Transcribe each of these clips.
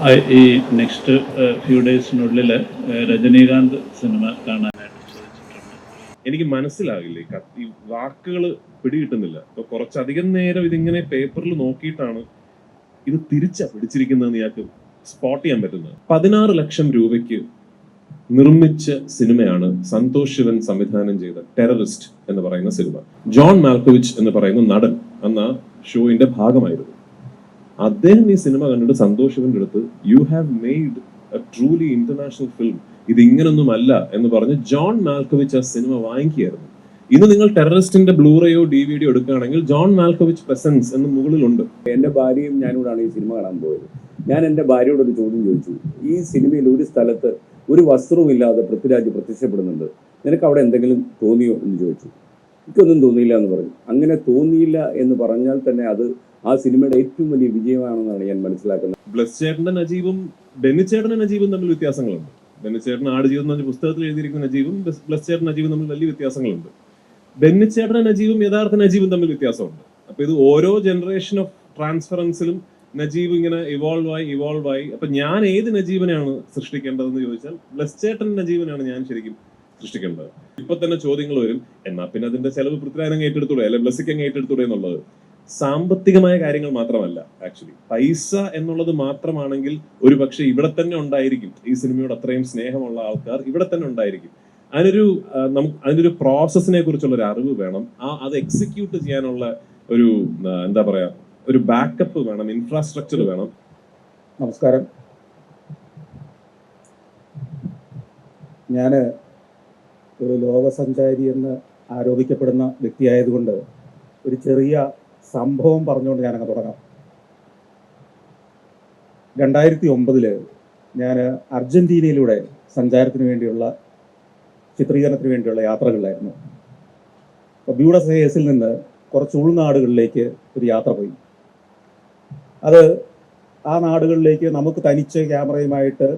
ഈ next few ഡേയ്സിനുള്ളിൽ Rajinikanth cinema കാണാനായിട്ട് ചോദിച്ചിട്ടുണ്ട്. എനിക്ക് മനസ്സിലാകില്ലേ, ഈ വാക്കുകൾ പിടികിട്ടുന്നില്ല. ഇപ്പൊ കുറച്ചധികം നേരം ഇതിങ്ങനെ പേപ്പറിൽ നോക്കിയിട്ടാണ് ഇത് പിടിച്ചിരിക്കുന്നതെന്ന് ഇയാൾക്ക് സ്പോട്ട് ചെയ്യാൻ പറ്റുന്നത്. 16 ലക്ഷം രൂപയ്ക്ക് നിർമ്മിച്ച സിനിമയാണ് സന്തോഷ് ശിവൻ സംവിധാനം ചെയ്ത ടെററിസ്റ്റ് എന്ന് പറയുന്ന സിനിമ. ജോൺ മാൽക്കോവിച്ച് എന്ന് പറയുന്ന നടൻ അന്ന് ആ ഷോയിന്റെ ഭാഗമായിരുന്നു. അദ്ദേഹം ഈ സിനിമ കണ്ടിട്ട് സന്തോഷ് ശിവന്റെ അടുത്ത് you have made A truly international film, ഇത് ഇങ്ങനൊന്നുമല്ല എന്ന് പറഞ്ഞ് ജോൺ മാൽക്കോവിച്ച് ആ സിനിമ വാങ്ങിക്കുകയായിരുന്നു. ഇന്ന് നിങ്ങൾ ടെററിസ്റ്റിന്റെ ബ്ലൂറേയോ DVD എടുക്കുകയാണെങ്കിൽ ജോൺ മാൽക്കോവിച്ച് പ്രസൻസ് എന്ന് മുകളിലുണ്ട്. എന്റെ ഭാര്യയും ഞാനോടാണ് ഈ സിനിമ കാണാൻ പോയത്. ഞാൻ എന്റെ ഭാര്യയോട് ഒരു ചോദ്യം ചോദിച്ചു, ഈ സിനിമയിൽ ഒരു സ്ഥലത്ത് ഒരു വസ്ത്രവും ഇല്ലാതെ പൃഥ്വിരാജ് പ്രത്യക്ഷപ്പെടുന്നുണ്ട്, നിനക്ക് അവിടെ എന്തെങ്കിലും തോന്നിയോ എന്ന് ചോദിച്ചു. എനിക്കൊന്നും തോന്നിയില്ല എന്ന് പറഞ്ഞു. അങ്ങനെ തോന്നിയില്ല എന്ന് പറഞ്ഞാൽ തന്നെ അത് ആ സിനിമയുടെ ഏറ്റവും വലിയ വിജയമാണെന്നാണ് ഞാൻ മനസ്സിലാക്കുന്നത്. ബ്ലസ്ചേട്ടന്റെ നജീബും ബെന്നിച്ചേട്ടന്റെ നജീബും തമ്മിൽ വ്യത്യാസങ്ങളുണ്ട്. ബെന്നിച്ചേട്ടൻ ആടുജീവിതം എന്ന് പറഞ്ഞ പുസ്തകത്തിൽ എഴുതിയിരിക്കുന്ന നജീബും ബ്ലസ്ചേട്ടൻ നജീബും തമ്മിൽ വലിയ വ്യത്യാസങ്ങളുണ്ട്. ബെന്നിച്ചേട്ടന്റെ നജീബും യഥാർത്ഥ നജീബും തമ്മിൽ വ്യത്യാസമുണ്ട്. അപ്പൊ ഇത് ഓരോ ജനറേഷൻ ഓഫ് ട്രാൻസ്ഫറൻസിലും നജീബ് ഇങ്ങനെ ഇവോൾവ് ആയി. അപ്പൊ ഞാൻ ഏത് നജീബിനെയാണ് സൃഷ്ടിക്കേണ്ടതെന്ന് ചോദിച്ചാൽ ബ്ലസ്ചേട്ടൻ നജീബിനാണ് ഞാൻ ശരിക്കും സൃഷ്ടിക്കേണ്ടത്. ഇപ്പൊ തന്നെ ചോദ്യങ്ങൾ വരും, എന്നാ പിന്നെ അതിന്റെ ചെലവ് പൃഥ്വിരാജ് ഏറ്റെടുത്തൂടെ, അല്ലെ ബ്ലസ്സിക്ക് ഏറ്റെടുത്തൂടെ എന്നുള്ളത്. സാമ്പത്തികമായ കാര്യങ്ങൾ മാത്രമല്ല, ആക്ച്വലി പൈസ എന്നുള്ളത് മാത്രമാണെങ്കിൽ ഒരു പക്ഷെ ഇവിടെ തന്നെ ഉണ്ടായിരിക്കും. ഈ സിനിമയോട് അത്രയും സ്നേഹമുള്ള ആൾക്കാർ ഇവിടെ തന്നെ ഉണ്ടായിരിക്കും. അതിനൊരു പ്രോസസ്സിനെ കുറിച്ചുള്ള ഒരു അറിവ് വേണം. അത് എക്സിക്യൂട്ട് ചെയ്യാനുള്ള ഒരു എന്താ പറയാ, ഒരു ബാക്കപ്പ് വേണം, ഇൻഫ്രാസ്ട്രക്ചർ വേണം. നമസ്കാരം. ഞാൻ ഒരു ലോകസഞ്ചാരി എന്ന് ആരോപിക്കപ്പെടുന്ന വ്യക്തിയായതുകൊണ്ട് ഒരു ചെറിയ സംഭവം പറഞ്ഞുകൊണ്ട് ഞാനങ്ങ് തുടങ്ങാം. 2009 ഞാൻ അർജന്റീനയിലൂടെ സഞ്ചാരത്തിന് വേണ്ടിയുള്ള ചിത്രീകരണത്തിന് വേണ്ടിയുള്ള യാത്രകളിലായിരുന്നു. അപ്പോൾ ബ്യൂണസ് അയേഴ്സിൽ നിന്ന് കുറച്ച് ഉൾനാടുകളിലേക്ക് ഒരു യാത്ര പോയി. അത് ആ നാടുകളിലേക്ക് നമുക്ക് തനിച്ച് ക്യാമറയുമായിട്ട്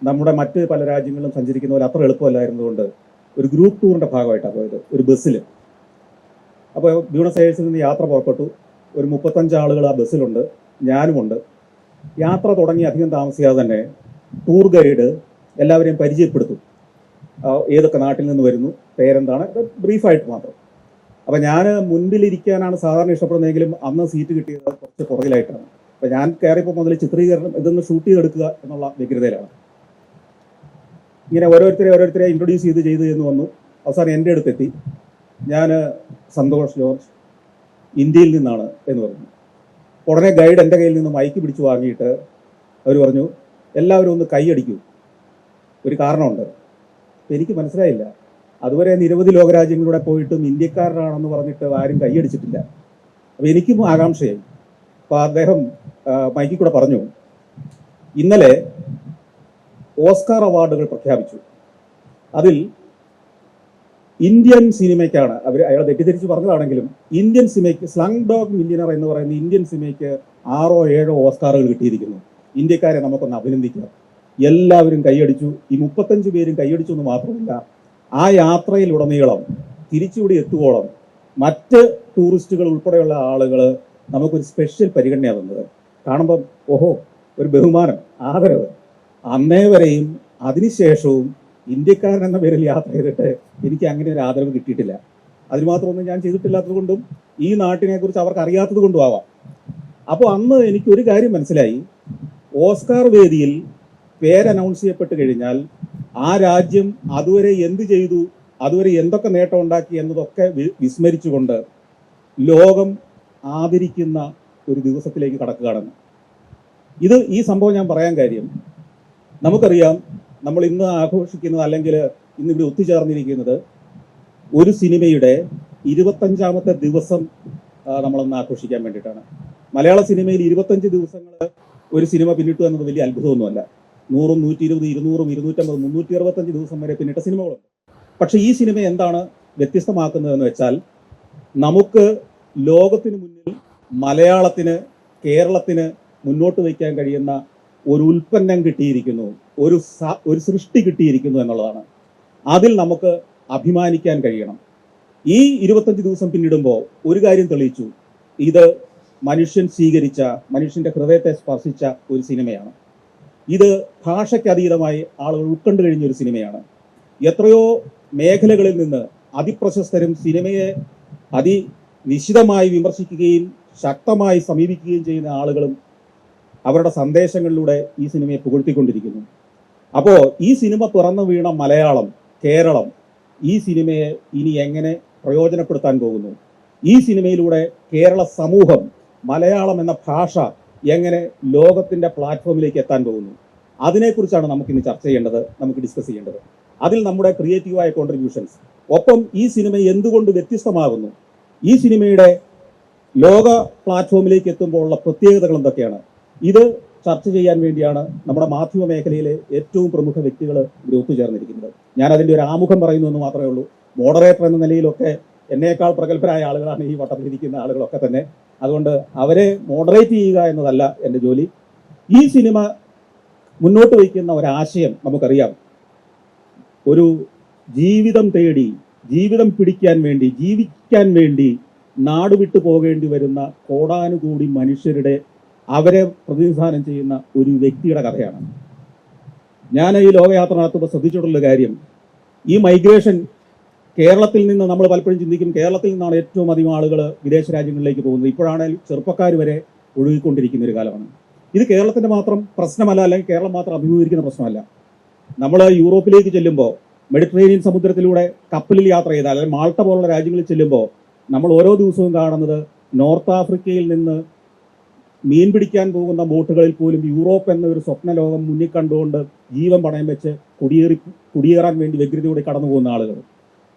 നമ്മുടെ മറ്റ് പല രാജ്യങ്ങളിലും സഞ്ചരിക്കുന്ന പോലെ അത്ര എളുപ്പമല്ലായിരുന്നതുകൊണ്ട് ഒരു ഗ്രൂപ്പ് ടൂറിൻ്റെ ഭാഗമായിട്ടാണ് പോയത്, ഒരു ബസ്സിൽ. അപ്പോൾ ബ്യൂണസ് അയേഴ്സിൽ നിന്ന് യാത്ര പുറപ്പെട്ടു. ഒരു 35 ആളുകൾ ആ ബസ്സിലുണ്ട്, ഞാനുമുണ്ട്. യാത്ര തുടങ്ങി അധികം താമസിയാതെ തന്നെ ടൂർ ഗൈഡ് എല്ലാവരെയും പരിചയപ്പെടുത്തും. ഏതൊക്കെ നാട്ടിൽ നിന്ന് വരുന്നു, പേരെന്താണ്, ബ്രീഫായിട്ട് മാത്രം. അപ്പം ഞാൻ മുൻപിലിരിക്കാനാണ് സാധാരണ ഇഷ്ടപ്പെടുന്നതെങ്കിലും അന്ന് സീറ്റ് കിട്ടിയത് കുറച്ച് പുറകിലായിട്ടാണ്. അപ്പം ഞാൻ കയറിയപ്പോൾ മുതൽ ചിത്രീകരണം ഇതൊന്ന് ഷൂട്ട് ചെയ്തെടുക്കുക എന്നുള്ള വ്യഗ്രതയിലാണ്. ഇങ്ങനെ ഓരോരുത്തരെ ഇൻട്രൊഡ്യൂസ് ചെയ്ത് എന്ന് വന്നു. അവസാനം എൻ്റെ അടുത്തെത്തി. ഞാൻ സന്തോഷ് ജോർജ്, ഇന്ത്യയിൽ നിന്നാണ് എന്ന് പറഞ്ഞു. ഉടനെ ഗൈഡ് എൻ്റെ കയ്യിൽ നിന്ന് മൈക്ക് പിടിച്ചു വാങ്ങിയിട്ട് അവർ പറഞ്ഞു, എല്ലാവരും ഒന്ന് കൈയടിക്കൂ, ഒരു കാരണമുണ്ട്. എനിക്ക് മനസ്സിലായില്ല. അതുവരെ നിരവധി ലോകരാജ്യങ്ങളിലൂടെ പോയിട്ടും ഇന്ത്യക്കാരനാണെന്ന് പറഞ്ഞിട്ട് ആരും കൈയടിച്ചിട്ടില്ല. അപ്പോൾ എനിക്കും ആകാംക്ഷയായി. അപ്പോൾ അദ്ദേഹം മൈക്കിൽ കൂടെ പറഞ്ഞു, ഇന്നലെ ഓസ്കാർ അവാർഡുകൾ പ്രഖ്യാപിച്ചു. അതിൽ ഇന്ത്യൻ സിനിമയ്ക്കാണ്, അയാൾ തെറ്റിദ്ധരിച്ച് പറഞ്ഞതാണെങ്കിലും ഇന്ത്യൻ സിനിമയ്ക്ക് സ്ലങ് ഡോഗ് മില്യനർ എന്ന് പറയുന്ന ഇന്ത്യൻ സിനിമയ്ക്ക് 6 or 7 ഓസ്കാറുകൾ കിട്ടിയിരിക്കുന്നു. ഇന്ത്യക്കാരെ നമുക്കൊന്ന് അഭിനന്ദിക്കാം. എല്ലാവരും കൈയടിച്ചു. ഈ 35 പേരും കൈയടിച്ചു എന്ന് മാത്രമല്ല, ആ യാത്രയിലുടനീളം തിരിച്ചുകൂടി എത്തുവോളം മറ്റ് ടൂറിസ്റ്റുകൾ ഉൾപ്പെടെയുള്ള ആളുകൾ നമുക്കൊരു സ്പെഷ്യൽ പരിഗണന തന്നത് കാണുമ്പം ഓഹോ, ഒരു ബഹുമാനം, ആദരവ്. അന്നേ വരെയും അതിനുശേഷവും ഇന്ത്യക്കാരൻ എന്ന പേരിൽ യാത്ര ചെയ്തിട്ട് എനിക്ക് അങ്ങനെ ഒരു ആദരവ് കിട്ടിയിട്ടില്ല. അതിന് മാത്രമൊന്നും ഞാൻ ചെയ്തിട്ടില്ലാത്തത് കൊണ്ടും ഈ നാട്ടിനെ കുറിച്ച് അവർക്ക് അറിയാത്തത് കൊണ്ടും ആവാം. അപ്പോൾ അന്ന് എനിക്കൊരു കാര്യം മനസ്സിലായി, ഓസ്കാർ വേദിയിൽ പേര് അനൗൺസ് ചെയ്യപ്പെട്ട് കഴിഞ്ഞാൽ ആ രാജ്യം അതുവരെ എന്ത് ചെയ്തു, അതുവരെ എന്തൊക്കെ നേട്ടം ഉണ്ടാക്കി എന്നതൊക്കെ വിസ്മരിച്ചുകൊണ്ട് ലോകം ആദരിക്കുന്ന ഒരു ദിവസത്തിലേക്ക് കടക്കുകയാണെന്ന്. ഈ സംഭവം ഞാൻ പറയാൻ കാര്യം, നമുക്കറിയാം നമ്മൾ ഇന്ന് ആഘോഷിക്കുന്നത്, അല്ലെങ്കിൽ ഇന്നിവിടെ ഒത്തുചേർന്നിരിക്കുന്നത് ഒരു സിനിമയുടെ 25ാമത്തെ ദിവസം നമ്മളൊന്ന് ആഘോഷിക്കാൻ വേണ്ടിയിട്ടാണ്. മലയാള സിനിമയിൽ 25 ദിവസങ്ങൾ ഒരു സിനിമ പിന്നിട്ടു എന്നത് വലിയ അത്ഭുതമൊന്നുമല്ല. 100, 120, 200, 250, 365 ദിവസം വരെ പിന്നിട്ട സിനിമകളുണ്ട്. പക്ഷെ ഈ സിനിമ എന്താണ് വ്യത്യസ്തമാക്കുന്നതെന്ന് വെച്ചാൽ, നമുക്ക് ലോകത്തിന് മുന്നിൽ മലയാളത്തിന്, കേരളത്തിന് മുന്നോട്ട് വയ്ക്കാൻ കഴിയുന്ന ഒരു ഉൽപ്പന്നം കിട്ടിയിരിക്കുന്നു, ഒരു സൃഷ്ടി കിട്ടിയിരിക്കുന്നു എന്നുള്ളതാണ്. അതിൽ നമുക്ക് അഭിമാനിക്കാൻ കഴിയണം. ഈ 25 ദിവസം പിന്നിടുമ്പോൾ ഒരു കാര്യം തെളിയിച്ചു, ഇത് മനുഷ്യൻ സ്വീകരിച്ച, മനുഷ്യന്റെ ഹൃദയത്തെ സ്പർശിച്ച ഒരു സിനിമയാണ്. ഇത് ഭാഷയ്ക്ക് അതീതമായി ആളുകൾ ഉൾക്കൊണ്ടു കഴിഞ്ഞ ഒരു സിനിമയാണ്. എത്രയോ മേഖലകളിൽ നിന്ന് അതിപ്രശസ്തരും സിനിമയെ അതിനിശിതമായി വിമർശിക്കുകയും ശക്തമായി സമീപിക്കുകയും ചെയ്യുന്ന ആളുകളും അവരുടെ സന്ദേശങ്ങളിലൂടെ ഈ സിനിമയെ പുകഴ്ത്തിക്കൊണ്ടിരിക്കുന്നു. അപ്പോൾ ഈ സിനിമ പിറന്നു വീണ മലയാളം, കേരളം ഈ സിനിമയെ ഇനി എങ്ങനെ പ്രയോജനപ്പെടുത്താൻ പോകുന്നു? ഈ സിനിമയിലൂടെ കേരള സമൂഹം മലയാളം എന്ന ഭാഷ എങ്ങനെ ലോകത്തിന്റെ പ്ലാറ്റ്ഫോമിലേക്ക് എത്താൻ പോകുന്നു? അതിനെക്കുറിച്ചാണ് നമുക്കിന്ന് ചർച്ച ചെയ്യേണ്ടത്, നമുക്ക് ഡിസ്കസ് ചെയ്യേണ്ടത്. അതിൽ നമ്മുടെ ക്രിയേറ്റീവായ കോൺട്രിബ്യൂഷൻസ്, ഒപ്പം ഈ സിനിമ എന്തുകൊണ്ട് വ്യത്യസ്തമാകുന്നു, ഈ സിനിമയുടെ ലോക പ്ലാറ്റ്ഫോമിലേക്ക് എത്തുമ്പോൾ ഉള്ള പ്രത്യേകതകൾ എന്തൊക്കെയാണ്, ഇത് ചർച്ച ചെയ്യാൻ വേണ്ടിയാണ് നമ്മുടെ മാധ്യമ മേഖലയിലെ ഏറ്റവും പ്രമുഖ വ്യക്തികൾ ഗ്രൂപ്പ് ചേർന്നിരിക്കുന്നത്. ഞാൻ അതിൻ്റെ ഒരു ആമുഖം പറയുന്നു എന്ന് മാത്രമേ ഉള്ളൂ. മോഡറേറ്റർ എന്ന നിലയിലൊക്കെ എന്നേക്കാൾ പ്രഗത്ഭരായ ആളുകളാണ് ഈ വട്ടത്തിലിരിക്കുന്ന ആളുകളൊക്കെ തന്നെ. അതുകൊണ്ട് അവരെ മോഡറേറ്റ് ചെയ്യുക എന്നതല്ല എൻ്റെ ജോലി. ഈ സിനിമ മുന്നോട്ട് വയ്ക്കുന്ന ഒരാശയം നമുക്കറിയാം. ഒരു ജീവിതം തേടി, ജീവിതം പിടിക്കാൻ വേണ്ടി, ജീവിക്കാൻ വേണ്ടി നാടുവിട്ടു പോകേണ്ടി വരുന്ന കോടാനുകൂടി മനുഷ്യരുടെ അവരെ പ്രതിനിധാനം ചെയ്യുന്ന ഒരു വ്യക്തിയുടെ കഥയാണ്. ഞാൻ ഈ ലോകയാത്ര നടത്തുമ്പോൾ ശ്രദ്ധിച്ചിട്ടുള്ള കാര്യം, ഈ മൈഗ്രേഷൻ കേരളത്തിൽ നിന്ന് നമ്മൾ പലപ്പോഴും ചിന്തിക്കും, കേരളത്തിൽ നിന്നാണ് ഏറ്റവും അധികം ആളുകൾ വിദേശ രാജ്യങ്ങളിലേക്ക് പോകുന്നത്. ഇപ്പോഴാണെങ്കിൽ ചെറുപ്പക്കാർ വരെ ഒഴുകിക്കൊണ്ടിരിക്കുന്ന ഒരു കാലമാണ്. ഇത് കേരളത്തിന്റെ മാത്രം പ്രശ്നമല്ല, അല്ലെങ്കിൽ കേരളം മാത്രം അഭിമുഖീകരിക്കുന്ന പ്രശ്നമല്ല. നമ്മൾ യൂറോപ്പിലേക്ക് ചെല്ലുമ്പോൾ, മെഡിറ്ററേനിയൻ സമുദ്രത്തിലൂടെ കപ്പലിൽ യാത്ര ചെയ്താൽ, അല്ലെങ്കിൽ മാൾട്ട പോലുള്ള രാജ്യങ്ങളിൽ ചെല്ലുമ്പോൾ നമ്മൾ ഓരോ ദിവസവും കാണുന്നത് നോർത്ത് ആഫ്രിക്കയിൽ നിന്ന് മീൻ പിടിക്കാൻ പോകുന്ന ബോട്ടുകളിൽ പോലും യൂറോപ്പ് എന്ന ഒരു സ്വപ്ന ലോകം മുന്നിൽ കണ്ടുകൊണ്ട് ജീവൻ പണയം വെച്ച് കുടിയേറാൻ വേണ്ടി വ്യഗ്രതയോടെ കടന്നു പോകുന്ന ആളുകൾ.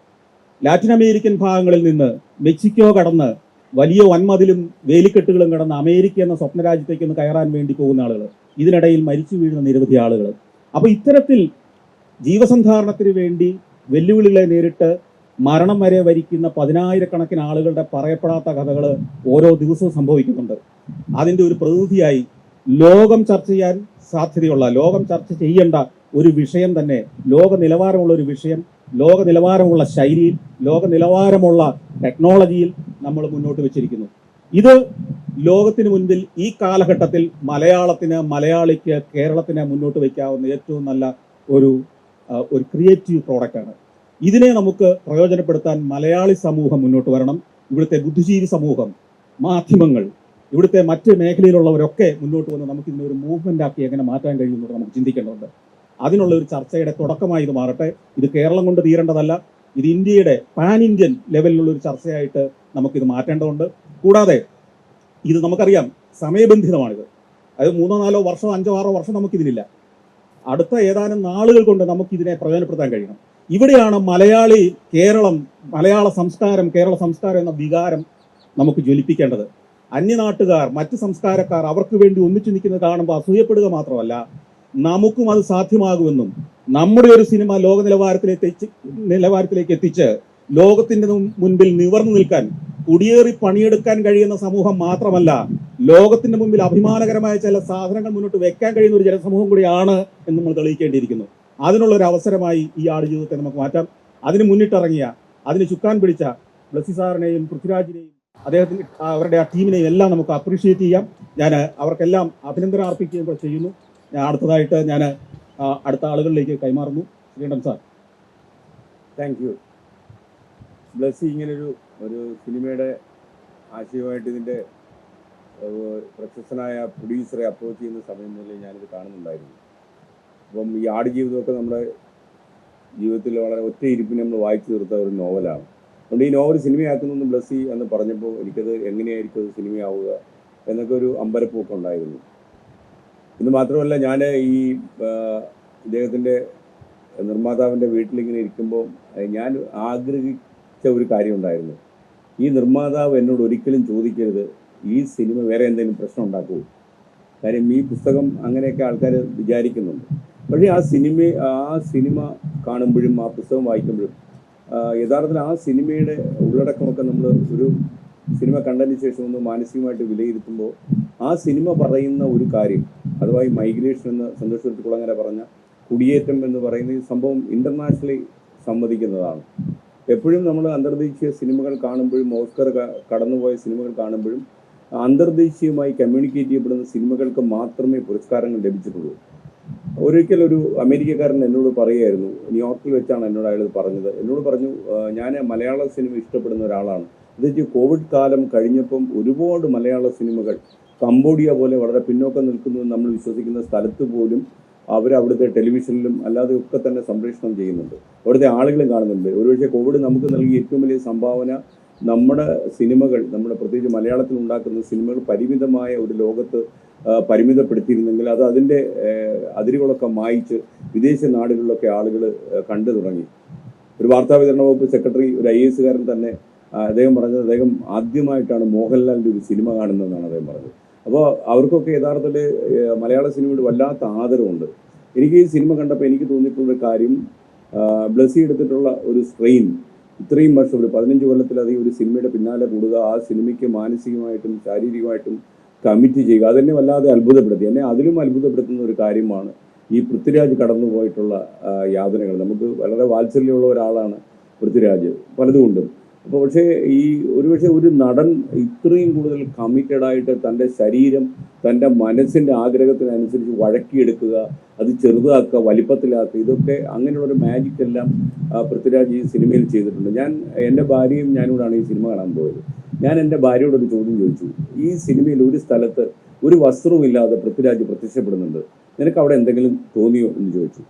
ലാറ്റിൻ അമേരിക്കൻ ഭാഗങ്ങളിൽ നിന്ന് മെക്സിക്കോ കടന്ന് വലിയ വൻമതിലും വേലിക്കെട്ടുകളും കടന്ന് അമേരിക്ക എന്ന സ്വപ്ന രാജ്യത്തേക്ക് ഒന്ന് കയറാൻ വേണ്ടി പോകുന്ന ആളുകൾ, ഇതിനിടയിൽ മരിച്ചു വീഴുന്ന നിരവധി ആളുകൾ. അപ്പോൾ ഇത്തരത്തിൽ ജീവസന്ധാരണത്തിന് വേണ്ടി വെല്ലുവിളികളെ നേരിട്ട് മരണം വരെ വരിക്കുന്ന പതിനായിരക്കണക്കിന് ആളുകളുടെ പറയപ്പെടാത്ത കഥകൾ ഓരോ ദിവസവും സംഭവിക്കുന്നുണ്ട്. അതിൻ്റെ ഒരു പ്രതിനിധിയായി ലോകം ചർച്ച ചെയ്യാൻ സാധ്യതയുള്ള, ലോകം ചർച്ച ചെയ്യേണ്ട ഒരു വിഷയം തന്നെ, ലോക നിലവാരമുള്ള ഒരു വിഷയം, ലോക നിലവാരമുള്ള ശൈലിയിൽ, ലോക നിലവാരമുള്ള ടെക്നോളജിയിൽ നമ്മൾ മുന്നോട്ട് വെച്ചിരിക്കുന്നു. ഇത് ലോകത്തിന് മുൻപിൽ ഈ കാലഘട്ടത്തിൽ മലയാളത്തിന്, മലയാളിക്ക്, കേരളത്തിന് മുന്നോട്ട് വയ്ക്കാവുന്ന ഏറ്റവും നല്ല ഒരു ക്രിയേറ്റീവ് പ്രോഡക്റ്റാണ്. ഇതിനെ നമുക്ക് പ്രയോജനപ്പെടുത്താൻ മലയാളി സമൂഹം മുന്നോട്ട് വരണം. ഇവിടുത്തെ ബുദ്ധിജീവി സമൂഹം, മാധ്യമങ്ങൾ, ഇവിടുത്തെ മറ്റ് മേഖലയിലുള്ളവരൊക്കെ മുന്നോട്ട് വന്ന് നമുക്ക് ഇതിനൊരു മൂവ്മെന്റ് ആക്കി എങ്ങനെ മാറ്റാൻ കഴിയുമെന്ന് നമുക്ക് ചിന്തിക്കേണ്ടതുണ്ട്. അതിനുള്ള ഒരു ചർച്ചയുടെ തുടക്കമായി ഇത് മാറട്ടെ. ഇത് കേരളം കൊണ്ട് തീരേണ്ടതല്ല, ഇത് ഇന്ത്യയുടെ പാൻ ഇന്ത്യൻ ലെവലിലുള്ള ഒരു ചർച്ചയായിട്ട് നമുക്കിത് മാറ്റേണ്ടതുണ്ട്. കൂടാതെ ഇത് നമുക്കറിയാം, സമയബന്ധിതമാണിത്. അത് 3-4 വർഷം, 5-6 വർഷം നമുക്കിതിനില്ല. അടുത്ത ഏതാനും നാളുകൾ കൊണ്ട് നമുക്കിതിനെ പ്രയോജനപ്പെടുത്താൻ കഴിയണം. ഇവിടെയാണ് മലയാളി, കേരളം, മലയാള സംസ്കാരം, കേരള സംസ്കാരം എന്ന വികാരം നമുക്ക് ജ്വലിപ്പിക്കേണ്ടത്. അന്യനാട്ടുകാർ, മറ്റ് സംസ്കാരക്കാർ അവർക്ക് വേണ്ടി ഒന്നിച്ചു നിൽക്കുന്നത് കാണുമ്പോൾ അസൂയപ്പെടുക മാത്രമല്ല, നമുക്കും അത് സാധ്യമാകുമെന്നും നമ്മുടെ ഒരു സിനിമ ലോക നിലവാരത്തിലേക്ക് എത്തിച്ച് ലോകത്തിന്റെ മുൻപിൽ നിവർന്നു നിൽക്കാൻ, കുടിയേറി പണിയെടുക്കാൻ കഴിയുന്ന സമൂഹം മാത്രമല്ല, ലോകത്തിന്റെ മുമ്പിൽ അഭിമാനകരമായ ചില സാധനങ്ങൾ മുന്നോട്ട് വെക്കാൻ കഴിയുന്ന ഒരു ജനസമൂഹം കൂടിയാണ് എന്ന് നമ്മൾ തെളിയിക്കേണ്ടിയിരിക്കുന്നു. അതിനുള്ള ഒരു അവസരമായി ഈ ആടുജീവിതത്തെ നമുക്ക് മാറ്റാം. അതിന് മുന്നിട്ടിറങ്ങിയ, അതിന് ചുക്കാൻ പിടിച്ച ബ്ലസ്സി സാറിനെയും പൃഥ്വിരാജിനെയും അദ്ദേഹത്തിന് അവരുടെ ആ ടീമിനെയും എല്ലാം നമുക്ക് അപ്രീഷിയേറ്റ് ചെയ്യാം. ഞാൻ അവർക്കെല്ലാം അഭിനന്ദനം അർപ്പിക്കുകയും കൂടെ ചെയ്യുന്നു. ഞാൻ അടുത്തതായിട്ട് അടുത്ത ആളുകളിലേക്ക് കൈമാറുന്നു. Sreekantan sir. Thank you. Blessy ഇങ്ങനൊരു സിനിമയുടെ ആശയമായിട്ട് ഇതിൻ്റെ പ്രശസ്തനായ പ്രൊഡ്യൂസറെ അപ്രോച്ച് ചെയ്യുന്ന സമയം മുതലേ ഞാനിത് കാണുന്നുണ്ടായിരുന്നു. അപ്പം ഈ ആടുജീവിതമൊക്കെ നമ്മുടെ ജീവിതത്തിൽ വളരെ ഒറ്റ ഇരിപ്പിന് നമ്മൾ വായിച്ചു തീർത്ത ഒരു നോവലാണ്. അതുകൊണ്ട് ഈ നോവൽ സിനിമയാക്കുന്നു ബ്ലസ്സി എന്ന് പറഞ്ഞപ്പോൾ എനിക്കത് എങ്ങനെയായിരിക്കും അത് സിനിമയാവുക എന്നൊക്കെ ഒരു അമ്പരപ്പൊക്കെ ഉണ്ടായിരുന്നു. ഇത് മാത്രമല്ല, ഞാൻ ഈ ഇദ്ദേഹത്തിൻ്റെ നിർമ്മാതാവിൻ്റെ വീട്ടിലിങ്ങനെ ഇരിക്കുമ്പോൾ ഞാൻ ആഗ്രഹിച്ച ഒരു കാര്യം ഉണ്ടായിരുന്നു. ഈ നിർമ്മാതാവ് എന്നോട് ഒരിക്കലും ചോദിക്കരുത് ഈ സിനിമ വേറെ എന്തെങ്കിലും പ്രശ്നം ഉണ്ടാക്കുമോ. കാര്യം ഈ പുസ്തകം അങ്ങനെയൊക്കെ ആൾക്കാർ വിചാരിക്കുന്നുണ്ട്. പക്ഷേ ആ സിനിമ കാണുമ്പോഴും ആ പുസ്തകം വായിക്കുമ്പോഴും യഥാർത്ഥത്തിൽ ആ സിനിമയുടെ ഉള്ളടക്കമൊക്കെ നമ്മൾ ഒരു സിനിമ കണ്ടതിന് ശേഷം ഒന്ന് മാനസികമായിട്ട് വിലയിരുത്തുമ്പോൾ ആ സിനിമ പറയുന്ന ഒരു കാര്യം, അഥവാ ഈ മൈഗ്രേഷൻ എന്ന് സന്തോഷ് കുളങ്ങര പറഞ്ഞ കുടിയേറ്റം എന്ന് പറയുന്ന ഈ സംഭവം ഇന്റർനാഷണലി സമ്മതിക്കുന്നതാണ്. എപ്പോഴും നമ്മൾ അന്തർദേശീയ സിനിമകൾ കാണുമ്പോഴും, ഓസ്കർ കടന്നുപോയ സിനിമകൾ കാണുമ്പോഴും അന്തർദേശീയമായി കമ്മ്യൂണിക്കേറ്റ് ചെയ്യപ്പെടുന്ന സിനിമകൾക്ക് മാത്രമേ പുരസ്കാരങ്ങൾ ലഭിച്ചിട്ടുള്ളൂ. ഒരിക്കൽ ഒരു അമേരിക്കക്കാരൻ എന്നോട് പറയുമായിരുന്നു, ന്യൂയോർക്കിൽ വെച്ചാണ് എന്നോട് അയാൾ പറഞ്ഞത്. എന്നോട് പറഞ്ഞു, ഞാൻ മലയാള സിനിമ ഇഷ്ടപ്പെടുന്ന ഒരാളാണ്. പ്രത്യേകിച്ച് കോവിഡ് കാലം കഴിഞ്ഞപ്പം ഒരുപാട് മലയാള സിനിമകൾ കംബോഡിയ പോലെ വളരെ പിന്നോക്കം നിൽക്കുന്നു എന്ന് നമ്മൾ വിശ്വസിക്കുന്ന സ്ഥലത്ത് പോലും അവിടുത്തെ ടെലിവിഷനിലും അല്ലാതെ ഒക്കെ തന്നെ സംപ്രേഷണം ചെയ്യുന്നുണ്ട്. അവിടുത്തെ ആളുകളും കാണുന്നുണ്ട്. ഒരുപക്ഷെ കോവിഡ് നമുക്ക് നൽകിയ ഏറ്റവും വലിയ സംഭാവന നമ്മുടെ സിനിമകൾ, നമ്മുടെ പ്രത്യേകിച്ച് മലയാളത്തിൽ ഉണ്ടാക്കുന്ന സിനിമകൾ പരിമിതമായ ഒരു ലോകത്ത് പരിമിതപ്പെടുത്തിയിരുന്നെങ്കിൽ അത് അതിൻ്റെ അതിരുകളൊക്കെ മായിച്ച് വിദേശ നാടുകളിലൊക്കെ ആളുകൾ കണ്ടു തുടങ്ങി. ഒരു വാർത്താവിതരണ വകുപ്പ് സെക്രട്ടറി, ഒരു IAS കാരൻ തന്നെ അദ്ദേഹം പറഞ്ഞത്, അദ്ദേഹം ആദ്യമായിട്ടാണ് മോഹൻലാലിൻ്റെ ഒരു സിനിമ കാണുന്നതെന്നാണ് അദ്ദേഹം പറഞ്ഞത്. അപ്പോൾ അവർക്കൊക്കെ യഥാർത്ഥത്തിൽ മലയാള സിനിമയോട് വല്ലാത്ത ആദരവുണ്ട്. എനിക്ക് ഈ സിനിമ കണ്ടപ്പോൾ എനിക്ക് തോന്നിയിട്ടുള്ളൊരു കാര്യം, ബ്ലസ്സി എടുത്തിട്ടുള്ള ഒരു സ്ട്രെയിൻ, ഇത്രയും വർഷം ഒരു 15 കൊല്ലത്തിലധികം ഒരു സിനിമയുടെ പിന്നാലെ കൂടുക, ആ സിനിമയ്ക്ക് മാനസികമായിട്ടും ശാരീരികമായിട്ടും കമ്മിറ്റ് ചെയ്യുക, അതെന്നെ വല്ലാതെ അത്ഭുതപ്പെടുത്തി. എന്നെ അതിലും അത്ഭുതപ്പെടുത്തുന്ന ഒരു കാര്യമാണ് ഈ പൃഥ്വിരാജ് കടന്നുപോയിട്ടുള്ള യാതനകൾ. നമുക്ക് വളരെ വാത്സല്യമുള്ള ഒരാളാണ് പൃഥ്വിരാജ് പലതുകൊണ്ടും. അപ്പോൾ പക്ഷേ ഒരുപക്ഷെ ഒരു നടൻ ഇത്രയും കൂടുതൽ കമ്മിറ്റഡായിട്ട് തൻ്റെ ശരീരം തൻ്റെ മനസ്സിൻ്റെ ആഗ്രഹത്തിനനുസരിച്ച് വഴക്കിയെടുക്കുക, അത് ചെറുതാക്കുക, വലിപ്പത്തിലാക്കുക, ഇതൊക്കെ അങ്ങനെയുള്ളൊരു മാജിക് എല്ലാം പൃഥ്വിരാജ് ഈ സിനിമയിൽ ചെയ്തിട്ടുണ്ട്. എൻ്റെ ഭാര്യയും ഞാനൂടാണ് ഈ സിനിമ കാണാൻ പോയത്. ഞാൻ എൻ്റെ ഭാര്യയോടൊരു ചോദ്യം ചോദിച്ചു, ഈ സിനിമയിൽ ഒരു സ്ഥലത്ത് ഒരു വസ്ത്രവും ഇല്ലാതെ പൃഥ്വിരാജ് പ്രത്യക്ഷപ്പെടുന്നുണ്ട്, നിനക്ക് അവിടെ എന്തെങ്കിലും തോന്നിയോ എന്ന് ചോദിച്ചു.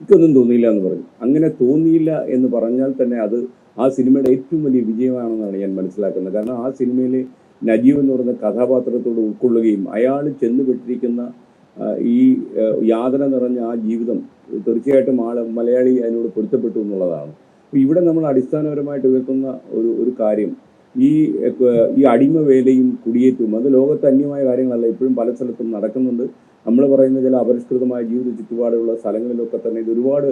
എനിക്കൊന്നും തോന്നിയില്ല എന്ന് പറഞ്ഞു. അങ്ങനെ തോന്നിയില്ല എന്ന് പറഞ്ഞാൽ തന്നെ അത് ആ സിനിമയുടെ ഏറ്റവും വലിയ വിജയമാണെന്നാണ് ഞാൻ മനസ്സിലാക്കുന്നത്. കാരണം ആ സിനിമയിൽ നജീബ് എന്ന് പറയുന്ന കഥാപാത്രത്തോട് ഉൾക്കൊള്ളുകയും അയാൾ ചെന്നുപെട്ടിരിക്കുന്ന ഈ യാതന നിറഞ്ഞ ആ ജീവിതം തീർച്ചയായിട്ടും മലയാളി അതിനോട് പൊരുത്തപ്പെട്ടു എന്നുള്ളതാണ്. അപ്പോൾ ഇവിടെ നമ്മൾ അടിസ്ഥാനപരമായിട്ട് ഉയർത്തുന്ന ഒരു കാര്യം, ഈ അടിമ വേലയും കുടിയേറ്റവും അത് ലോകത്ത് അന്യമായ കാര്യങ്ങളല്ല, ഇപ്പോഴും പല സ്ഥലത്തും നടക്കുന്നുണ്ട്. നമ്മൾ പറയുന്ന ചില അപരിഷ്കൃതമായ ജീവിത ചുറ്റുപാടുള്ള സ്ഥലങ്ങളിലൊക്കെ തന്നെ ഇത് ഒരുപാട്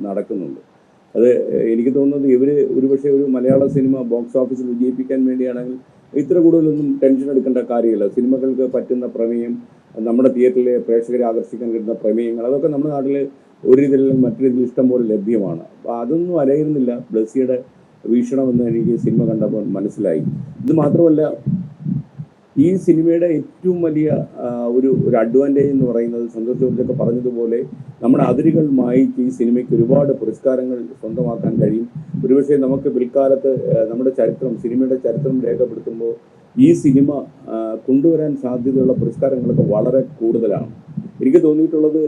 നടക്കുന്നുണ്ട്. അത് എനിക്ക് തോന്നുന്നത് ഒരുപക്ഷെ ഒരു മലയാള സിനിമ ബോക്സ് ഓഫീസിൽ വിജയിപ്പിക്കാൻ വേണ്ടിയാണെങ്കിൽ ഇത്ര കൂടുതലൊന്നും ടെൻഷൻ എടുക്കേണ്ട കാര്യമില്ല. സിനിമകൾക്ക് പറ്റുന്ന പ്രമേയം, നമ്മുടെ തിയേറ്ററിലെ പ്രേക്ഷകരെ ആകർഷിക്കാൻ കിട്ടുന്ന പ്രമേയങ്ങൾ, അതൊക്കെ നമ്മുടെ നാട്ടിൽ ഒരു രീതിയിലും മറ്റൊരു രീതിയിൽ ഇഷ്ടം പോലെ ലഭ്യമാണ്. അപ്പോൾ അതൊന്നും അലയുന്നില്ല ബ്ലസ്സിയുടെ വീക്ഷണമെന്ന് എനിക്ക് സിനിമ കണ്ടപ്പോൾ മനസ്സിലായി. ഇത് മാത്രമല്ല, ഈ സിനിമയുടെ ഏറ്റവും വലിയ ഒരു അഡ്വാൻറ്റേജ് എന്ന് പറയുന്നത് സന്തോഷ് ജോർജൊക്കെ പറഞ്ഞതുപോലെ നമ്മുടെ അതിരുകൾ മായിച്ച് ഈ സിനിമയ്ക്ക് ഒരുപാട് പുരസ്കാരങ്ങൾ സ്വന്തമാക്കാൻ കഴിയും. ഒരുപക്ഷെ നമുക്ക് പിൽക്കാലത്ത് നമ്മുടെ സിനിമയുടെ ചരിത്രം രേഖപ്പെടുത്തുമ്പോൾ ഈ സിനിമ കൊണ്ടുവരാൻ സാധ്യതയുള്ള പുരസ്കാരങ്ങളൊക്കെ വളരെ കൂടുതലാണ്. എനിക്ക് തോന്നിയിട്ടുള്ളത്,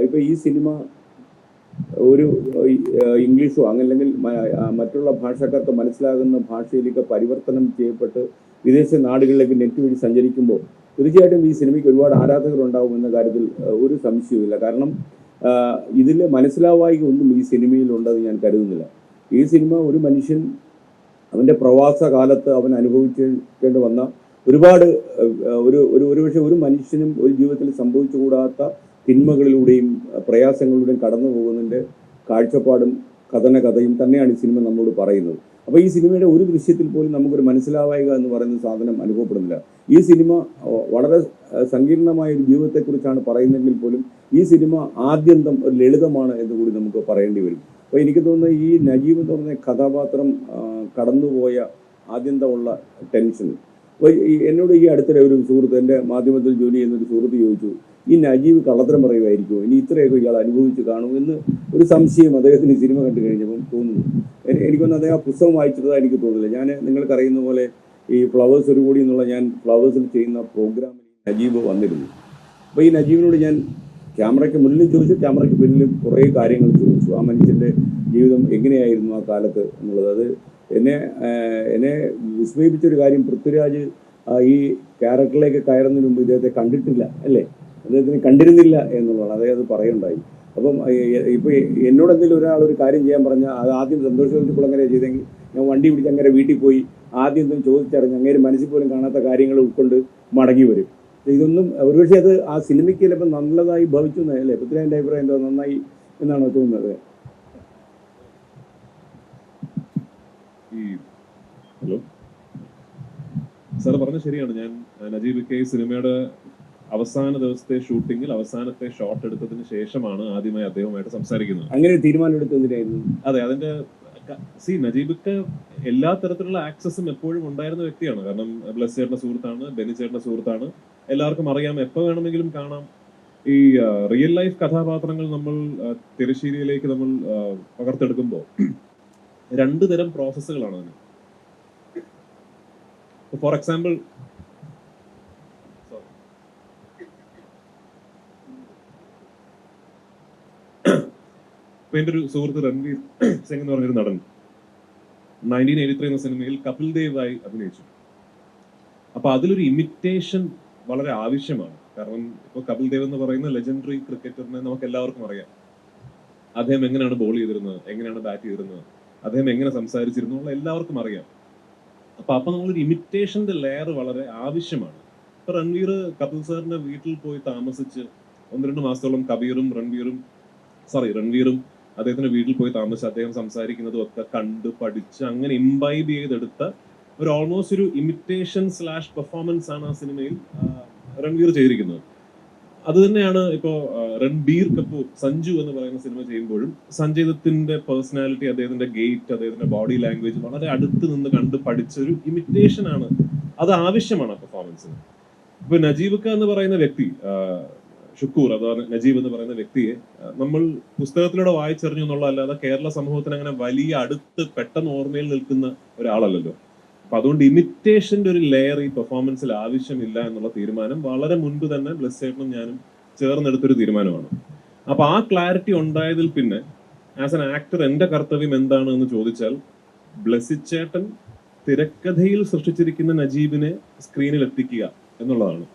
ഇപ്പോൾ ഈ സിനിമ ഒരു ഇംഗ്ലീഷോ അല്ലെങ്കിൽ മറ്റുള്ള ഭാഷക്കാർക്ക് മനസ്സിലാകുന്ന ഭാഷയിലേക്ക് പരിവർത്തനം ചെയ്യപ്പെട്ട് വിദേശ നാടുകളിലേക്ക് നെറ്റ് വഴി സഞ്ചരിക്കുമ്പോൾ തീർച്ചയായിട്ടും ഈ സിനിമയ്ക്ക് ഒരുപാട് ആരാധകരുണ്ടാവും എന്ന കാര്യത്തിൽ ഒരു സംശയവുമില്ല. കാരണം ഇതിൽ മനസ്സിലാവായി ഒന്നും ഈ സിനിമയിലുണ്ടെന്ന് ഞാൻ കരുതുന്നില്ല. ഈ സിനിമ ഒരു മനുഷ്യൻ അവൻ്റെ പ്രവാസ കാലത്ത് അവൻ അനുഭവിക്കേണ്ടി വന്ന ഒരുപാട് ഒരുപക്ഷെ ഒരു മനുഷ്യനും ഒരു ജീവിതത്തിൽ സംഭവിച്ചുകൂടാത്ത തിന്മകളിലൂടെയും പ്രയാസങ്ങളിലൂടെയും കടന്നു പോകുന്നതിൻ്റെ കാഴ്ചപ്പാടും കഥയും തന്നെയാണ് ഈ സിനിമ നമ്മളോട് പറയുന്നത്. അപ്പോൾ ഈ സിനിമയുടെ ഒരു ദൃശ്യത്തിൽ പോലും നമുക്കൊരു മനസ്സിലാവുക എന്ന് പറയുന്ന സാധനം അനുഭവപ്പെടുന്നില്ല. ഈ സിനിമ വളരെ സങ്കീർണമായ ഒരു ജീവിതത്തെക്കുറിച്ചാണ് പറയുന്നതെങ്കിൽ പോലും ഈ സിനിമ ആദ്യന്തം ഒരു ലളിതമാണ് എന്ന് കൂടി നമുക്ക് പറയേണ്ടി വരും. അപ്പോൾ എനിക്ക് തോന്നുന്നത് ഈ നജീബ് എന്ന് പറഞ്ഞ കഥാപാത്രം കടന്നുപോയ ആദ്യന്തമുള്ള ടെൻഷൻ, എന്നോട് ഈ അടുത്തിടെ ഒരു സുഹൃത്ത്, എൻ്റെ മാധ്യമത്തിൽ ജോലി ചെയ്യുന്നൊരു സുഹൃത്ത് ചോദിച്ചു, ഈ നജീബ് കള്ളത്തരം പറയുമായിരിക്കുമോ, ഇനി ഇത്രയൊക്കെ ഇയാൾ അനുഭവിച്ച് കാണും എന്ന് ഒരു സംശയം അദ്ദേഹത്തിന് സിനിമ കണ്ടു കഴിഞ്ഞപ്പം തോന്നുന്നു. എനിക്കൊന്ന് അദ്ദേഹം ആ പുസ്തകം വായിച്ചതാ എനിക്ക് തോന്നുന്നില്ല. ഞാൻ നിങ്ങൾക്കറിയുന്ന പോലെ ഈ ഫ്ലവേഴ്സ് ഒരു കോടി എന്നുള്ള ഞാൻ ഫ്ലവേഴ്സിൽ ചെയ്യുന്ന പ്രോഗ്രാമിൽ നജീബ് വന്നിരുന്നു. അപ്പോൾ ഈ നജീബിനോട് ഞാൻ ക്യാമറയ്ക്ക് മുന്നിലും ചോദിച്ചു, ക്യാമറയ്ക്ക് പിന്നിലും കുറേ കാര്യങ്ങൾ ചോദിച്ചു. ആ മനുഷ്യൻ്റെ ജീവിതം എങ്ങനെയായിരുന്നു ആ കാലത്ത് എന്നുള്ളത്. അത് എന്നെ വിസ്മയിപ്പിച്ചൊരു കാര്യം, പൃഥ്വിരാജ് ഈ ക്യാരക്ടറിലേക്ക് കയറുന്നതിന് മുമ്പ് ഇദ്ദേഹത്തെ കണ്ടിട്ടില്ല, അല്ലേ, അദ്ദേഹത്തിന് കണ്ടിരുന്നില്ല എന്നുള്ളതാണ് അദ്ദേഹം അത് പറയുണ്ടായി. അപ്പം ഇപ്പോൾ എന്നോട് എന്തെങ്കിലും ഒരു കാര്യം ചെയ്യാൻ പറഞ്ഞാൽ അത് ആദ്യം സന്തോഷത്തിൽ അങ്ങനെ ചെയ്തെങ്കിൽ ഞാൻ വണ്ടി പിടിച്ച് അങ്ങനെ വീട്ടിൽ പോയി ആദ്യം എന്തും ചോദിച്ചറിഞ്ഞ് അങ്ങേര് മനസ്സിൽ പോലും കാണാത്ത കാര്യങ്ങൾ ഉൾക്കൊണ്ട് മടങ്ങി വരും. ഇതൊന്നും ഒരുപക്ഷെ അത് ആ സിനിമയ്ക്ക് ചിലപ്പോൾ നല്ലതായി ഭവിച്ചു എന്നല്ലേ പൃഥ്വിരാജിൻ്റെ അഭിപ്രായം? എന്തോ നന്നായി എന്നാണോ തോന്നുന്നത്? ഹലോ സാറ് പറഞ്ഞത് ശരിയാണ്. ഞാൻ നജീബ് ഈ സിനിമയുടെ അവസാന ദിവസത്തെ ഷൂട്ടിങ്ങിൽ അവസാനത്തെ ഷോട്ട് എടുത്തതിന് ശേഷമാണ് ആദ്യമായി അദ്ദേഹവുമായിട്ട് സംസാരിക്കുന്നത്. അങ്ങനെ തീരുമാനം എടുത്തതിനായിരുന്നു. അതെ, അതിന്റെ നജീബിക്ക് എല്ലാ തരത്തിലുള്ള ആക്സസും എപ്പോഴും ഉണ്ടായിരുന്ന വ്യക്തിയാണ്. കാരണം ബ്ലസ് ചേട്ടന്റെ സുഹൃത്താണ്, ബെന്നി ചേട്ടന്റെ സുഹൃത്താണ്, എല്ലാവർക്കും അറിയാം, എപ്പോൾ വേണമെങ്കിലും കാണാം. ഈ റിയൽ ലൈഫ് കഥാപാത്രങ്ങൾ നമ്മൾ തിരശ്ശീലയിലേക്ക് നമ്മൾ പകർത്തെടുക്കുമ്പോൾ 2 തരം പ്രോസസ്സുകളാണ് അതിന്. ഫോർ എക്സാമ്പിൾ, ഇപ്പൊ എൻ്റെ ഒരു സുഹൃത്ത് രൺവീർ സിംഗ് എന്ന് പറഞ്ഞൊരു നടൻ 1983 എന്ന സിനിമയിൽ കപിൽ ദേവ് ആയി അഭിനയിച്ചു. അപ്പൊ അതിലൊരു ഇമിറ്റേഷൻ വളരെ ആവശ്യമാണ്. കാരണം ഇപ്പൊ കപിൽ ദേവ് എന്ന് പറയുന്ന ലെജൻഡറി ക്രിക്കറ്ററിനെ നമുക്ക് എല്ലാവർക്കും അറിയാം. അദ്ദേഹം എങ്ങനെയാണ് ബോൾ ചെയ്തിരുന്നത്, എങ്ങനെയാണ് ബാറ്റ് ചെയ്തിരുന്നത്, അദ്ദേഹം എങ്ങനെ സംസാരിച്ചിരുന്നു എന്നുള്ള എല്ലാവർക്കും അറിയാം. അപ്പൊ നമ്മളൊരു ഇമിറ്റേഷന്റെ ലെയർ വളരെ ആവശ്യമാണ്. ഇപ്പൊ രൺവീർ കപിൽ സാറിന്റെ വീട്ടിൽ പോയി താമസിച്ച് 1-2 മാസത്തോളം രൺവീറും അദ്ദേഹത്തിന്റെ വീട്ടിൽ പോയി താമസിച്ച് അദ്ദേഹം സംസാരിക്കുന്നതും ഒക്കെ കണ്ട് പഠിച്ച് അങ്ങനെ ഇംബൈബ് ചെയ്തെടുത്ത ഒരു ഓൾമോസ്റ്റ് ഒരു ഇമിറ്റേഷൻ / പെർഫോമൻസ് ആണ് ആ സിനിമയിൽ രൺവീർ ചെയ്തിരിക്കുന്നത്. അത് തന്നെയാണ് ഇപ്പോ രൺബീർ കപൂർ സഞ്ജു എന്ന് പറയുന്ന സിനിമ ചെയ്യുമ്പോഴും സഞ്ജയ് ദത്തിന്റെ പേഴ്സണാലിറ്റി, അദ്ദേഹത്തിന്റെ ഗേറ്റ്, അദ്ദേഹത്തിന്റെ ബോഡി ലാംഗ്വേജ് വളരെ അടുത്ത് നിന്ന് കണ്ട് പഠിച്ച ഒരു ഇമിറ്റേഷൻ ആണ്. അത് ആവശ്യമാണ് പെർഫോമൻസിന്. ഇപ്പൊ നജീബ് എന്ന് പറയുന്ന വ്യക്തി, ഷുക്കൂർ അഥവാ നജീബ് എന്ന് പറയുന്ന വ്യക്തിയെ നമ്മൾ പുസ്തകത്തിലൂടെ വായിച്ചറിഞ്ഞു എന്നുള്ളതല്ലാതെ കേരള സമൂഹത്തിന് അങ്ങനെ വലിയ അടുത്ത് പെട്ടെന്ന് ഓർമ്മയിൽ നിൽക്കുന്ന ഒരാളല്ലല്ലോ. അപ്പൊ അതുകൊണ്ട് ഇമിറ്റേഷന്റെ ഒരു ലെയർ ഈ പെർഫോമൻസിൽ ആവശ്യമില്ല എന്നുള്ള തീരുമാനം വളരെ മുൻപ് തന്നെ ബ്ലെസ് ചേട്ടനും ഞാനും ചേർന്നെടുത്തൊരു തീരുമാനമാണ്. അപ്പൊ ആ ക്ലാരിറ്റി ഉണ്ടായതിൽ പിന്നെ ആസ് എൻ ആക്ടർ എന്റെ കർത്തവ്യം എന്താണ് എന്ന് ചോദിച്ചാൽ, ബ്ലെസ്സി ചേട്ടൻ തിരക്കഥയിൽ സൃഷ്ടിച്ചിരിക്കുന്ന നജീബിനെ സ്ക്രീനിൽ എത്തിക്കുക എന്നുള്ളതാണ്.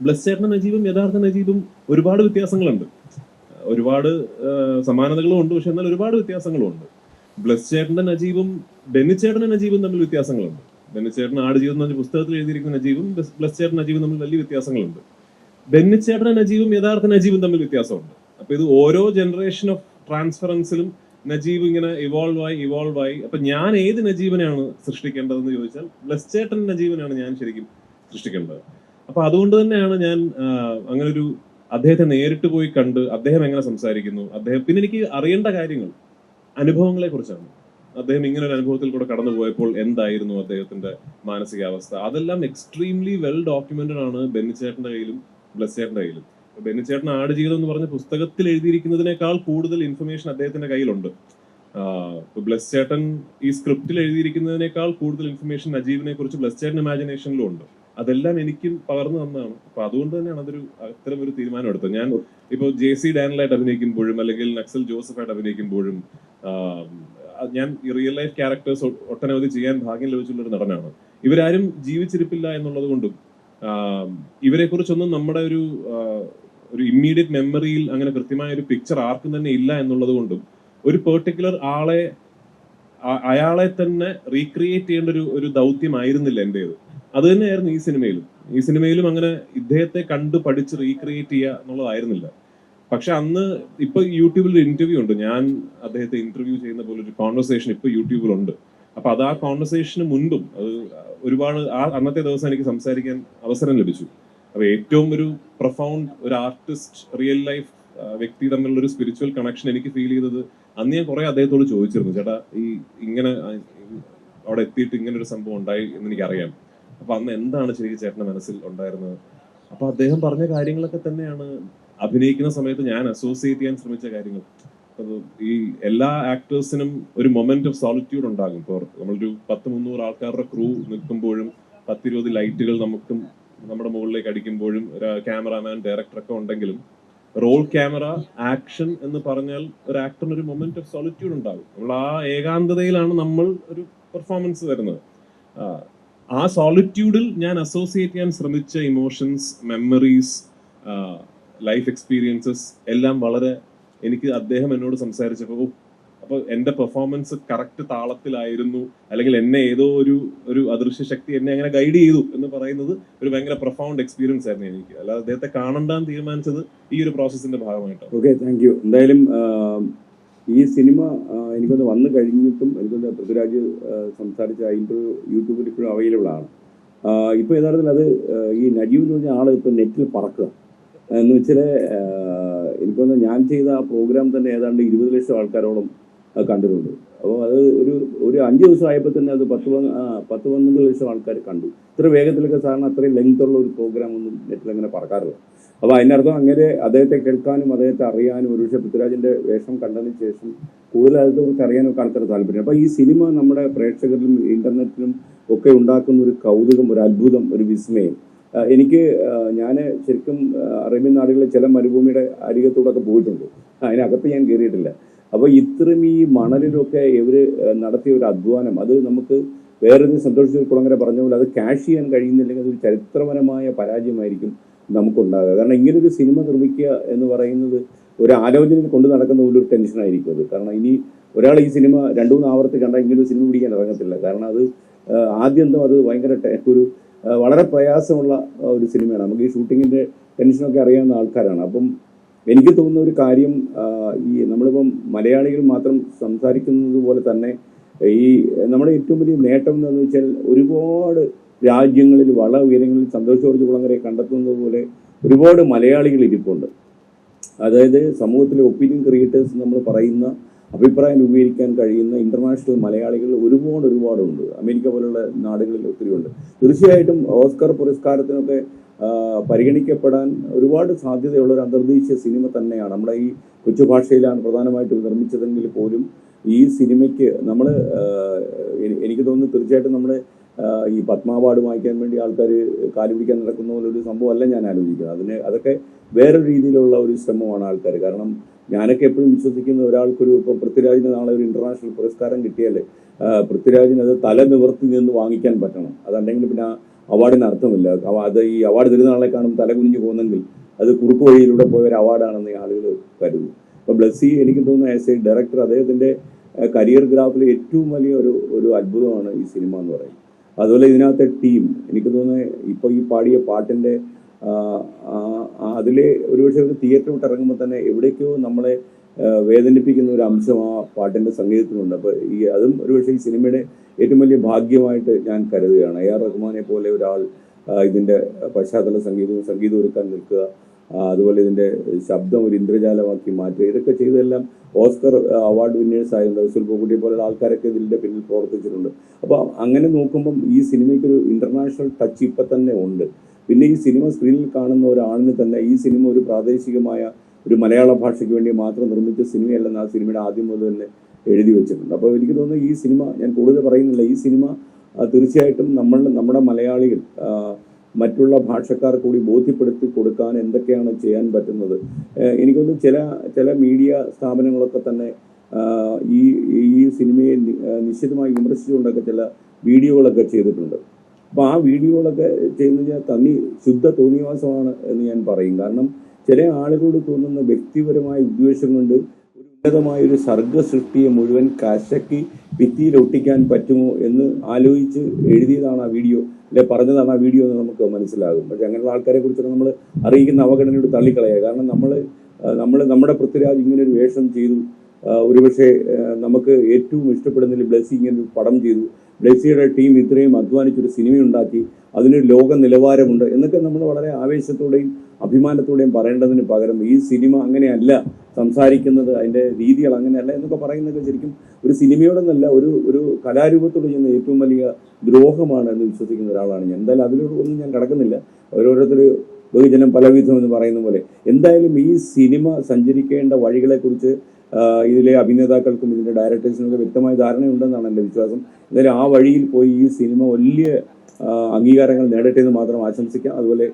ബ്ലെസ് ചേട്ടനും നജീബും യഥാർത്ഥ നജീബും ഒരുപാട് വ്യത്യാസങ്ങളുണ്ട്, ഒരുപാട് സമാനതകളും ഉണ്ട്, പക്ഷെ എന്നാൽ ഒരുപാട് വ്യത്യാസങ്ങളും ഉണ്ട്. ബ്ലെസ് ചേട്ടന്റെ നജീബും ബെന്നിച്ചേട്ടന്റെ നജീബും തമ്മിൽ വ്യത്യാസങ്ങളുണ്ട്. ബെന്നിച്ചേട്ടൻ ആടുജീവിതം എന്ന് പറഞ്ഞ പുസ്തകത്തിൽ എഴുതിയിരിക്കുന്ന നജീബും ബ്ലെസ് ചേട്ടൻ നജീബും തമ്മിൽ വലിയ വ്യത്യാസങ്ങളുണ്ട്. ബെന്നിച്ചേട്ടന്റെ നജീബും യഥാർത്ഥ നജീബും തമ്മിൽ വ്യത്യാസമുണ്ട്. അപ്പൊ ഇത് ഓരോ ജനറേഷൻ ഓഫ് ട്രാൻസ്ഫറൻസിലും നജീബ് ഇങ്ങനെ ഇവോൾവ് ആയി. അപ്പൊ ഞാൻ ഏത് നജീബിനെയാണ് സൃഷ്ടിക്കേണ്ടതെന്ന് ചോദിച്ചാൽ ബ്ലെസ് ചേട്ടൻ നജീബിനാണ് ഞാൻ ശരിക്കും സൃഷ്ടിക്കേണ്ടത്. അപ്പൊ അതുകൊണ്ട് തന്നെയാണ് ഞാൻ അങ്ങനെ ഒരു അദ്ദേഹത്തെ നേരിട്ട് പോയി കണ്ട് അദ്ദേഹം എങ്ങനെ സംസാരിക്കുന്നു, പിന്നെ എനിക്ക് അറിയേണ്ട കാര്യങ്ങൾ അനുഭവങ്ങളെ കുറിച്ചാണ്. അദ്ദേഹം ഇങ്ങനെ ഒരു അനുഭവത്തിൽ കൂടെ കടന്നു പോയപ്പോൾ എന്തായിരുന്നു അദ്ദേഹത്തിന്റെ മാനസികാവസ്ഥ, അതെല്ലാം എക്സ്ട്രീംലി വെൽ ഡോക്യുമെന്റഡ് ആണ് ബെന്നിച്ചേട്ടന്റെ കയ്യിലും ബ്ലെസ് ചേട്ടന്റെ കയ്യിലും. ബെന്നിച്ചേട്ടൻ ആടുജീവിതം എന്ന് പറഞ്ഞ പുസ്തകത്തിൽ എഴുതിയിരിക്കുന്നതിനേക്കാൾ കൂടുതൽ ഇൻഫർമേഷൻ അദ്ദേഹത്തിന്റെ കയ്യിലുണ്ട്. ബ്ലെസ് ചേട്ടൻ ഈ സ്ക്രിപ്റ്റിൽ എഴുതിയിരിക്കുന്നതിനേക്കാൾ കൂടുതൽ ഇൻഫർമേഷൻ നജീബിനെ കുറിച്ച് ബ്ലെസ് ചേട്ടൻ ഇമാജിനേഷനിലും ഉണ്ട്. അതെല്ലാം എനിക്കും പകർന്നു തന്നതാണ്. അപ്പൊ അതുകൊണ്ട് തന്നെയാണ് അത്തരം ഒരു തീരുമാനം എടുത്തത്. ഞാൻ ഇപ്പോൾ JC ഡാനിലായിട്ട് അഭിനയിക്കുമ്പോഴും അല്ലെങ്കിൽ നക്സൽ ജോസഫായിട്ട് അഭിനയിക്കുമ്പോഴും ഞാൻ ഈ റിയൽ ലൈഫ് ക്യാരക്ടേഴ്സ് ഒട്ടനവധി ചെയ്യാൻ ഭാഗ്യം ലഭിച്ചുള്ള ഒരു നടനാണ്. ഇവരാരും ജീവിച്ചിരിപ്പില്ല എന്നുള്ളത് കൊണ്ടും ഇവരെ കുറിച്ചൊന്നും നമ്മുടെ ഒരു ഇമ്മീഡിയറ്റ് മെമ്മറിയിൽ അങ്ങനെ കൃത്യമായ ഒരു പിക്ചർ ആർക്കും തന്നെ ഇല്ല എന്നുള്ളത് കൊണ്ടും ഒരു പെർട്ടിക്കുലർ അയാളെ തന്നെ റീക്രിയേറ്റ് ചെയ്യേണ്ട ഒരു ദൗത്യമായിരുന്നില്ല എന്റേത്. അത് തന്നെയായിരുന്നു ഈ സിനിമയിലും അങ്ങനെ ഇദ്ദേഹത്തെ കണ്ടു പഠിച്ച് റീക്രിയേറ്റ് ചെയ്യുക എന്നുള്ളതായിരുന്നില്ല. പക്ഷെ അന്ന് ഇപ്പൊ യൂട്യൂബിൽ ഒരു ഇന്റർവ്യൂ ഉണ്ട്, ഞാൻ അദ്ദേഹത്തെ ഇന്റർവ്യൂ ചെയ്യുന്ന പോലെ ഒരു കോൺവെർസേഷൻ ഇപ്പൊ യൂട്യൂബിലുണ്ട്. അപ്പൊ അത് ആ കോൺവെർസേഷന് മുൻപും അത് ഒരുപാട് അന്നത്തെ ദിവസം എനിക്ക് സംസാരിക്കാൻ അവസരം ലഭിച്ചു. അപ്പൊ ഏറ്റവും ഒരു പ്രൊഫൗണ്ട് ഒരു ആർട്ടിസ്റ്റ് റിയൽ ലൈഫ് വ്യക്തി തമ്മിലുള്ള ഒരു സ്പിരിച്വൽ കണക്ഷൻ എനിക്ക് ഫീൽ ചെയ്തത് അന്ന് ഞാൻ കുറെ അദ്ദേഹത്തോട് ചോദിച്ചിരുന്നു, ചേട്ടാ ഇങ്ങനെ അവിടെ എത്തിയിട്ട് ഇങ്ങനെ ഒരു സംഭവം ഉണ്ടായി എന്ന് എനിക്കറിയാം, അപ്പൊ അന്ന് എന്താണ് ശരിക്കും ചേട്ടന്റെ മനസ്സിൽ ഉണ്ടായിരുന്നത്? അപ്പൊ അദ്ദേഹം പറഞ്ഞ കാര്യങ്ങളൊക്കെ തന്നെയാണ് അഭിനയിക്കുന്ന സമയത്ത് ഞാൻ അസോസിയേറ്റ് ചെയ്യാൻ ശ്രമിച്ച കാര്യങ്ങൾ. ഈ എല്ലാ ആക്ടേഴ്സിനും ഒരു മൊമെന്റ് ഓഫ് സോളിറ്റ്യൂഡ് ഉണ്ടാകും. ഇപ്പോൾ നമ്മളൊരു 100-300 ആൾക്കാരുടെ ക്രൂ നിൽക്കുമ്പോഴും 10-20 ലൈറ്റുകൾ നമുക്കും നമ്മുടെ മുകളിലേക്ക് അടിക്കുമ്പോഴും ഒരു ക്യാമറാമാൻ ഡയറക്ടറൊക്കെ ഉണ്ടെങ്കിലും റോൾ ക്യാമറ ആക്ഷൻ എന്ന് പറഞ്ഞാൽ ഒരു ആക്ടറിന് ഒരു മൊമെന്റ് ഓഫ് സോളിറ്റ്യൂഡ് ഉണ്ടാകും. നമ്മൾ ആ ഏകാന്തതയിലാണ് നമ്മൾ ഒരു പെർഫോമൻസ് വരുന്നത്. ആ സോളിറ്റ്യൂഡിൽ ഞാൻ അസോസിയേറ്റ് ചെയ്യാൻ ശ്രമിച്ച ഇമോഷൻസ്, മെമ്മറീസ്, ലൈഫ് എക്സ്പീരിയൻസസ് എല്ലാം വളരെ എനിക്ക് അദ്ദേഹം എന്നോട് സംസാരിച്ചപ്പോൾ അപ്പോൾ എൻ്റെ പെർഫോമൻസ് കറക്റ്റ് താളത്തിലായിരുന്നു, അല്ലെങ്കിൽ എന്നെ ഏതോ ഒരു അദൃശ്യ ശക്തി എന്നെ അങ്ങനെ ഗൈഡ് ചെയ്തു എന്ന് പറയുന്നത് ഒരു ഭയങ്കര പ്രൊഫൗണ്ട് എക്സ്പീരിയൻസ് ആയിരുന്നു എനിക്ക്. അല്ലാതെ അദ്ദേഹത്തെ കാണണ്ടാന്ന് തീരുമാനിച്ചത് ഈ ഒരു പ്രോസസ്സിന്റെ ഭാഗമായിട്ടാണ്. Okay, thank you. എന്തായാലും ഈ സിനിമ എനിക്കൊന്ന് വന്നു കഴിഞ്ഞിട്ടും എനിക്കൊന്ന് പൃഥ്വിരാജ് സംസാരിച്ച ഇന്റർവ്യൂ യൂട്യൂബിൽ ഇപ്പോഴും അവൈലബിൾ ആണ്. ഇപ്പോൾ യഥാർത്ഥത്തിൽ അത് ഈ നജീബ് എന്ന് പറഞ്ഞ ആൾ ഇപ്പോൾ നെറ്റിൽ പറക്കുക എന്ന് വെച്ചാൽ എനിക്കൊന്ന് ഞാൻ ചെയ്ത ആ പ്രോഗ്രാം തന്നെ ഏതാണ്ട് 20 ലക്ഷം ആൾക്കാരോളം കണ്ടിട്ടുണ്ട്. അപ്പോൾ അത് ഒരു 5 ദിവസം ആയപ്പോൾ തന്നെ അത് 10-12 ലക്ഷം ആൾക്കാർ കണ്ടു. ഇത്ര വേഗത്തിലൊക്കെ സാധാരണ അത്രയും ലെങ്ത് ഉള്ള ഒരു പ്രോഗ്രാം ഒന്നും നെറ്റിൽ അങ്ങനെ പറക്കാറില്ല. അപ്പോൾ അതിനർത്ഥം അങ്ങനെ അദ്ദേഹത്തെ കേൾക്കാനും അദ്ദേഹത്തെ അറിയാനും ഒരുപക്ഷെ പൃഥ്വിരാജിന്റെ വേഷം കണ്ടതിന് ശേഷം കൂടുതൽ അതിനെക്കുറിച്ച് അറിയാനൊക്കെ ആൾക്കാർ താല്പര്യം. അപ്പോൾ ഈ സിനിമ നമ്മുടെ പ്രേക്ഷകരിലും ഇന്റർനെറ്റിലും ഒക്കെ ഉണ്ടാക്കുന്ന ഒരു കൗതുകം, ഒരു അത്ഭുതം, ഒരു വിസ്മയം. എനിക്ക് ഞാൻ ശരിക്കും അറേബ്യൻ നാടുകളിലെ ചില മരുഭൂമിയുടെ അരികത്തൂടൊക്കെ പോയിട്ടുണ്ട്. അതിനകത്ത് ഞാൻ കയറിയിട്ടില്ല. അപ്പോൾ ഇത്രയും ഈ മണലിലൊക്കെ ഇവർ നടത്തിയ ഒരു അധ്വാനം, അത് നമുക്ക് വേറൊരു സന്തോഷ് കുളങ്ങര പറഞ്ഞ പോലെ അത് ക്യാഷ് ചെയ്യാൻ കഴിയുന്നില്ലെങ്കിൽ അതൊരു ചരിത്രപരമായ പരാജയമായിരിക്കും നമുക്കുണ്ടാകുക. കാരണം ഇങ്ങനൊരു സിനിമ നിർമ്മിക്കുക എന്ന് പറയുന്നത് ഒരു ആലോചനയിൽ കൊണ്ട് നടക്കുന്ന ഒരു ടെൻഷനായിരിക്കും അത്. കാരണം ഇനി ഒരാൾ ഈ സിനിമ 2-3 ആവർത്തി കണ്ടാൽ ഇങ്ങനൊരു സിനിമ പിടിക്കാൻ ഇറങ്ങത്തില്ല. കാരണം അത് ആദ്യം അത് ഭയങ്കര ഒരു വളരെ പ്രയാസമുള്ള ഒരു സിനിമയാണ്. നമുക്ക് ഈ ഷൂട്ടിങ്ങിന്റെ ടെൻഷനൊക്കെ അറിയാവുന്ന ആൾക്കാരാണ്. അപ്പം എനിക്ക് തോന്നുന്ന ഒരു കാര്യം, ഈ നമ്മളിപ്പം മലയാളികൾ മാത്രം സംസാരിക്കുന്നത് പോലെ തന്നെ ഈ നമ്മുടെ ഏറ്റവും വലിയ നേട്ടം എന്താണെന്ന് വെച്ചാൽ ഒരുപാട് രാജ്യങ്ങളിൽ ഉയരങ്ങളിൽ സന്തോഷ് ജോർജ് കുളങ്ങരയെ കണ്ടെത്തുന്നത് പോലെ ഒരുപാട് മലയാളികൾ ഇരിപ്പുണ്ട്. അതായത് സമൂഹത്തിലെ ഒപ്പീനിയൻ ക്രിയേറ്റേഴ്സ് നമ്മൾ പറയുന്ന അഭിപ്രായം രൂപീകരിക്കാൻ കഴിയുന്ന ഇന്റർനാഷണൽ മലയാളികൾ ഒരുപാടുണ്ട്. അമേരിക്ക പോലുള്ള നാടുകളിൽ ഒത്തിരി ഉണ്ട്. തീർച്ചയായിട്ടും ഓസ്കർ പുരസ്കാരത്തിനൊക്കെ പരിഗണിക്കപ്പെടാൻ ഒരുപാട് സാധ്യതയുള്ള ഒരു അന്തർദേശീയ സിനിമ തന്നെയാണ്. നമ്മുടെ ഈ കൊച്ചു ഭാഷയിലാണ് പ്രധാനമായിട്ടും നിർമ്മിച്ചതെങ്കിൽ പോലും ഈ സിനിമയ്ക്ക് നമ്മൾ എനിക്ക് തോന്നുന്നു തീർച്ചയായിട്ടും നമ്മുടെ ഈ പത്മ അവാർഡ് വാങ്ങിക്കാൻ വേണ്ടി ആൾക്കാർ കാലുപിടിക്കാൻ നടക്കുന്ന പോലെ ഒരു സംഭവമല്ല ഞാൻ ആലോചിക്കുന്നത്. അതൊക്കെ വേറെ രീതിയിലുള്ള ഒരു ശ്രമമാണ് ആൾക്കാർ. കാരണം ഞാനൊക്കെ എപ്പോഴും വിശ്വസിക്കുന്ന ഒരാൾക്കൊരു ഇപ്പോൾ പൃഥ്വിരാജിന് നാളെ ഒരു ഇന്റർനാഷണൽ പുരസ്കാരം കിട്ടിയാൽ പൃഥ്വിരാജിന് അത് തല നിവർത്തി നിന്ന് വാങ്ങിക്കാൻ പറ്റണം. അതല്ലെങ്കിൽ പിന്നെ ആ അവാർഡിന് അർത്ഥമില്ല. അത് ഈ അവാർഡ് തരുന്ന ആളെ കാണും തല കുനിഞ്ഞു പോകുന്നെങ്കിൽ അത് കുറുക്ക് വഴിയിലൂടെ പോയ ഒരു അവാർഡാണെന്ന് ആളുകൾ കരുതും. അപ്പോൾ ബ്ലസ്സി എനിക്ക് തോന്നുന്നു ആസ് എ ഡയറക്ടർ അദ്ദേഹത്തിന്റെ കരിയർ ഗ്രാഫിൽ ഏറ്റവും വലിയ ഒരു അത്ഭുതമാണ് ഈ സിനിമ എന്ന് പറയുന്നത്. അതുപോലെ ഇതിനകത്തെ ടീം എനിക്ക് തോന്നുന്നത് ഇപ്പോൾ ഈ പാടിയ പാട്ടിന്റെ അതിലെ ഒരുപക്ഷെ ഒരു തിയേറ്റർ വിട്ട് ഇറങ്ങുമ്പോൾ തന്നെ എവിടേക്കോ നമ്മളെ വേദനിപ്പിക്കുന്ന ഒരു അംശം ആ പാട്ടിന്റെ സംഗീതത്തിലുണ്ട്. അപ്പോൾ അതും ഒരുപക്ഷെ ഈ സിനിമയുടെ ഏറ്റവും വലിയ ഭാഗ്യമായിട്ട് ഞാൻ കരുതുകയാണ്. AR റഹ്മാനെ പോലെ ഒരാൾ ഇതിന്റെ പശ്ചാത്തല സംഗീതം ഒരുക്കാൻ നിൽക്കുക, അതുപോലെ ഇതിന്റെ ശബ്ദം ഒരു ഇന്ദ്രജാലമാക്കി മാറ്റുക, ഇതൊക്കെ ചെയ്തെല്ലാം ഓസ്കർ അവാർഡ് വിന്നേഴ്സ് ആയിരുന്നു. റസൂൽ പൂക്കുട്ടിയെ പോലുള്ള ആൾക്കാരൊക്കെ ഇതിന്റെ പിന്നിൽ പ്രവർത്തിച്ചിട്ടുണ്ട്. അപ്പോൾ അങ്ങനെ നോക്കുമ്പം ഈ സിനിമയ്ക്കൊരു ഇന്റർനാഷണൽ ടച്ച് ഇപ്പം തന്നെ ഉണ്ട്. പിന്നെ ഈ സിനിമ സ്ക്രീനിൽ കാണുന്ന ഒരാളിന് തന്നെ ഈ സിനിമ ഒരു പ്രാദേശികമായ ഒരു മലയാള ഭാഷയ്ക്ക് വേണ്ടി മാത്രം നിർമ്മിച്ച സിനിമയല്ലെന്ന് ആ സിനിമയുടെ ആദ്യം മുതൽ തന്നെ എഴുതി വെച്ചിട്ടുണ്ട്. അപ്പോൾ എനിക്ക് തോന്നുന്നു ഈ സിനിമ, ഞാൻ കൂടുതൽ പറയുന്നില്ല, ഈ സിനിമ തീർച്ചയായിട്ടും നമ്മുടെ മലയാളികൾ മറ്റുള്ള ഭാഷക്കാർ കൂടി ബോധ്യപ്പെടുത്തി കൊടുക്കാൻ എന്തൊക്കെയാണ് ചെയ്യാൻ പറ്റുന്നത്. എനിക്കൊന്ന് ചില മീഡിയ സ്ഥാപനങ്ങളൊക്കെ തന്നെ ഈ സിനിമയെ നിശ്ചിതമായി വിമർശിച്ചുകൊണ്ടൊക്കെ ചില വീഡിയോകളൊക്കെ ചെയ്തിട്ടുണ്ട്. അപ്പോൾ ആ വീഡിയോകളൊക്കെ ചെയ്യുന്നത് ശുദ്ധ തോന്നിവാസമാണ് എന്ന് ഞാൻ പറയും. കാരണം ചില ആളുകളോട് തോന്നുന്ന വ്യക്തിപരമായ ഉദ്ദേശം കൊണ്ട് ഒരു ഉന്നതമായ ഒരു സർഗ സൃഷ്ടിയെ മുഴുവൻ കശക്കി ഭിത്തിയിൽ ഒട്ടിക്കാൻ പറ്റുമോ എന്ന് ആലോചിച്ച് എഴുതിയതാണ് ആ വീഡിയോ, അല്ലെ പറഞ്ഞതാണ് ആ വീഡിയോ എന്ന് നമുക്ക് മനസ്സിലാകും. പക്ഷെ അങ്ങനെയുള്ള ആൾക്കാരെ കുറിച്ചൊക്കെ നമ്മൾ അറിയിക്കുന്ന അവഗണനയോട് തള്ളിക്കളയുക. കാരണം നമ്മുടെ പൃഥ്വിരാജ് ഇങ്ങനൊരു വേഷം ചെയ്തു, ഒരുപക്ഷെ നമുക്ക് ഏറ്റവും ഇഷ്ടപ്പെടുന്നതിൽ ബ്ലസ്സി ഇങ്ങനൊരു പടം ചെയ്തു, ബ്ലസ്സിയുടെ ടീം ഇത്രയും അധ്വാനിച്ചൊരു സിനിമയുണ്ടാക്കി, അതിനൊരു ലോക നിലവാരമുണ്ട് എന്നൊക്കെ നമ്മൾ വളരെ ആവേശത്തോടെയും അഭിമാനത്തോടെയും പറയേണ്ടതിന് പകരം ഈ സിനിമ അങ്ങനെയല്ല സംസാരിക്കുന്നത്, അതിൻ്റെ രീതികൾ അങ്ങനെയല്ല എന്നൊക്കെ പറയുന്നതൊക്കെ ശരിക്കും ഒരു സിനിമയോടെന്നല്ല ഒരു കലാരൂപത്തോട് ചെയ്യുന്ന ഏറ്റവും വലിയ ദ്രോഹമാണ് എന്ന് വിശ്വസിക്കുന്ന ഒരാളാണ് ഞാൻ. എന്തായാലും അതിലൊന്നും ഞാൻ കടക്കുന്നില്ല. ഓരോരുത്തർ ബഹുജനം പലവിധം എന്ന് പറയുന്ന പോലെ എന്തായാലും ഈ സിനിമ സഞ്ചരിക്കേണ്ട വഴികളെക്കുറിച്ച് ഇതിലെ അഭിനേതാക്കൾക്കും ഇതിന്റെ ഡയറക്ടേഴ്സിനും ഒക്കെ വ്യക്തമായ ധാരണയുണ്ടെന്നാണ് എൻ്റെ വിശ്വാസം. എന്തായാലും ആ വഴിയിൽ പോയി ഈ സിനിമ വലിയ അംഗീകാരങ്ങൾ നേടട്ടെ എന്ന് മാത്രം ആശംസിക്കാം. അതുപോലെ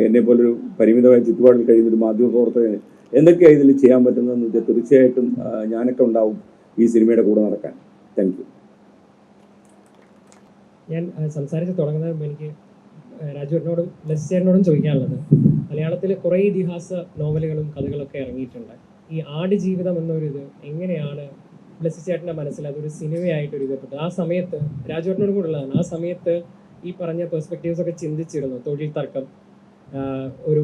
എന്നെ പോലൊരു പരിമിതമായ ചുറ്റുപാടിൽ കഴിയുന്ന ഒരു മാധ്യമ പ്രവർത്തകന് എന്തൊക്കെയാണ് ഇതിൽ ചെയ്യാൻ പറ്റുന്നതെന്ന് വെച്ചാൽ തീർച്ചയായിട്ടും ഞാനൊക്കെ ഉണ്ടാവും ഈ സിനിമയുടെ കൂടെ നടക്കാൻ. Thank you. ഞാൻ സംസാരിച്ച് തുടങ്ങുന്നത് എനിക്ക് രാജുവിനോടും ബ്ലസ്സിനോടും ചോദിക്കാനുള്ളത്, മലയാളത്തിൽ കുറേ ഇതിഹാസ നോവലുകളും കഥകളൊക്കെ ഇറങ്ങിയിട്ടുണ്ട്. ഈ ആടുജീവിതം എന്നൊരിത് എങ്ങനെയാണ് ബ്ലസ്സി ചേട്ടൻ്റെ മനസ്സിൽ അതൊരു സിനിമയായിട്ടൊരു ഇതപ്പെട്ടത്? ആ സമയത്ത് രാജുവേട്ടനോടും കൂടെ ഉള്ളതാണ്, ആ സമയത്ത് ഈ പറഞ്ഞ പെർസ്പെക്റ്റീവ്സ് ഒക്കെ ചിന്തിച്ചിരുന്നു. തൊഴിൽ തർക്കം, ഒരു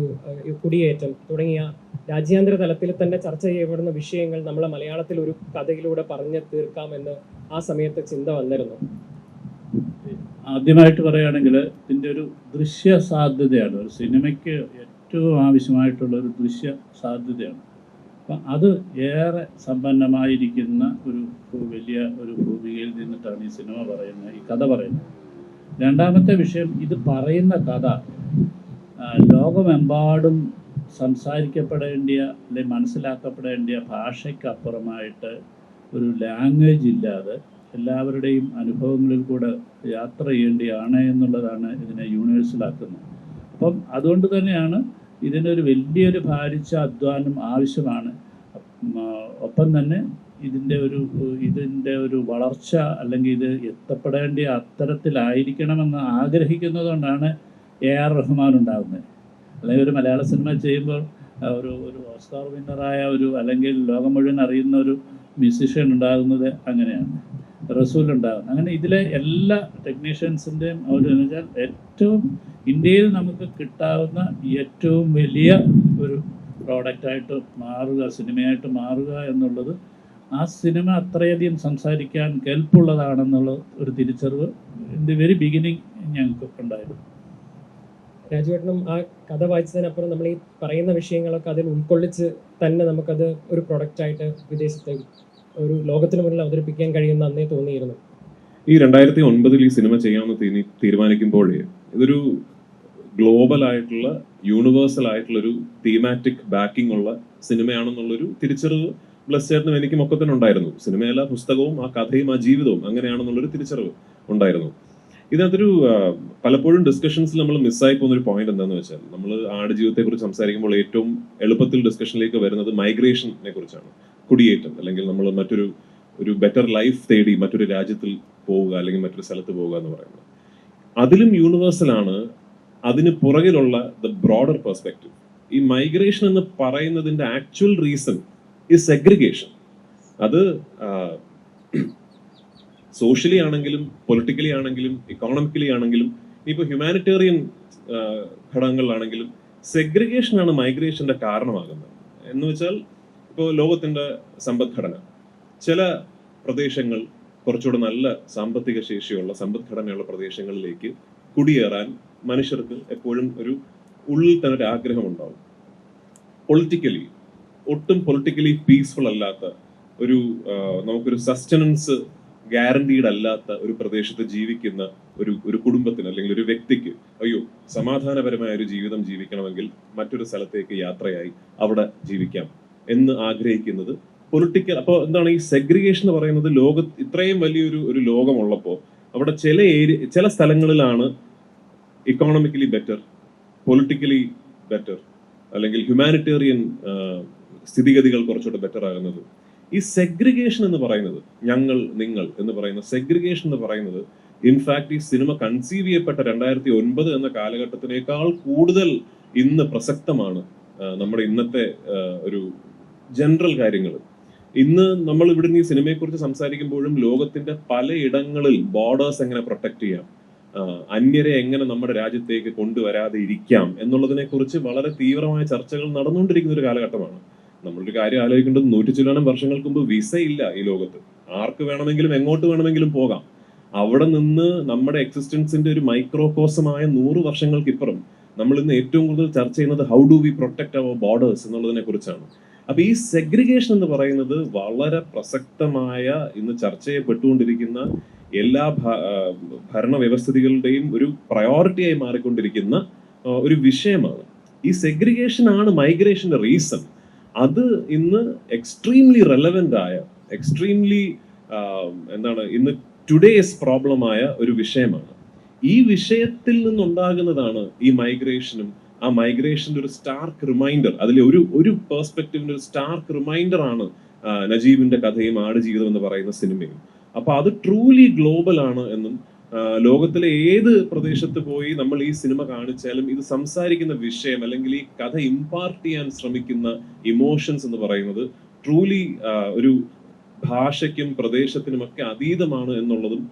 കുടിയേറ്റം തുടങ്ങിയ രാജ്യാന്തര തലത്തിൽ തന്നെ ചർച്ച ചെയ്യപ്പെടുന്ന വിഷയങ്ങൾ നമ്മളെ മലയാളത്തിൽ ഒരു കഥയിലൂടെ പറഞ്ഞു തീർക്കാമെന്ന് ആ സമയത്ത് ചിന്ത വന്നിരുന്നു. ആദ്യമായിട്ട് പറയുകയാണെങ്കിൽ ഇതിൻ്റെ ഒരു ദൃശ്യ സാധ്യതയാണ്, ഒരു സിനിമയ്ക്ക് ഏറ്റവും ആവശ്യമായിട്ടുള്ള ഒരു ദൃശ്യ സാധ്യതയാണ്. അപ്പം അത് ഏറെ സമ്പന്നമായിരിക്കുന്ന ഒരു വലിയ ഒരു ഭൂമികയിൽ നിന്നിട്ടാണ് ഈ സിനിമ പറയുന്നത്, ഈ കഥ പറയുന്നത്. രണ്ടാമത്തെ വിഷയം, ഇത് പറയുന്ന കഥ ലോകമെമ്പാടും സംസാരിക്കപ്പെടേണ്ടിയ അല്ലെങ്കിൽ മനസ്സിലാക്കപ്പെടേണ്ടിയ ഭാഷയ്ക്കപ്പുറമായിട്ട് ഒരു ലാംഗ്വേജ് ഇല്ലാതെ എല്ലാവരുടെയും അനുഭവങ്ങളിൽ കൂടെ യാത്ര ചെയ്യേണ്ടിയാണ് എന്നുള്ളതാണ് ഇതിനെ യൂണിവേഴ്സലാക്കുന്നത്. അപ്പം അതുകൊണ്ട് തന്നെയാണ് ഇതിനൊരു വലിയൊരു ഭാരിച്ച അധ്വാനം ആവശ്യമാണ്. ഒപ്പം തന്നെ ഇതിൻ്റെ ഒരു വളർച്ച അല്ലെങ്കിൽ ഇത് എത്തപ്പെടേണ്ട അത്തരത്തിലായിരിക്കണമെന്ന് ആഗ്രഹിക്കുന്നതുകൊണ്ടാണ് AR റഹ്മാൻ ഉണ്ടാകുന്നത്. അല്ലെങ്കിൽ ഒരു മലയാള സിനിമ ചെയ്യുമ്പോൾ ഒരു ഓസ്കാർ വിന്നറായ അല്ലെങ്കിൽ ലോകം മുഴുവൻ അറിയുന്ന ഒരു മ്യൂസിഷ്യൻ ഉണ്ടാകുന്നത് അങ്ങനെയാണ്, റസൂൽ ഉണ്ടാകുന്നത്. അങ്ങനെ ഇതിലെ എല്ലാ ടെക്നീഷ്യൻസിൻ്റെയും എന്ന് വെച്ചാൽ ഏറ്റവും ഇന്ത്യയിൽ നമുക്ക് കിട്ടാവുന്ന ഏറ്റവും വലിയ ഒരു പ്രോഡക്റ്റായിട്ട് മാറുക, സിനിമയായിട്ട് മാറുക എന്നുള്ളത്, ആ സിനിമ അത്രയധികം സംസാരിക്കാൻ കെൽപ്പുള്ളതാണെന്നുള്ള ഒരു തിരിച്ചറിവ് ഇൻ ദി വെരി ബിഗിനിങ് ഞങ്ങൾക്കൊക്കെ ഉണ്ടായിരുന്നു. രാജുവേട്ടനും ആ കഥ വായിച്ചതിനപ്പുറം നമ്മൾ ഈ പറയുന്ന വിഷയങ്ങളൊക്കെ അതിൽ ഉൾക്കൊള്ളിച്ച് തന്നെ നമുക്കത് ഒരു പ്രൊഡക്റ്റായിട്ട് വിദേശത്ത് ഒരു ലോകത്തിന് മുന്നിൽ അവതരിപ്പിക്കാൻ കഴിയുന്ന അന്നേ തോന്നിയിരുന്നു. ഈ 2009 ഈ സിനിമ ചെയ്യാമെന്ന് തീരുമാനിക്കുമ്പോൾ ഇതൊരു ഗ്ലോബൽ ആയിട്ടുള്ള യൂണിവേഴ്സൽ ആയിട്ടുള്ള ഒരു തീമാറ്റിക് ബാക്കിംഗ് ഉള്ള സിനിമയാണെന്നുള്ളൊരു തിരിച്ചറിവ് ബ്ലസ് ചേട്ടനും എനിക്കും ഒക്കെ തന്നെ ഉണ്ടായിരുന്നു. സിനിമയല്ല, പുസ്തകവും ആ കഥയും ആ ജീവിതവും അങ്ങനെയാണെന്നുള്ളൊരു തിരിച്ചറിവ് ഉണ്ടായിരുന്നു. ഇതിനകത്തൊരു പലപ്പോഴും ഡിസ്കഷൻസിൽ നമ്മൾ മിസ്സായി പോകുന്ന ഒരു പോയിന്റ് എന്താണെന്ന് വെച്ചാൽ, നമ്മൾ ആടുജീവിതത്തെ കുറിച്ച് സംസാരിക്കുമ്പോൾ ഏറ്റവും എളുപ്പത്തിൽ ഡിസ്കഷനിലേക്ക് വരുന്നത് മൈഗ്രേഷനെ കുറിച്ചാണ്. കുടിയേറ്റം, അല്ലെങ്കിൽ നമ്മൾ ഒരു ബെറ്റർ ലൈഫ് തേടി മറ്റൊരു രാജ്യത്തിൽ പോവുക അല്ലെങ്കിൽ മറ്റൊരു സ്ഥലത്ത് പോവുക എന്ന് പറയുന്നത്. അതിലും യൂണിവേഴ്സൽ ആണ് അതിന് പുറകിലുള്ള ദ ബ്രോഡർ പെർസ്പെക്റ്റീവ്. ഈ മൈഗ്രേഷൻ എന്ന് പറയുന്നതിന്റെ ആക്ച്വൽ റീസൺ ഈ സെഗ്രിഗേഷൻ. അത് സോഷ്യലി ആണെങ്കിലും പൊളിറ്റിക്കലി ആണെങ്കിലും ഇക്കോണമിക്കലി ആണെങ്കിലും ഇപ്പോൾ ഹ്യൂമാനിറ്റേറിയൻ ഘടകങ്ങളിലാണെങ്കിലും സെഗ്രിഗേഷൻ ആണ് മൈഗ്രേഷന്റെ കാരണമാകുന്നത്. എന്ന് വെച്ചാൽ ഇപ്പോൾ ലോകത്തിന്റെ സമ്പദ്ഘടന, ചില പ്രദേശങ്ങൾ കുറച്ചുകൂടെ നല്ല സാമ്പത്തിക ശേഷിയുള്ള സമ്പദ്ഘടനയുള്ള പ്രദേശങ്ങളിലേക്ക് കുടിയേറാൻ മനുഷ്യർക്ക് എപ്പോഴും ഉള്ളിൽ തന്നെ ഒരു ആഗ്രഹം ഉണ്ടാവും. പൊളിറ്റിക്കലി ഒട്ടും പൊളിറ്റിക്കലി പീസ്ഫുൾ അല്ലാത്ത നമുക്കൊരു സസ്റ്റനൻസ് ഗ്യാരണ്ടീഡ് അല്ലാത്ത ഒരു പ്രദേശത്ത് ജീവിക്കുന്ന ഒരു കുടുംബത്തിന് അല്ലെങ്കിൽ ഒരു വ്യക്തിക്ക് സമാധാനപരമായ ഒരു ജീവിതം ജീവിക്കണമെങ്കിൽ മറ്റൊരു സ്ഥലത്തേക്ക് യാത്രയായി അവിടെ ജീവിക്കാം എന്ന് ആഗ്രഹിക്കുന്നത് പൊളിറ്റിക്കൽ. അപ്പോൾ എന്താണ് ഈ സെഗ്രിഗേഷൻ എന്ന് പറയുന്നത്? ഇത്രയും വലിയൊരു ലോകമുള്ളപ്പോൾ അവിടെ ചില സ്ഥലങ്ങളിലാണ് ഇക്കോണമിക്കലി ബെറ്റർ, പൊളിറ്റിക്കലി ബെറ്റർ, അല്ലെങ്കിൽ ഹ്യൂമാനിറ്റേറിയൻ സ്ഥിതിഗതികൾ കുറച്ചുകൂടെ ബെറ്റർ ആകുന്നത്. ഈ സെഗ്രിഗേഷൻ എന്ന് പറയുന്നത്, ഞങ്ങൾ നിങ്ങൾ എന്ന് പറയുന്ന സെഗ്രിഗേഷൻ എന്ന് പറയുന്നത് ഇൻഫാക്ട് ഈ സിനിമ കൺസീവ് ചെയ്യപ്പെട്ട 2009 എന്ന കാലഘട്ടത്തിനേക്കാൾ കൂടുതൽ ഇന്ന് പ്രസക്തമാണ്. നമ്മുടെ ഇന്നത്തെ ഒരു ജനറൽ കാര്യങ്ങൾ ഇന്ന് നമ്മൾ ഇവിടുന്ന് ഈ സിനിമയെക്കുറിച്ച് സംസാരിക്കുമ്പോഴും ലോകത്തിന്റെ പലയിടങ്ങളിൽ ബോർഡേഴ്സ് എങ്ങനെ പ്രൊട്ടക്ട് ചെയ്യാം, അന്യരെ എങ്ങനെ നമ്മുടെ രാജ്യത്തേക്ക് കൊണ്ടുവരാതെ ഇരിക്കാം എന്നുള്ളതിനെ കുറിച്ച് വളരെ തീവ്രമായ ചർച്ചകൾ നടന്നുകൊണ്ടിരിക്കുന്ന ഒരു കാലഘട്ടമാണ്. നമ്മളൊരു കാര്യം ആലോചിക്കേണ്ടത് 100 ചില്ലാനം വർഷങ്ങൾക്ക് മുമ്പ് വിസ ഇല്ല ഈ ലോകത്ത്. ആർക്ക് വേണമെങ്കിലും എങ്ങോട്ട് വേണമെങ്കിലും പോകാം. അവിടെ നിന്ന് നമ്മുടെ എക്സിസ്റ്റൻസിന്റെ ഒരു മൈക്രോകോസമായ 100 വർഷങ്ങൾക്കിപ്പുറം നമ്മൾ ഇന്ന് ഏറ്റവും കൂടുതൽ ചർച്ച ചെയ്യുന്നത് how do we protect our borders എന്നുള്ളതിനെ കുറിച്ചാണ്. അപ്പൊ ഈ സെഗ്രിഗേഷൻ എന്ന് പറയുന്നത് വളരെ പ്രസക്തമായ ഇന്ന് ചർച്ച ചെയ്യപ്പെട്ടുകൊണ്ടിരിക്കുന്ന എല്ലാ ഭരണവ്യവസ്ഥിതികളുടെയും ഒരു പ്രയോറിറ്റിയായി മാറിക്കൊണ്ടിരിക്കുന്ന ഒരു വിഷയമാണ്. ഈ സെഗ്രിഗേഷൻ ആണ് മൈഗ്രേഷന്റെ റീസൺ. അത് ഇന്ന് എക്സ്ട്രീംലി റെലവെന്റ് ആയ, എക്സ്ട്രീംലി ഇന്ന് ടുഡേസ് പ്രോബ്ലമായ ഒരു വിഷയമാണ്. ഈ വിഷയത്തിൽ നിന്നുണ്ടാകുന്നതാണ് ഈ മൈഗ്രേഷനും ആ മൈഗ്രേഷന്റെ ഒരു സ്റ്റാർക്ക് റിമൈൻഡർ. അതിലെ ഒരു പെർസ്പെക്റ്റീവിന്റെ ഒരു സ്റ്റാർക്ക് റിമൈൻഡർ ആണ് നജീബിന്റെ കഥയും ആടുജീവിതം എന്ന് പറയുന്ന സിനിമയും. അപ്പൊ അത് ട്രൂലി ഗ്ലോബൽ ആണ് എന്നും ലോകത്തിലെ ഏത് പ്രദേശത്ത് പോയി നമ്മൾ ഈ സിനിമ കാണിച്ചാലും ഇത് സംസാരിക്കുന്ന വിഷയം അല്ലെങ്കിൽ ഈ കഥ ഇമ്പാർട്ട് ചെയ്യാൻ ശ്രമിക്കുന്ന ഇമോഷൻസ് എന്ന് പറയുന്നത് ട്രൂലി ഒരു ഭാഷയ്ക്കും പ്രദേശത്തിനുമൊക്കെ അതീതമാണ് എന്നുള്ളതും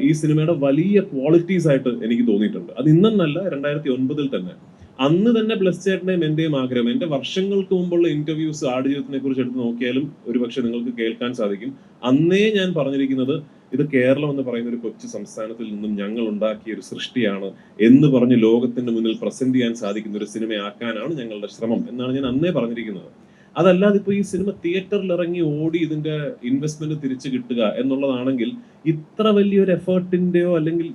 ഈ സിനിമയുടെ വലിയ ക്വാളിറ്റീസ് ആയിട്ട് എനിക്ക് തോന്നിയിട്ടുണ്ട്. അത് ഇന്നല്ല, 2009 തന്നെ. അന്ന് തന്നെ ബ്ലസ് ചേട്ടന്റെയും എന്റെയും ആഗ്രഹം, എന്റെ വർഷങ്ങൾക്ക് മുമ്പുള്ള ഇന്റർവ്യൂസ് ആടുജീവിതത്തിനെ കുറിച്ച് എടുത്ത് നോക്കിയാലും ഒരുപക്ഷെ നിങ്ങൾക്ക് കേൾക്കാൻ സാധിക്കും. അന്നേ ഞാൻ പറഞ്ഞിരിക്കുന്നത് ഇത് കേരളം എന്ന് പറയുന്ന ഒരു കൊച്ചു സംസ്ഥാനത്തിൽ നിന്നും ഞങ്ങൾ ഉണ്ടാക്കിയ ഒരു സൃഷ്ടിയാണ് എന്ന് പറഞ്ഞ് ലോകത്തിന്റെ മുന്നിൽ പ്രസന്റ് ചെയ്യാൻ സാധിക്കുന്ന ഒരു സിനിമയാക്കാനാണ് ഞങ്ങളുടെ ശ്രമം എന്നാണ് ഞാൻ അന്നേ പറഞ്ഞിരിക്കുന്നത്. അതല്ലാതെ ഇപ്പോൾ ഈ സിനിമ തിയേറ്ററിൽ ഇറങ്ങി ഓടി ഇതിന്റെ ഇൻവെസ്റ്റ്മെന്റ് തിരിച്ചു കിട്ടുക എന്നുള്ളതാണെങ്കിൽ ഇത്ര വലിയൊരു എഫേർട്ടിന്റെയോ അല്ലെങ്കിൽ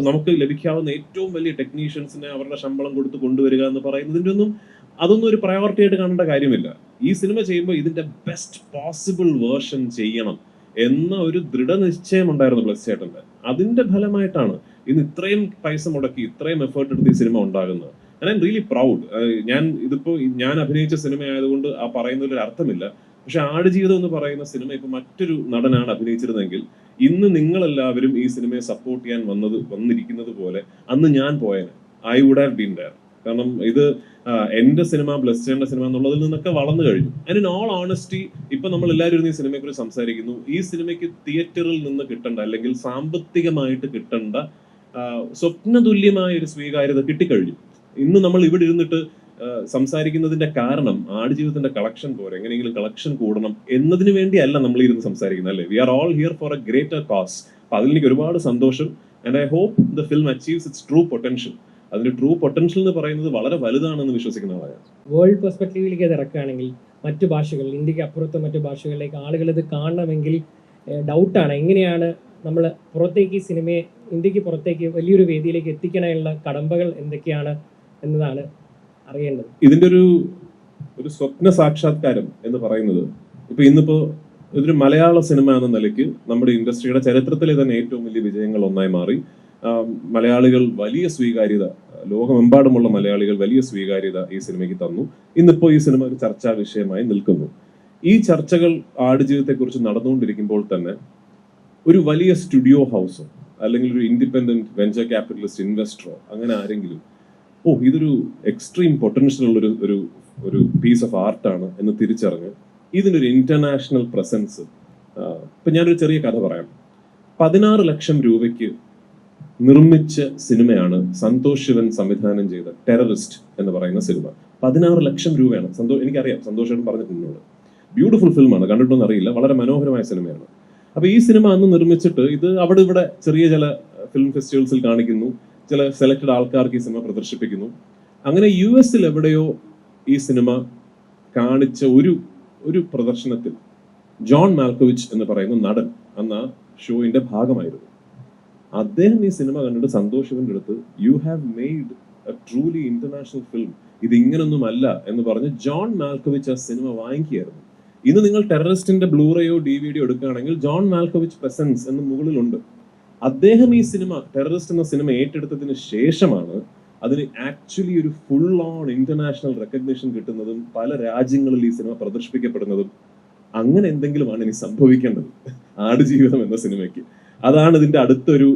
നമുക്ക് ലഭിക്കാവുന്ന ഏറ്റവും വലിയ ടെക്നീഷ്യൻസിനെ അവരുടെ ശമ്പളം കൊടുത്ത് കൊണ്ടുവരിക എന്ന് പറയുന്നതിന്റെ അതൊന്നും ഒരു പ്രയോറിറ്റി ആയിട്ട് കാണേണ്ട കാര്യമില്ല. ഈ സിനിമ ചെയ്യുമ്പോൾ ഇതിന്റെ ബെസ്റ്റ് പോസിബിൾ വേർഷൻ ചെയ്യണം എന്ന ഒരു ദൃഢനിശ്ചയം ഉണ്ടായിരുന്നു ബ്ലസ് ചേട്ടന്റെ. അതിന്റെ ഫലമായിട്ടാണ് ഇന്ന് ഇത്രയും പൈസ മുടക്കി ഇത്രയും എഫേർട്ട് എടുത്ത് ഈ സിനിമ ഉണ്ടാകുന്നത്. I am really proud. ഞാൻ അഭിനയിച്ച സിനിമ ആയതുകൊണ്ട് ആ പറയുന്നതിൽ ഒരു അർത്ഥമില്ല. പക്ഷെ ആടുജീവിതം എന്ന് പറയുന്ന സിനിമ ഇപ്പൊ മറ്റൊരു നടനാണ് അഭിനയിച്ചിരുന്നെങ്കിൽ ഇന്ന് നിങ്ങളെല്ലാവരും ഈ സിനിമയെ സപ്പോർട്ട് ചെയ്യാൻ വന്നിരിക്കുന്നത് പോലെ അന്ന് ഞാൻ പോയേനെ. I would have been there. കാരണം ഇത് എന്റെ സിനിമ ബ്ലസ് ചേട്ടന്റെ സിനിമ എന്നുള്ളതിൽ നിന്നൊക്കെ വളർന്നു കഴിഞ്ഞു. ആൻഡ് ഇൻ ഓൾ ഓണസ്റ്റി ഇപ്പൊ നമ്മൾ എല്ലാവരും ഈ സിനിമയെ കുറിച്ച് സംസാരിക്കുന്നു. ഈ സിനിമയ്ക്ക് തിയേറ്ററിൽ നിന്ന് കിട്ടേണ്ട അല്ലെങ്കിൽ സാമ്പത്തികമായിട്ട് കിട്ടേണ്ട സ്വപ്നതുല്യമായ ഒരു സ്വീകാര്യത കിട്ടിക്കഴിഞ്ഞു. ഇന്ന് നമ്മൾ ഇവിടെ ഇരുന്നിട്ട് സംസാരിക്കുന്നതിന്റെ കാരണം ആടുജീവിതത്തിന്റെ കളക്ഷൻ പോരെ, എങ്ങനെയെങ്കിലും കളക്ഷൻ കൂടണം എന്നതിന് വേണ്ടിയല്ല നമ്മൾ ഇരുന്ന് സംസാരിക്കുന്നത്, അല്ലേ? We are all here for a greater cause. അപ്പൊ അതിൽ എനിക്ക് ഒരുപാട് സന്തോഷം. And I hope the film achieves its true potential. അതിന്റെ ട്രൂ പൊട്ടൻഷ്യൽ എന്ന് പറയുന്നത് വളരെ വലുതാണെന്ന് വിശ്വസിക്കുന്ന ആളാണ്. വേൾഡ് പെർസ്പെക്റ്റീവിലേക്ക് അത് ഇറക്കുകയാണെങ്കിൽ മറ്റു ഭാഷകൾ, ഇന്ത്യക്ക് അപ്പുറത്ത് മറ്റു ഭാഷകളിലേക്ക് ആളുകൾ ഇത് കാണണമെങ്കിൽ ഡൗട്ടാണ് എങ്ങനെയാണ് നമ്മൾ പുറത്തേക്ക് ഈ സിനിമയെ ഇന്ത്യക്ക് പുറത്തേക്ക് വലിയൊരു വേദിയിലേക്ക് എത്തിക്കാനുള്ള കടമ്പകൾ എന്തൊക്കെയാണ് എന്നതാണ് അറിയേണ്ടത്. ഇതിന്റെ ഒരു സ്വപ്ന സാക്ഷാത്കാരം എന്ന് പറയുന്നത് ഇന്നിപ്പോ ഇതൊരു മലയാള സിനിമ എന്ന നിലയ്ക്ക് നമ്മുടെ ഇൻഡസ്ട്രിയുടെ ചരിത്രത്തിലെ തന്നെ ഏറ്റവും വലിയ വിജയങ്ങൾ ഒന്നായി മാറി. മലയാളികൾ വലിയ സ്വീകാര്യത, ലോകമെമ്പാടുമുള്ള മലയാളികൾ വലിയ സ്വീകാര്യത ഈ സിനിമയ്ക്ക് തന്നു. ഇന്നിപ്പോ ഈ സിനിമ ഒരു ചർച്ചാ വിഷയമായി നിൽക്കുന്നു. ഈ ചർച്ചകൾ ആടുജീവിതത്തെക്കുറിച്ച് നടന്നുകൊണ്ടിരിക്കുമ്പോൾ തന്നെ ഒരു വലിയ സ്റ്റുഡിയോ ഹൗസോ അല്ലെങ്കിൽ ഒരു ഇൻഡിപെൻഡന്റ് വെഞ്ചർ ക്യാപിറ്റലിസ്റ്റ് ഇൻവെസ്റ്ററോ അങ്ങനെ ആരെങ്കിലും ഇതൊരു എക്സ്ട്രീം പൊട്ടൻഷ്യൽ ഉള്ള ഒരു പീസ് ഓഫ് ആർട്ടാണ് എന്ന് തിരിച്ചറിഞ്ഞ് ഇതിനൊരു ഇന്റർനാഷണൽ പ്രസൻസ്. ഇപ്പൊ ഞാനൊരു ചെറിയ കഥ പറയാം. 16 ലക്ഷം രൂപയ്ക്ക് നിർമ്മിച്ച സിനിമയാണ് സന്തോഷ് ശിവൻ സംവിധാനം ചെയ്ത ടെററിസ്റ്റ് എന്ന് പറയുന്ന സിനിമ. 16 ലക്ഷം രൂപയാണ്. എനിക്കറിയാം, സന്തോഷ് ശിവൻ പറഞ്ഞിട്ടുണ്ട്. ബ്യൂട്ടിഫുൾ ഫിലിമാണ്, കണ്ടിട്ടൊന്നും അറിയില്ല, വളരെ മനോഹരമായ സിനിമയാണ്. അപ്പൊ ഈ സിനിമ അന്ന് നിർമ്മിച്ചിട്ട് ഇത് അവിടെ ഇവിടെ ചെറിയ ചില ഫിലിം ഫെസ്റ്റിവൽസിൽ കാണിക്കുന്നു, ചില സെലക്ടഡ് ആൾക്കാർക്ക് ഈ സിനിമ പ്രദർശിപ്പിക്കുന്നു. അങ്ങനെ US എവിടെയോ ഈ സിനിമ കാണിച്ച ഒരു പ്രദർശനത്തിൽ ജോൺ മാൽക്കോവിച്ച് എന്ന് പറയുന്ന നടൻ അന്ന് ആ ഷോയിന്റെ ഭാഗമായിരുന്നു. അദ്ദേഹം ഈ സിനിമ കണ്ടിട്ട് സന്തോഷ് ശിവന്റെ അടുത്ത് you have made A truly international film, ഇത് ഇങ്ങനൊന്നുമല്ല എന്ന് പറഞ്ഞ് ജോൺ മാൽക്കോവിച്ച് ആ സിനിമ വാങ്ങിക്കുകയായിരുന്നു. ഇന്ന് നിങ്ങൾ ടെററിസ്റ്റിന്റെ ബ്ലൂറേയോ DVD എടുക്കുകയാണെങ്കിൽ ജോൺ മാൽക്കോവിച്ച് പ്രസൻസ് എന്ന് മുകളിലുണ്ട്. അദ്ദേഹം ഈ സിനിമ ടെററിസ്റ്റ് എന്ന സിനിമ ഏറ്റെടുത്തതിന് ശേഷമാണ് അതിന് ആക്ച്വലി ഒരു ഫുൾ ഓൺ ഇന്റർനാഷണൽ റെക്കഗ്നിഷൻ കിട്ടുന്നതും പല രാജ്യങ്ങളിൽ ഈ സിനിമ പ്രദർശിപ്പിക്കപ്പെടുന്നതും. അങ്ങനെ എന്തെങ്കിലുമാണ് ഇനി സംഭവിക്കേണ്ടത് ആടുജീവിതം എന്ന സിനിമയ്ക്ക്. അതാണ് ഇതിന്റെ അടുത്തൊരു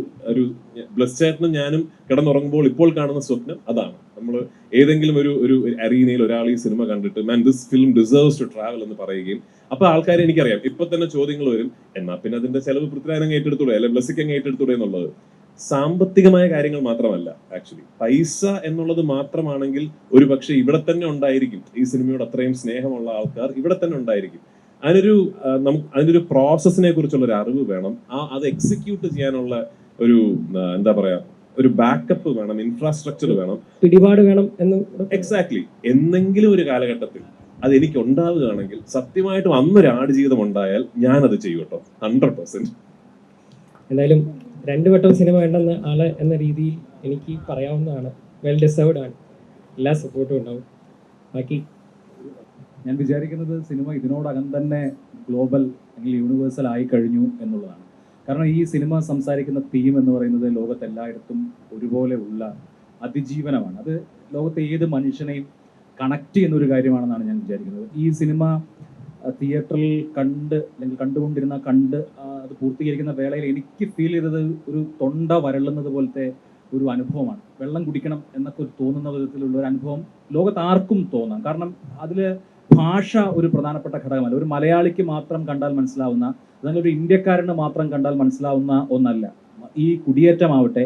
ബ്ലസ് ചേട്ടനും ഞാനും കിടന്നുറങ്ങുമ്പോൾ ഇപ്പോൾ കാണുന്ന സ്വപ്നം അതാണ്. നമ്മൾ ഏതെങ്കിലും ഒരു അറീനയിൽ ഒരാൾ ഈ സിനിമ കണ്ടിട്ട് man this film deserves to travel എന്ന് പറയുകയും അപ്പൊ ആൾക്കാരെ എനിക്കറിയാം ഇപ്പൊ തന്നെ ചോദ്യങ്ങൾ വരും, എന്നാ പിന്നെ അതിന്റെ ചെലവ് പൃഥ്വിരാജ് ഏറ്റെടുത്തൂടെ അല്ലെ ബ്ലസ്സിക്ക് ഏറ്റെടുത്തൂടെ എന്നുള്ളത്. സാമ്പത്തികമായ കാര്യങ്ങൾ മാത്രമല്ല, ആക്ച്വലി പൈസ എന്നുള്ളത് മാത്രമാണെങ്കിൽ ഒരു പക്ഷെ ഇവിടെ തന്നെ ഉണ്ടായിരിക്കും. ഈ സിനിമയോട് അത്രയും സ്നേഹമുള്ള ആൾക്കാർ ഇവിടെ തന്നെ ഉണ്ടായിരിക്കും. അതിനൊരു പ്രോസസ്സിനെ കുറിച്ചുള്ള ഒരു അറിവ് വേണം. അത് എക്സിക്യൂട്ട് ചെയ്യാനുള്ള ഒരു എന്താ പറയാ ഒരു ബാക്കപ്പ് വേണം, ഇൻഫ്രാസ്ട്രക്ചർ വേണം, പിടിപാട് വേണം എന്ന്. എക്സാക്ട്ലി. എന്തെങ്കിലും ഒരു കാലഘട്ടത്തിൽ അത് എനിക്ക് ഉണ്ടാവുകയാണെങ്കിൽ സത്യമായിട്ടും അന്നൊരു ആടുജീവിതം ഉണ്ടായാൽ ഞാനത് ചെയ്യും കേട്ടോ, 100%. എന്തായാലും 2 വട്ടം സിനിമ വേണ്ടെന്ന ആള് എന്ന രീതിയിൽ എനിക്ക് പറയാവുന്നതാണ്. വെൽ ഡിസേർവ്ഡ് ആണ്, എല്ലാ സപ്പോർട്ടും ഉണ്ടാവും. ബാക്കി ഞാൻ വിചാരിക്കുന്നത് സിനിമ ഇതിനോടകം തന്നെ ഗ്ലോബൽ അല്ലെങ്കിൽ യൂണിവേഴ്സൽ ആയി കഴിഞ്ഞു എന്നുള്ളതാണ്. കാരണം ഈ സിനിമ സംസാരിക്കുന്ന തീം എന്ന് പറയുന്നത് ലോകത്തെല്ലായിടത്തും ഒരുപോലെ ഉള്ള അതിജീവനമാണ്. അത് ലോകത്തെ ഏത് മനുഷ്യനെയും കണക്ട് ചെയ്യുന്ന ഒരു കാര്യമാണെന്നാണ് ഞാൻ വിചാരിക്കുന്നത്. ഈ സിനിമ തിയേറ്ററിൽ കണ്ടുകൊണ്ടിരുന്ന അത് പൂർത്തീകരിക്കുന്ന വേളയിൽ എനിക്ക് ഫീൽ ചെയ്തത് ഒരു തൊണ്ട വരളുന്നത് പോലത്തെ ഒരു അനുഭവമാണ്. വെള്ളം കുടിക്കണം എന്നൊക്കെ തോന്നുന്ന വിധത്തിലുള്ള ഒരു അനുഭവം ലോകത്ത് ആർക്കും തോന്നാം. കാരണം അതിൽ ഭാഷ ഒരു പ്രധാനപ്പെട്ട ഘടകമല്ല. ഒരു മലയാളിക്ക് മാത്രം കണ്ടാൽ മനസ്സിലാവുന്ന, അല്ലെങ്കിൽ ഒരു ഇന്ത്യക്കാരന് മാത്രം കണ്ടാൽ മനസ്സിലാവുന്ന ഒന്നല്ല. ഈ കുടിയേറ്റമാവട്ടെ,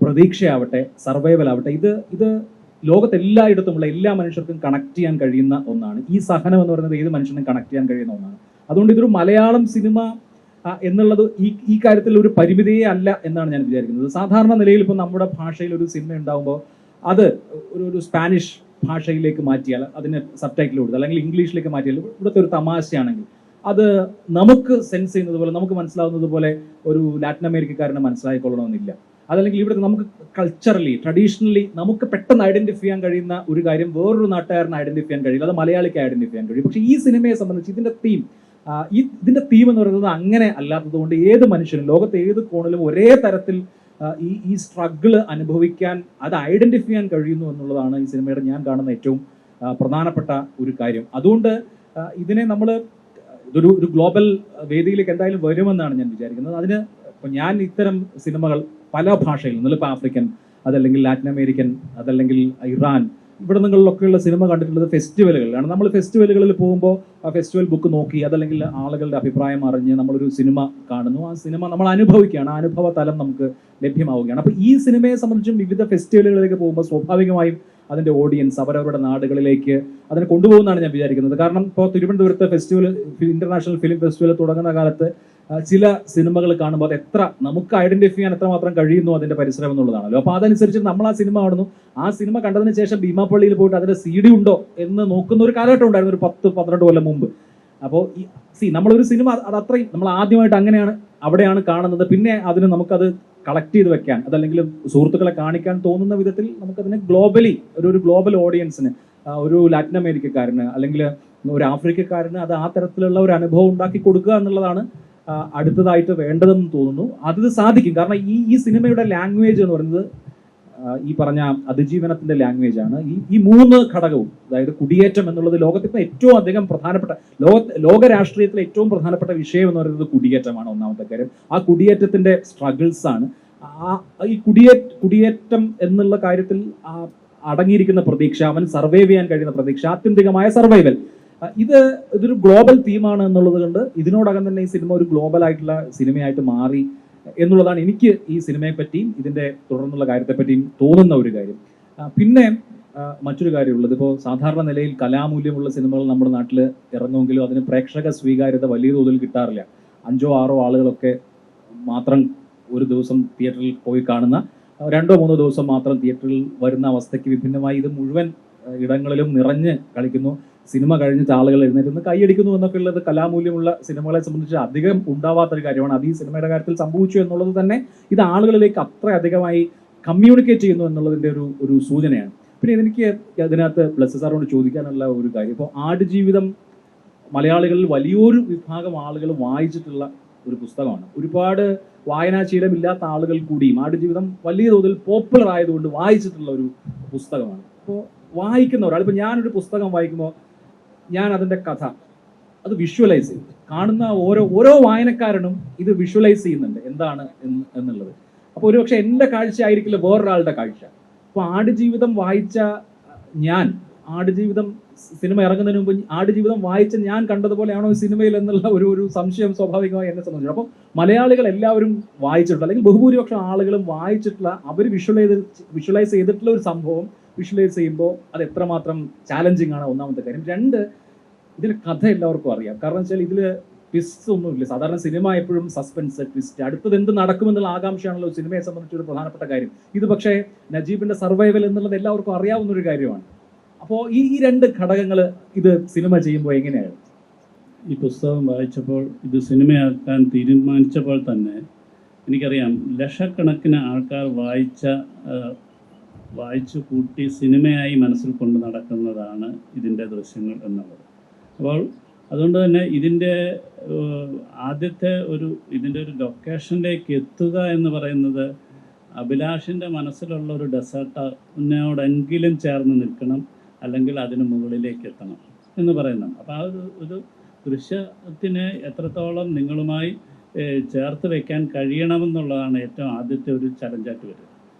പ്രതീക്ഷയാവട്ടെ, സർവൈവൽ ആവട്ടെ, ഇത് ലോകത്തെല്ലായിടത്തുമുള്ള എല്ലാ മനുഷ്യർക്കും കണക്ട് ചെയ്യാൻ കഴിയുന്ന ഒന്നാണ്. ഈ സഹനം എന്ന് പറയുന്നത് ഏത് മനുഷ്യനും കണക്ട് ചെയ്യാൻ കഴിയുന്ന ഒന്നാണ്. അതുകൊണ്ട് ഇതൊരു മലയാളം സിനിമ എന്നുള്ളത് ഈ കാര്യത്തിൽ ഒരു പരിമിതിയേ അല്ല എന്നാണ് ഞാൻ വിചാരിക്കുന്നത്. സാധാരണ നിലയിൽ ഇപ്പോൾ നമ്മുടെ ഭാഷയിൽ ഒരു സിനിമ ഉണ്ടാകുമ്പോൾ അത് ഒരു സ്പാനിഷ് ഭാഷയിലേക്ക് മാറ്റിയാൽ, അതിന് സബ് ടൈറ്റിൽ കൊടുത്താൽ, അല്ലെങ്കിൽ ഇംഗ്ലീഷിലേക്ക് മാറ്റിയാൽ, ഇവിടുത്തെ ഒരു തമാശയാണെങ്കിൽ അത് നമുക്ക് സെൻസ് ചെയ്യുന്നത് പോലെ, നമുക്ക് മനസ്സിലാവുന്നത് പോലെ ഒരു ലാറ്റിൻ അമേരിക്കക്കാരന് മനസ്സിലായിക്കൊള്ളണമെന്നില്ല. അതല്ലെങ്കിൽ ഇവിടുത്തെ നമുക്ക് കൾച്ചറലി, ട്രഡീഷണലി നമുക്ക് പെട്ടെന്ന് ഐഡന്റിഫൈ ചെയ്യാൻ കഴിയുന്ന ഒരു കാര്യം വേറൊരു നാട്ടുകാരന് ഐഡന്റിഫൈ ചെയ്യാൻ കഴിയില്ല, അത് മലയാളിക്ക് ഐഡന്റിഫൈ ചെയ്യാൻ കഴിയും. പക്ഷേ ഈ സിനിമയെ സംബന്ധിച്ച് ഇതിന്റെ തീം എന്ന് പറയുന്നത് അങ്ങനെ അല്ലാത്തത് കൊണ്ട് ഏത് മനുഷ്യനും ലോകത്തെ ഏത് കോണിലും ഒരേ തരത്തിൽ ഈ സ്ട്രഗിള് അനുഭവിക്കാൻ, അത് ഐഡന്റിഫൈ ചെയ്യാൻ കഴിയുന്നു എന്നുള്ളതാണ് ഈ സിനിമയുടെ ഞാൻ കാണുന്ന ഏറ്റവും പ്രധാനപ്പെട്ട ഒരു കാര്യം. അതുകൊണ്ട് ഇതിനെ നമ്മൾ ഒരു ഗ്ലോബൽ വേദിയിലേക്ക് എന്തായാലും വരുമെന്നാണ് ഞാൻ വിചാരിക്കുന്നത്. അതിന് ഇപ്പം ഞാൻ ഇത്തരം സിനിമകൾ പല ഭാഷയിൽ, ഒന്നിപ്പോൾ ആഫ്രിക്കൻ, അതല്ലെങ്കിൽ ലാറ്റിൻ അമേരിക്കൻ, അതല്ലെങ്കിൽ ഇറാൻ, ഇവിടെ നിങ്ങളിലൊക്കെയുള്ള സിനിമ കണ്ടിട്ടുള്ളത് ഫെസ്റ്റിവലുകളിലാണ്. നമ്മൾ ഫെസ്റ്റിവലുകളിൽ പോകുമ്പോൾ ആ ഫെസ്റ്റിവൽ ബുക്ക് നോക്കി, അതല്ലെങ്കിൽ ആളുകളുടെ അഭിപ്രായം അറിഞ്ഞ് നമ്മളൊരു സിനിമ കാണുന്നു, ആ സിനിമ നമ്മൾ അനുഭവിക്കുകയാണ്, ആ അനുഭവ തലം നമുക്ക് ലഭ്യമാവുകയാണ്. അപ്പോൾ ഈ സിനിമയെ സംബന്ധിച്ചും വിവിധ ഫെസ്റ്റിവലുകളിലേക്ക് പോകുമ്പോൾ സ്വാഭാവികമായും അതിൻ്റെ ഓഡിയൻസ് അവരവരുടെ നാടുകളിലേക്ക് അതിനെ കൊണ്ടുപോകുന്നതാണ് ഞാൻ വിചാരിക്കുന്നത്. കാരണം ഇപ്പോൾ തിരുവനന്തപുരത്ത് ഫെസ്റ്റിവൽ, ഇന്റർനാഷണൽ ഫിലിം ഫെസ്റ്റിവൽ തുടങ്ങുന്ന കാലത്ത് ചില സിനിമകൾ കാണുമ്പോൾ അത് എത്ര നമുക്ക് ഐഡന്റിഫൈ ചെയ്യാൻ എത്രമാത്രം കഴിയുന്നു അതിന്റെ പരിശ്രമം എന്നുള്ളതാണല്ലോ. അപ്പോൾ അതനുസരിച്ച് നമ്മൾ ആ സിനിമ കാണുന്നു, ആ സിനിമ കണ്ടതിന് ശേഷം ഭീമാപ്പള്ളിയിൽ പോയിട്ട് അതിന്റെ CD ഉണ്ടോ എന്ന് നോക്കുന്ന ഒരു കാലഘട്ടം ഉണ്ടായിരുന്നു, ഒരു 10-12 കൊല്ലം മുമ്പ്. അപ്പോൾ നമ്മളൊരു സിനിമ അത് അത്രയും നമ്മൾ ആദ്യമായിട്ട് അവിടെയാണ് കാണുന്നത്. പിന്നെ അതിന് നമുക്കത് കളക്ട് ചെയ്ത് വെക്കാൻ, അതല്ലെങ്കിൽ സുഹൃത്തുക്കളെ കാണിക്കാൻ തോന്നുന്ന വിധത്തിൽ നമുക്കതിനെ ഗ്ലോബലി ഒരു ഗ്ലോബൽ ഓഡിയൻസിന്, ഒരു ലാറ്റിൻ അമേരിക്കക്കാരന് അല്ലെങ്കിൽ ഒരു ആഫ്രിക്കക്കാരന് അത് ആ തരത്തിലുള്ള ഒരു അനുഭവം ഉണ്ടാക്കി കൊടുക്കുക എന്നുള്ളതാണ് അടുത്തതായിട്ട് വേണ്ടതെന്ന് തോന്നുന്നു. അത് സാധിക്കും. കാരണം ഈ സിനിമയുടെ ലാംഗ്വേജ് എന്ന് പറയുന്നത് ഈ പറഞ്ഞ അതിജീവനത്തിന്റെ ലാംഗ്വേജ് ആണ്. ഈ 3 ഘടകവും, അതായത് കുടിയേറ്റം എന്നുള്ളത് ലോകത്തിപ്പോൾ ഏറ്റവും അധികം പ്രധാനപ്പെട്ട, ലോക രാഷ്ട്രീയത്തിലെ ഏറ്റവും പ്രധാനപ്പെട്ട വിഷയം എന്ന് പറയുന്നത് കുടിയേറ്റമാണ്. ഒന്നാമത്തെ കാര്യം, ആ കുടിയേറ്റത്തിന്റെ സ്ട്രഗിൾസ് ആണ്. ഈ കുടിയേറ്റം എന്നുള്ള കാര്യത്തിൽ അടങ്ങിയിരിക്കുന്ന പ്രതീക്ഷ, അവൻ സർവൈവ് ചെയ്യാൻ കഴിയുന്ന പ്രതീക്ഷ, ആത്യന്തികമായ സർവൈവൽ, ഇതൊരു ഗ്ലോബൽ തീമാണ് എന്നുള്ളത് കൊണ്ട് ഇതിനോടകം തന്നെ ഈ സിനിമ ഒരു ഗ്ലോബൽ ആയിട്ടുള്ള സിനിമയായിട്ട് മാറി എന്നുള്ളതാണ് എനിക്ക് ഈ സിനിമയെ പറ്റിയും ഇതിന്റെ തുടർന്നുള്ള കാര്യത്തെപ്പറ്റിയും തോന്നുന്ന ഒരു കാര്യം. പിന്നെ മറ്റൊരു കാര്യമുള്ളത്, ഇപ്പോൾ സാധാരണ നിലയിൽ കലാമൂല്യമുള്ള സിനിമകൾ നമ്മുടെ നാട്ടിൽ ഇറങ്ങുമെങ്കിലും അതിന് പ്രേക്ഷക സ്വീകാര്യത വലിയ തോതിൽ കിട്ടാറില്ല. 5-6 ആളുകളൊക്കെ മാത്രം ഒരു ദിവസം തിയേറ്ററിൽ പോയി കാണുന്ന, 2-3 ദിവസം മാത്രം തിയേറ്ററിൽ വരുന്ന അവസ്ഥയ്ക്ക് വിഭിന്നമായി ഇത് മുഴുവൻ ഇടങ്ങളിലും നിറഞ്ഞ് കളിക്കുന്നു. സിനിമ കഴിഞ്ഞിട്ട് ആളുകൾ എഴുന്നേറ്റ് കൈയടിക്കുന്നു എന്നൊക്കെ ഉള്ളത് കലാമൂല്യമുള്ള സിനിമകളെ സംബന്ധിച്ച് അധികം ഉണ്ടാവാത്തൊരു കാര്യമാണ്. അത് ഈ സിനിമയുടെ കാര്യത്തിൽ സംഭവിച്ചു എന്നുള്ളത് തന്നെ ഇത് ആളുകളിലേക്ക് അത്ര അധികമായി കമ്മ്യൂണിക്കേറ്റ് ചെയ്യുന്നു എന്നുള്ളതിൻ്റെ ഒരു സൂചനയാണ്. പിന്നെ എനിക്ക് അതിനകത്ത് പ്ലസ് സാറോട് ചോദിക്കാനുള്ള ഒരു കാര്യം, ഇപ്പോൾ ആടുജീവിതം മലയാളികളിൽ വലിയൊരു വിഭാഗം ആളുകൾ വായിച്ചിട്ടുള്ള ഒരു പുസ്തകമാണ്. ഒരുപാട് വായനാശീലമില്ലാത്ത ആളുകൾ കൂടിയും ആടുജീവിതം വലിയ തോതിൽ പോപ്പുലർ ആയതുകൊണ്ട് വായിച്ചിട്ടുള്ള ഒരു പുസ്തകമാണ്. അപ്പോൾ വായിക്കുന്ന ഒരാൾ, ഇപ്പോൾ ഞാനൊരു പുസ്തകം വായിക്കുമ്പോൾ ഞാൻ അതിൻ്റെ കഥ അത് വിഷ്വലൈസ് ചെയ്യും. കാണുന്ന ഓരോ വായനക്കാരനും ഇത് വിഷ്വലൈസ് ചെയ്യുന്നുണ്ട് എന്താണ് എന്നുള്ളത്. അപ്പോൾ ഒരുപക്ഷെ എൻ്റെ കാഴ്ച ആയിരിക്കില്ല വേറൊരാളുടെ കാഴ്ച. അപ്പോൾ ആടുജീവിതം വായിച്ച ഞാൻ, ആടുജീവിതം സിനിമ ഇറങ്ങുന്നതിന് മുമ്പ് ആടുജീവിതം വായിച്ച ഞാൻ കണ്ടതുപോലെയാണോ ഈ സിനിമയിൽ എന്നുള്ള ഒരു സംശയം സ്വാഭാവികമായി എന്നെ സംബന്ധിച്ചു. അപ്പോൾ മലയാളികൾ എല്ലാവരും വായിച്ചിട്ടുള്ള, അല്ലെങ്കിൽ ബഹുഭൂരിപക്ഷം ആളുകളും വായിച്ചിട്ടുള്ള, അവർ വിഷ്വലൈസ് ചെയ്തിട്ടുള്ള ഒരു സംഭവം വിഷ്വലൈസ് ചെയ്യുമ്പോൾ അത് എത്രമാത്രം ചാലഞ്ചിങ് ആണ്, ഒന്നാമത്തെ കാര്യം. 2, ഇതിൽ കഥ എല്ലാവർക്കും അറിയാം. കാരണം വെച്ചാൽ ഇതിൽ ട്വിസ്റ്റ് ഒന്നുമില്ല. സാധാരണ സിനിമ എപ്പോഴും സസ്പെൻസ്, ട്വിസ്റ്റ്, അടുത്തത് എന്ത് നടക്കുമെന്നുള്ള ആകാംക്ഷയാണല്ലോ സിനിമയെ സംബന്ധിച്ച് ഒരു പ്രധാനപ്പെട്ട കാര്യം. ഇത് പക്ഷേ നജീബിന്റെ സർവൈവൽ എന്നുള്ളത് എല്ലാവർക്കും അറിയാവുന്ന ഒരു കാര്യമാണ്. അപ്പോൾ ഈ 2 ഘടകങ്ങൾ ഇത് സിനിമ ചെയ്യുമ്പോൾ എങ്ങനെയാണ്? ഈ പുസ്തകം വായിച്ചപ്പോൾ, ഇത് സിനിമയാക്കാൻ തീരുമാനിച്ചപ്പോൾ തന്നെ എനിക്കറിയാം ലക്ഷക്കണക്കിന് ആൾക്കാർ വായിച്ചു കൂട്ടി സിനിമയായി മനസ്സിൽ കൊണ്ട് നടക്കുന്നതാണ് ഇതിൻ്റെ ദൃശ്യങ്ങൾ എന്നുള്ളത്. അപ്പോൾ അതുകൊണ്ട് തന്നെ ഇതിൻ്റെ ആദ്യത്തെ ഇതിൻ്റെ ഒരു ലൊക്കേഷനിലേക്ക് എത്തുക എന്ന് പറയുന്നത് അഭിലാഷിൻ്റെ മനസ്സിലുള്ള ഒരു ഡെസേർട്ടിനോടെങ്കിലും ചേർന്ന് നിൽക്കണം, അല്ലെങ്കിൽ അതിന് മുകളിലേക്ക് എത്തണം എന്ന് പറയുന്നതാണ്. അപ്പോൾ ആ ഒരു ദൃശ്യത്തിന് എത്രത്തോളം നിങ്ങളുമായി ചേർത്ത് വയ്ക്കാൻ കഴിയണമെന്നുള്ളതാണ് ഏറ്റവും ആദ്യത്തെ ഒരു ചലഞ്ചായിട്ട് വരിക.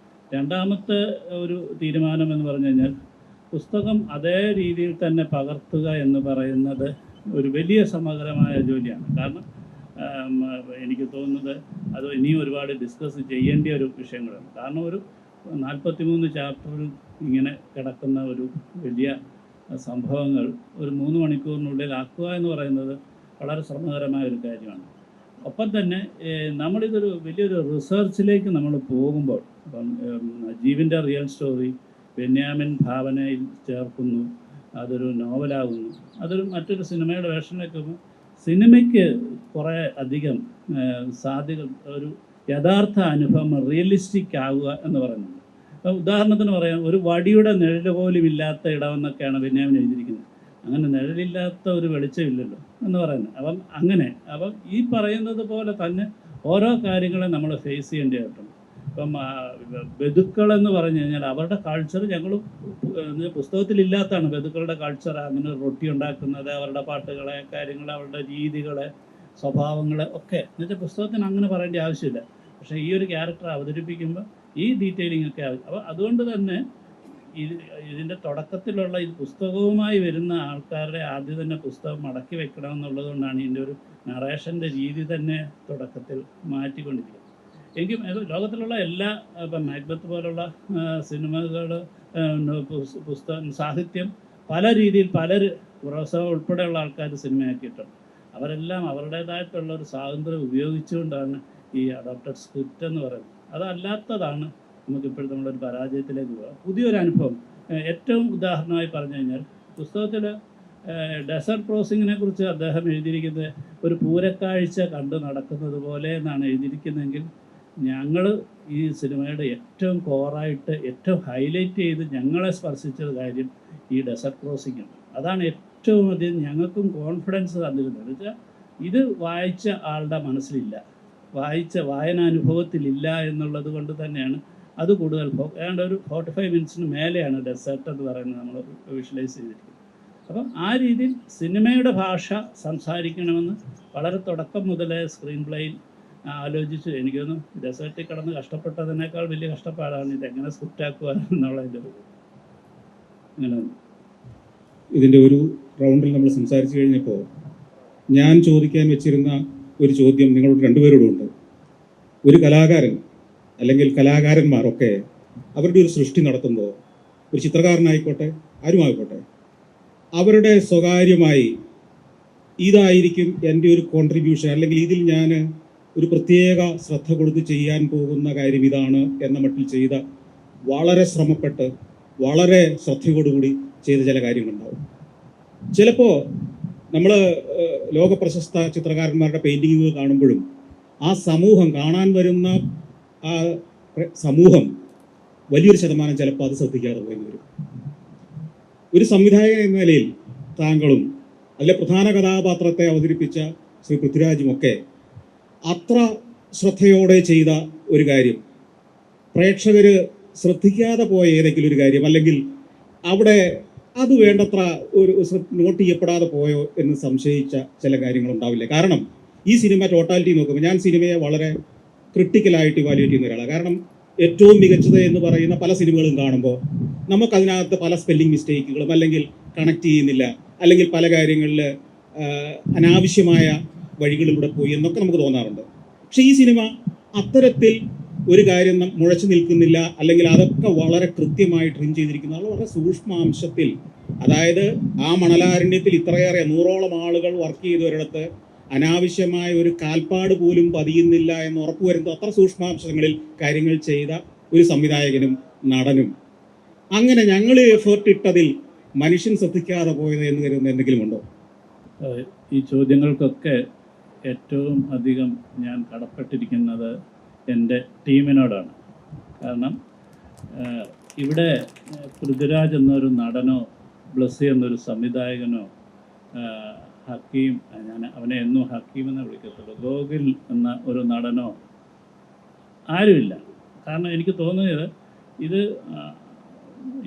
രണ്ടാമത്തെ ഒരു തീരുമാനം എന്ന് പറഞ്ഞു കഴിഞ്ഞാൽ പുസ്തകം അതേ രീതിയിൽ തന്നെ പകർത്തുക എന്ന് പറയുന്നത് ഒരു വലിയ സമഗ്രമായ ജോലിയാണ്. കാരണം എനിക്ക് തോന്നുന്നത് അത് ഇനിയും ഒരുപാട് ഡിസ്കസ് ചെയ്യേണ്ട ഒരു വിഷയങ്ങളാണ്. കാരണം ഒരു 43 ചാപ്റ്ററിൽ ഇങ്ങനെ കിടക്കുന്ന ഒരു വലിയ സംഭവങ്ങൾ ഒരു 3 മണിക്കൂറിനുള്ളിൽ ആക്കുക എന്ന് പറയുന്നത് വളരെ ശ്രമകരമായ ഒരു കാര്യമാണ്. ഒപ്പം തന്നെ നമ്മളിതൊരു വലിയൊരു റിസർച്ചിലേക്ക് നമ്മൾ പോകുമ്പോൾ, ഇപ്പം ജീവൻ്റെ റിയൽ സ്റ്റോറി, ബെന്യാമിൻ ഭാവനയിൽ ചേർക്കുന്നു, അതൊരു നോവലാകുന്നു, അതൊരു മറ്റൊരു സിനിമയുടെ വേഷനിലേക്ക് വരുമ്പോൾ സിനിമയ്ക്ക് കുറേ അധികം സാധ്യത, ഒരു യഥാർത്ഥ അനുഭവം റിയലിസ്റ്റിക് ആവുക എന്ന് പറയുന്നത്. അപ്പോൾ ഉദാഹരണത്തിന് പറയാം, ഒരു വടിയുടെ നിഴല് പോലും ഇല്ലാത്ത ഇടമെന്നൊക്കെയാണ് ബെന്യാമിൻ എഴുതിയിരിക്കുന്നത്. അങ്ങനെ നിഴലില്ലാത്ത ഒരു വെളിച്ചമില്ലല്ലോ എന്ന് പറയുന്നത്. അപ്പം ഈ പറയുന്നത് പോലെ തന്നെ ഓരോ കാര്യങ്ങളെ നമ്മൾ ഫേസ് ചെയ്യേണ്ടതായിട്ടുണ്ട്. ഇപ്പം ബന്ധുക്കളെന്ന് പറഞ്ഞു കഴിഞ്ഞാൽ അവരുടെ കൾച്ചർ ഞങ്ങൾ പുസ്തകത്തിലില്ലാത്തതാണ്. ബന്ധുക്കളുടെ കൾച്ചർ, അങ്ങനെ റൊട്ടി ഉണ്ടാക്കുന്നത്, അവരുടെ പാട്ടുകളെ, കാര്യങ്ങൾ, അവരുടെ രീതികളെ, സ്വഭാവങ്ങളെ ഒക്കെ എന്നുവെച്ചാൽ പുസ്തകത്തിന് അങ്ങനെ പറയേണ്ട ആവശ്യമില്ല. പക്ഷേ ഈ ഒരു ക്യാരക്ടർ അവതരിപ്പിക്കുമ്പോൾ ഈ ഡീറ്റെയിലിംഗ് ഒക്കെ ആവശ്യം. അപ്പോൾ അതുകൊണ്ട് തന്നെ ഇതിൻ്റെ തുടക്കത്തിലുള്ള ഈ പുസ്തകവുമായി വരുന്ന ആൾക്കാരുടെ ആദ്യം തന്നെ പുസ്തകം മടക്കി വെക്കണം എന്നുള്ളത് കൊണ്ടാണ് ഇതിൻ്റെ ഒരു നറേഷൻ്റെ രീതി തന്നെ തുടക്കത്തിൽ മാറ്റിക്കൊണ്ടിരിക്കുന്നത്. എങ്കിലും ലോകത്തിലുള്ള എല്ലാ ഇപ്പം മാക്ബത്ത് പോലുള്ള സിനിമകൾ, പുസ്തകം, സാഹിത്യം പല രീതിയിൽ പ്രൊഫസർ ഉൾപ്പെടെയുള്ള ആൾക്കാർ സിനിമയാക്കിയിട്ടുണ്ട്. അവരെല്ലാം അവരുടേതായിട്ടുള്ള ഒരു സ്വാതന്ത്ര്യം ഉപയോഗിച്ചുകൊണ്ടാണ് ഈ അഡോപ്റ്റഡ് സ്ക്രിപ്റ്റ് എന്ന് പറയുന്നത്. അതല്ലാത്തതാണ് നമുക്കിപ്പോഴത്തെ നമ്മളൊരു പരാജയത്തിലേക്ക് പോകാം. പുതിയൊരു അനുഭവം ഏറ്റവും ഉദാഹരണമായി പറഞ്ഞു കഴിഞ്ഞാൽ പുസ്തകത്തിൽ ഡെസേർട്ട് ക്രോസിങ്ങിനെ കുറിച്ച് അദ്ദേഹം എഴുതിയിരിക്കുന്നത് ഒരു പൂരക്കാഴ്ച കണ്ടു നടക്കുന്നത് പോലെ എന്നാണ് എഴുതിയിരിക്കുന്നതെങ്കിൽ, ഞങ്ങൾ ഈ സിനിമയുടെ ഏറ്റവും കോറായിട്ട് ഏറ്റവും ഹൈലൈറ്റ് ചെയ്ത് ഞങ്ങളെ സ്പർശിച്ചത് കാര്യം ഈ ഡെസേർട്ട് ക്രോസിംഗ് ആണ്. അതാണ് ഏറ്റവും അധികം ഞങ്ങൾക്കും കോൺഫിഡൻസ് തന്നിരുന്നത്. എന്ന് വെച്ചാൽ ഇത് വായിച്ച ആളുടെ മനസ്സിലില്ല, വായനാനുഭവത്തിലില്ല എന്നുള്ളത് കൊണ്ട് തന്നെയാണ് അത് കൂടുതൽ ഏതാണ്ട് ഒരു 45 മിനിറ്റ്സിന് മേലെയാണ് ഡെസേർട്ട് എന്ന് പറയുന്നത് നമ്മൾ വിഷ്വലൈസ് ചെയ്തിരിക്കുന്നത്. അപ്പം ആ രീതിയിൽ സിനിമയുടെ ഭാഷ സംസാരിക്കണമെന്ന് വളരെ തുടക്കം മുതലേ സ്ക്രീൻ പ്ലേയിൽ ആലോചിച്ച്, എനിക്കൊന്ന് ഡെസേർട്ടിൽ കിടന്ന് കഷ്ടപ്പെട്ടതിനേക്കാൾ വലിയ കഷ്ടപ്പാടാണ് ഇതെങ്ങനെ സ്ക്രിപ്റ്റാക്കുക എന്നുള്ളതിൻ്റെ ഒരു അങ്ങനെ. ഇതിൻ്റെ ഒരു റൗണ്ടിൽ നമ്മൾ സംസാരിച്ചു കഴിഞ്ഞപ്പോൾ ഞാൻ ചോദിക്കാൻ വെച്ചിരുന്ന ഒരു ചോദ്യം നിങ്ങളോട് രണ്ടുപേരോടുണ്ട്. ഒരു കലാകാരൻ അല്ലെങ്കിൽ കലാകാരന്മാരൊക്കെ അവരുടെ ഒരു സൃഷ്ടി നടത്തുമ്പോൾ, ഒരു ചിത്രകാരനായിക്കോട്ടെ ആരുമായിക്കോട്ടെ, അവരുടെ സ്വകാര്യമായി ഇതായിരിക്കും എൻ്റെ ഒരു കോൺട്രിബ്യൂഷൻ, അല്ലെങ്കിൽ ഇതിൽ ഞാൻ ഒരു പ്രത്യേക ശ്രദ്ധ കൊടുത്ത് ചെയ്യാൻ പോകുന്ന കാര്യം ഇതാണ് എന്ന മട്ടിൽ ചെയ്ത, വളരെ ശ്രമപ്പെട്ട് വളരെ ശ്രദ്ധയോടുകൂടി ചെയ്ത ചില കാര്യങ്ങളുണ്ടാവും. ചിലപ്പോൾ നമ്മൾ ലോകപ്രശസ്ത ചിത്രകാരന്മാരുടെ പെയിൻറ്റിങ്ങുകൾ കാണുമ്പോഴും ആ സമൂഹം, കാണാൻ വരുന്ന ആ സമൂഹം വലിയൊരു ശതമാനം ചിലപ്പോൾ അത് ശ്രദ്ധിക്കാതെ പോയി വരും. ഒരു സംവിധായകൻ എന്ന നിലയിൽ താങ്കളും അതിലെ പ്രധാന കഥാപാത്രത്തെ അവതരിപ്പിച്ച ശ്രീ പൃഥ്വിരാജുമൊക്കെ അത്ര ശ്രദ്ധയോടെ ചെയ്ത ഒരു കാര്യം, പ്രേക്ഷകർ ശ്രദ്ധിക്കാതെ പോയ ഏതെങ്കിലും ഒരു കാര്യം, അല്ലെങ്കിൽ അവിടെ അത് വേണ്ടത്ര ഒരു നോട്ട് ചെയ്യപ്പെടാതെ പോയോ എന്ന് സംശയിച്ച ചില കാര്യങ്ങളുണ്ടാവില്ലേ? കാരണം ഈ സിനിമ ടോട്ടാലിറ്റി നോക്കുമ്പോൾ ഞാൻ സിനിമയെ വളരെ ക്രിട്ടിക്കലായിട്ട് ഇവാലുവേറ്റ് ചെയ്യുന്ന ഒരാളാണ്. കാരണം ഏറ്റവും മികച്ചത് എന്ന് പറയുന്ന പല സിനിമകളും കാണുമ്പോൾ നമുക്കതിനകത്ത് പല സ്പെല്ലിംഗ് മിസ്റ്റേക്കുകളും, അല്ലെങ്കിൽ കണക്ട് ചെയ്യുന്നില്ല, അല്ലെങ്കിൽ പല കാര്യങ്ങളിൽ അനാവശ്യമായ വഴികളിലൂടെ പോയി എന്നൊക്കെ നമുക്ക് തോന്നാറുണ്ട്. പക്ഷേ ഈ സിനിമ അത്തരത്തിൽ ഒരു കാര്യം മുഴച്ചു നിൽക്കുന്നില്ല, അല്ലെങ്കിൽ അതൊക്കെ വളരെ കൃത്യമായി ട്രിം ചെയ്തിരിക്കുന്ന വളരെ സൂക്ഷ്മാംശത്തിൽ. അതായത് ആ മണലാരണ്യത്തിൽ ഇത്രയേറെ 100ഓളം ആളുകൾ വർക്ക് ചെയ്തവരിടത്ത് അനാവശ്യമായ ഒരു കാൽപ്പാട് പോലും പതിയുന്നില്ല എന്ന് ഉറപ്പുവരുന്ന അത്ര സൂക്ഷ്മാംശങ്ങളിൽ കാര്യങ്ങൾ ചെയ്ത ഒരു സംവിധായകനും നടനും. അങ്ങനെ ഞങ്ങൾ എഫേർട്ട് ഇട്ടതിൽ മനുഷ്യൻ ശ്രദ്ധിക്കാതെ പോയത് എന്ന് കരുതുന്ന എന്തെങ്കിലും ഉണ്ടോ? ഈ ചോദ്യങ്ങൾക്കൊക്കെ ഏറ്റവും അധികം ഞാൻ കടപ്പെട്ടിരിക്കുന്നത് എൻ്റെ ടീമിനോടാണ്. കാരണം ഇവിടെ പൃഥ്വിരാജ് എന്നൊരു നടനോ ബ്ലസ്സി എന്നൊരു സംവിധായകനോ ഹക്കീം, ഞാൻ അവനെ എന്നും ഹക്കീം എന്ന് വിളിക്കത്തുള്ളൂ, ഗോകുൽ എന്ന ഒരു നടനോ ആരുമില്ല. കാരണം എനിക്ക് തോന്നിയത്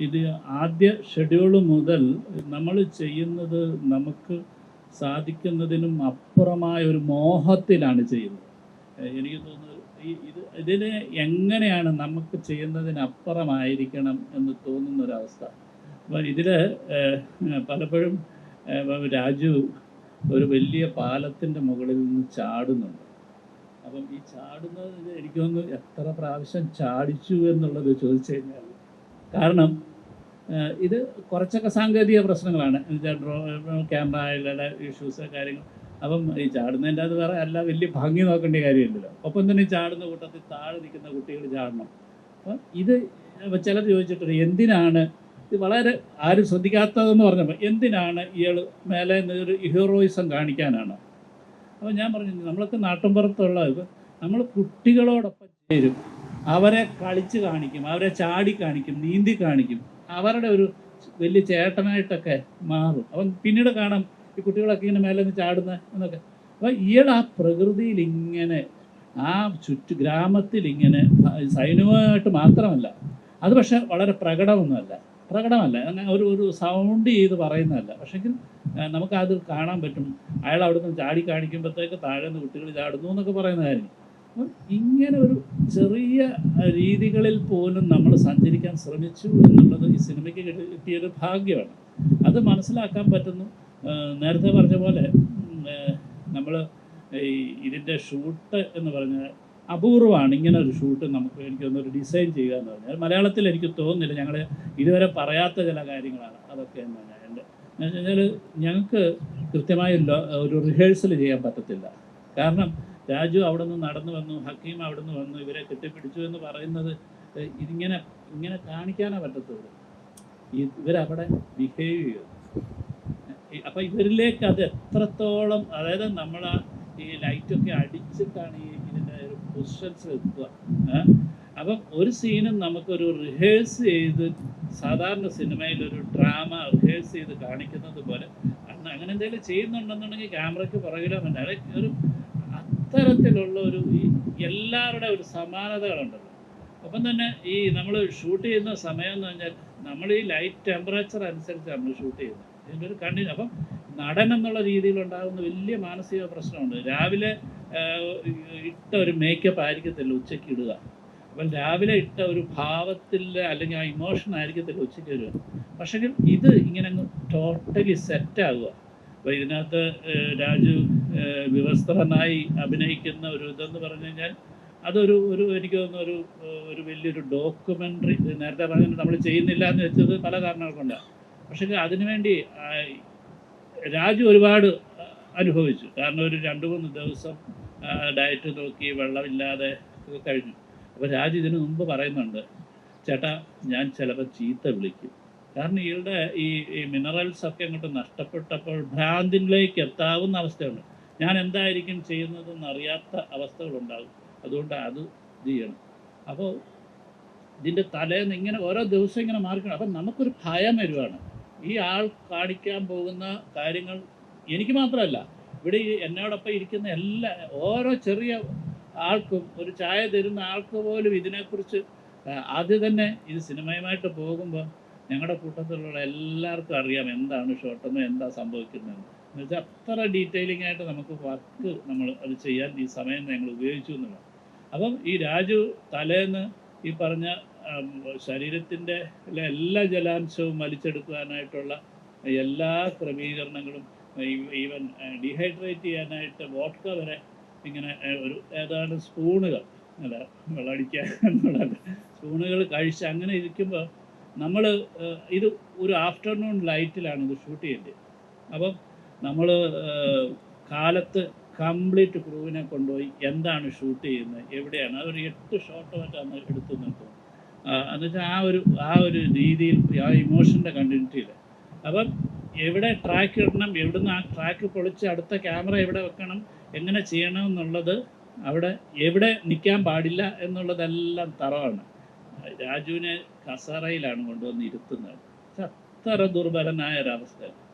ഇത് ആദ്യ ഷെഡ്യൂൾ മുതൽ നമ്മൾ ചെയ്യുന്നത് നമുക്ക് സാധിക്കുന്നതിനും അപ്പുറമായ ഒരു മോഹത്തിലാണ് ചെയ്യുന്നത്. എനിക്ക് തോന്നുന്നത് ഇതിനെ എങ്ങനെയാണ് നമുക്ക് ചെയ്യുന്നതിനപ്പുറമായിരിക്കണം എന്ന് തോന്നുന്നൊരവസ്ഥ. അപ്പം ഇതിൽ പലപ്പോഴും രാജു ഒരു വലിയ പാലത്തിൻ്റെ മുകളിൽ നിന്ന് ചാടുന്നുണ്ട്. അപ്പം ഈ ചാടുന്നത് എനിക്ക് തോന്നുന്നു എത്ര പ്രാവശ്യം ചാടിച്ചു എന്നുള്ളത് ചോദിച്ചു കഴിഞ്ഞാൽ, കാരണം ഇത് കുറച്ചൊക്കെ സാങ്കേതിക പ്രശ്നങ്ങളാണ്, ക്യാമറയിലെ ഇഷ്യൂസ് കാര്യങ്ങൾ. അപ്പം ഈ ചാടുന്നതിൻ്റെ അത് വേറെ അല്ല, വലിയ ഭംഗി നോക്കേണ്ട കാര്യമില്ലല്ലോ. ഒപ്പം തന്നെ ഈ ചാടുന്ന കൂട്ടത്തിൽ താഴെ നിൽക്കുന്ന കുട്ടികൾ ചാടണം. അപ്പം ഇത് അപ്പോൾ ചിലർ ചോദിച്ചിട്ടുണ്ട് എന്തിനാണ് ഇത് വളരെ ആരും ശ്രദ്ധിക്കാത്തതെന്ന് പറഞ്ഞപ്പോൾ എന്തിനാണ് ഇയാൾ മേലെ ഒരു ഹീറോയിസം കാണിക്കാനാണ്. അപ്പോൾ ഞാൻ പറഞ്ഞു നമ്മളൊക്കെ നാട്ടിൻപുറത്തുള്ള നമ്മൾ കുട്ടികളോടൊപ്പം ചേരും, അവരെ കളിച്ച് കാണിക്കും, അവരെ ചാടി കാണിക്കും, നീന്തി കാണിക്കും, അവരുടെ ഒരു വലിയ ചേട്ടനായിട്ടൊക്കെ മാറും. അപ്പം പിന്നീട് കാണാം ഈ കുട്ടികളൊക്കെ ഇങ്ങനെ മേലെ നിന്ന് ചാടുന്ന എന്നൊക്കെ. അപ്പോൾ ഇയാൾ ആ പ്രകൃതിയിൽ ഇങ്ങനെ ആ ഗ്രാമത്തിൽ ഇങ്ങനെ സൈനികമായിട്ട് മാത്രമല്ല, അത് പക്ഷെ വളരെ പ്രകടമല്ല, അങ്ങനെ ഒരു സൗണ്ട് ചെയ്ത് പറയുന്നതല്ല. പക്ഷെങ്കിൽ നമുക്കത് കാണാൻ പറ്റും. അയാൾ അവിടെ നിന്ന് ചാടി കാണിക്കുമ്പോഴത്തേക്ക് താഴെ നിന്ന് കുട്ടികൾ ചാടുന്നു എന്നൊക്കെ പറയുന്ന കാര്യം. അപ്പം ഇങ്ങനെ ഒരു ചെറിയ രീതികളിൽ പോലും നമ്മൾ സഞ്ചരിക്കാൻ ശ്രമിച്ചു എന്നുള്ളത് ഈ സിനിമയ്ക്ക് കിട്ടിയൊരു ഭാഗ്യമാണ്. അത് മനസ്സിലാക്കാൻ പറ്റുന്നു. നേരത്തെ പറഞ്ഞ പോലെ നമ്മൾ ഈ ഇതിൻ്റെ ഷൂട്ട് എന്ന് പറഞ്ഞാൽ അപൂർവമാണ്. ഇങ്ങനെ ഒരു ഷൂട്ട് നമുക്ക് എനിക്കൊന്നൊരു ഡിസൈൻ ചെയ്യുക എന്ന് പറഞ്ഞാൽ മലയാളത്തിൽ എനിക്ക് തോന്നുന്നില്ല. ഞങ്ങൾ ഇതുവരെ പറയാത്ത ചില കാര്യങ്ങളാണ് അതൊക്കെ എന്ന് പറഞ്ഞാൽ. എന്ന് വെച്ച് കഴിഞ്ഞാൽ ഞങ്ങൾക്ക് കൃത്യമായി ഒരു റിഹേഴ്സൽ ചെയ്യാൻ പറ്റത്തില്ല. കാരണം രാജു അവിടെ നിന്ന് നടന്നു വന്നു, ഹക്കീം അവിടെ നിന്ന് വന്നു, ഇവരെ കെട്ടിപ്പിടിച്ചു എന്ന് പറയുന്നത് ഇങ്ങനെ കാണിക്കാനേ പറ്റത്തുള്ളൂ. ഇവരവിടെ ബിഹേവ് ചെയ്യും. അപ്പം ഇവരിലേക്ക് അത് എത്രത്തോളം, അതായത് നമ്മൾ ഈ ലൈറ്റൊക്കെ അടിച്ചിട്ടാണ് ഇതിൻ്റെ ഒരു പൊസിഷൻസ് എത്തുക. അപ്പം ഒരു സീനും നമുക്കൊരു റിഹേഴ്സ് ചെയ്ത് സാധാരണ സിനിമയിലൊരു ഡ്രാമ റിഹേഴ്സ് ചെയ്ത് കാണിക്കുന്നത് പോലെ അങ്ങനെ എന്തെങ്കിലും ചെയ്യുന്നുണ്ടെന്നുണ്ടെങ്കിൽ ക്യാമറയ്ക്ക് പുറകിലോ ഒരു അത്തരത്തിലുള്ള ഒരു എല്ലാവരുടെ ഒരു സമാനതകളുണ്ടല്ലോ. അപ്പം തന്നെ ഈ നമ്മൾ ഷൂട്ട് ചെയ്യുന്ന സമയം എന്ന് പറഞ്ഞാൽ നമ്മൾ ഈ ലൈറ്റ് ടെമ്പറേച്ചർ അനുസരിച്ചാണ് നമ്മൾ ഷൂട്ട് ചെയ്യുന്നത്. ഇതിൻ്റെ ഒരു കണ്ടിന്യൂ. അപ്പം നടൻ എന്നുള്ള രീതിയിലുണ്ടാകുന്ന വലിയ മാനസിക പ്രശ്നമുണ്ട്. രാവിലെ ഇട്ട ഒരു മേക്കപ്പ് ആയിരിക്കത്തില്ല ഉച്ചയ്ക്ക് ഇടുക. അപ്പം രാവിലെ ഇട്ട ഒരു ഭാവത്തിൽ അല്ലെങ്കിൽ ആ ഇമോഷൻ ആയിരിക്കത്തില്ല ഉച്ചയ്ക്ക് വരിക. പക്ഷേ ഇത് ഇങ്ങനെ അങ്ങ് ടോട്ടലി സെറ്റാകുക. അപ്പോൾ ഇതിനകത്ത് രാജു വിവസ്ത്രനായി അഭിനയിക്കുന്ന ഒരു ഇതെന്ന് പറഞ്ഞു കഴിഞ്ഞാൽ അതൊരു എനിക്ക് തോന്നുന്നു ഒരു വലിയൊരു ഡോക്യുമെൻ്ററി. നേരത്തെ പറഞ്ഞിട്ട് നമ്മൾ ചെയ്യുന്നില്ല എന്ന് വെച്ചത് പല കാരണങ്ങൾ കൊണ്ടാണ്. പക്ഷേ അതിനുവേണ്ടി രാജു ഒരുപാട് അനുഭവിച്ചു. കാരണം ഒരു 2-3 ദിവസം ഡയറ്റ് നോക്കി വെള്ളമില്ലാതെ കഴിഞ്ഞു. അപ്പോൾ രാജു ഇതിനു മുമ്പ് പറയുന്നുണ്ട്, ചേട്ടാ ഞാൻ ചിലപ്പോൾ ചീത്ത വിളിക്കും. കാരണം ഇയാളുടെ ഈ മിനറൽസൊക്കെ അങ്ങോട്ട് നഷ്ടപ്പെട്ടപ്പോൾ ഭ്രാന്തിലേക്ക് എത്താവുന്ന അവസ്ഥയുണ്ട്. ഞാൻ എന്തായിരിക്കും ചെയ്യുന്നതെന്ന് അറിയാത്ത അവസ്ഥകളുണ്ടാകും. അതുകൊണ്ട് അത് ഇത് ചെയ്യണം. അപ്പോൾ ഇതിൻ്റെ തലേന്ന് ഇങ്ങനെ ഓരോ ദിവസം ഇങ്ങനെ മാറിക്കണം. അപ്പം നമുക്കൊരു ഭയം വരുവാണ്. ഈ ആൾ കാണിക്കാൻ പോകുന്ന കാര്യങ്ങൾ എനിക്ക് മാത്രമല്ല, ഇവിടെ എന്നോടൊപ്പം ഇരിക്കുന്ന ഓരോ ചെറിയ ആൾക്കും, ഒരു ചായ തരുന്ന ആൾക്ക് പോലും ഇതിനെക്കുറിച്ച് ആദ്യം തന്നെ ഇത് സിനിമയുമായിട്ട് പോകുമ്പോൾ ഞങ്ങളുടെ കൂട്ടത്തിലുള്ള എല്ലാവർക്കും അറിയാം എന്താണ് ഷോട്ടെന്ന്, എന്താ സംഭവിക്കുന്നതെന്ന്. എന്നുവെച്ചാൽ അത്ര ഡീറ്റെയിലിംഗ് ആയിട്ട് നമുക്ക് വർക്ക് നമ്മൾ അത് ചെയ്യാൻ ഈ സമയം ഞങ്ങൾ ഉപയോഗിച്ചു എന്നുള്ളത്. അപ്പം ഈ രാജു തലേന്ന് ഈ പറഞ്ഞ ശരീരത്തിൻ്റെ എല്ലാ ജലാംശവും വലിച്ചെടുക്കാനായിട്ടുള്ള എല്ലാ ക്രമീകരണങ്ങളും, ഈവൻ ഡീഹൈഡ്രേറ്റ് ചെയ്യാനായിട്ട് വോഡ്ക വരെ ഇങ്ങനെ ഒരു ഏതാണ്ട് സ്പൂണുകൾ അല്ല വെള്ളമടിക്കാൻ എന്നുള്ളത് സ്പൂണുകൾ കഴിച്ച് അങ്ങനെ ഇരിക്കുമ്പോൾ നമ്മൾ ഇത് ഒരു ആഫ്റ്റർനൂൺ ലൈറ്റിലാണ് ഇത് ഷൂട്ട് ചെയ്യേണ്ടത്. അപ്പം നമ്മൾ കാലത്ത് കംപ്ലീറ്റ് ക്രൂവിനെ കൊണ്ടുപോയി എന്താണ് ഷൂട്ട് ചെയ്യുന്നത്, എവിടെയാണ്, അതൊരു 8 ഷോട്ട് മറ്റാണ് എടുത്തു നിൽക്കും. എന്നുവെച്ചാൽ ആ ഒരു രീതിയിൽ ആ ഇമോഷൻ്റെ കണ്ടിന്യൂറ്റിയിൽ. അപ്പം എവിടെ ട്രാക്ക് ഇടണം, എവിടുന്ന് ആ ട്രാക്ക് പൊളിച്ച് അടുത്ത ക്യാമറ എവിടെ വെക്കണം, എങ്ങനെ ചെയ്യണം എന്നുള്ളത്, അവിടെ എവിടെ നിൽക്കാൻ പാടില്ല എന്നുള്ളതെല്ലാം തറവാണ്. രാജുവിനെ കസേരയിലാണ് കൊണ്ടുവന്ന് ഇരുത്തുന്നത്. അത്ര ദുർബലനായ ഒരവസ്ഥ.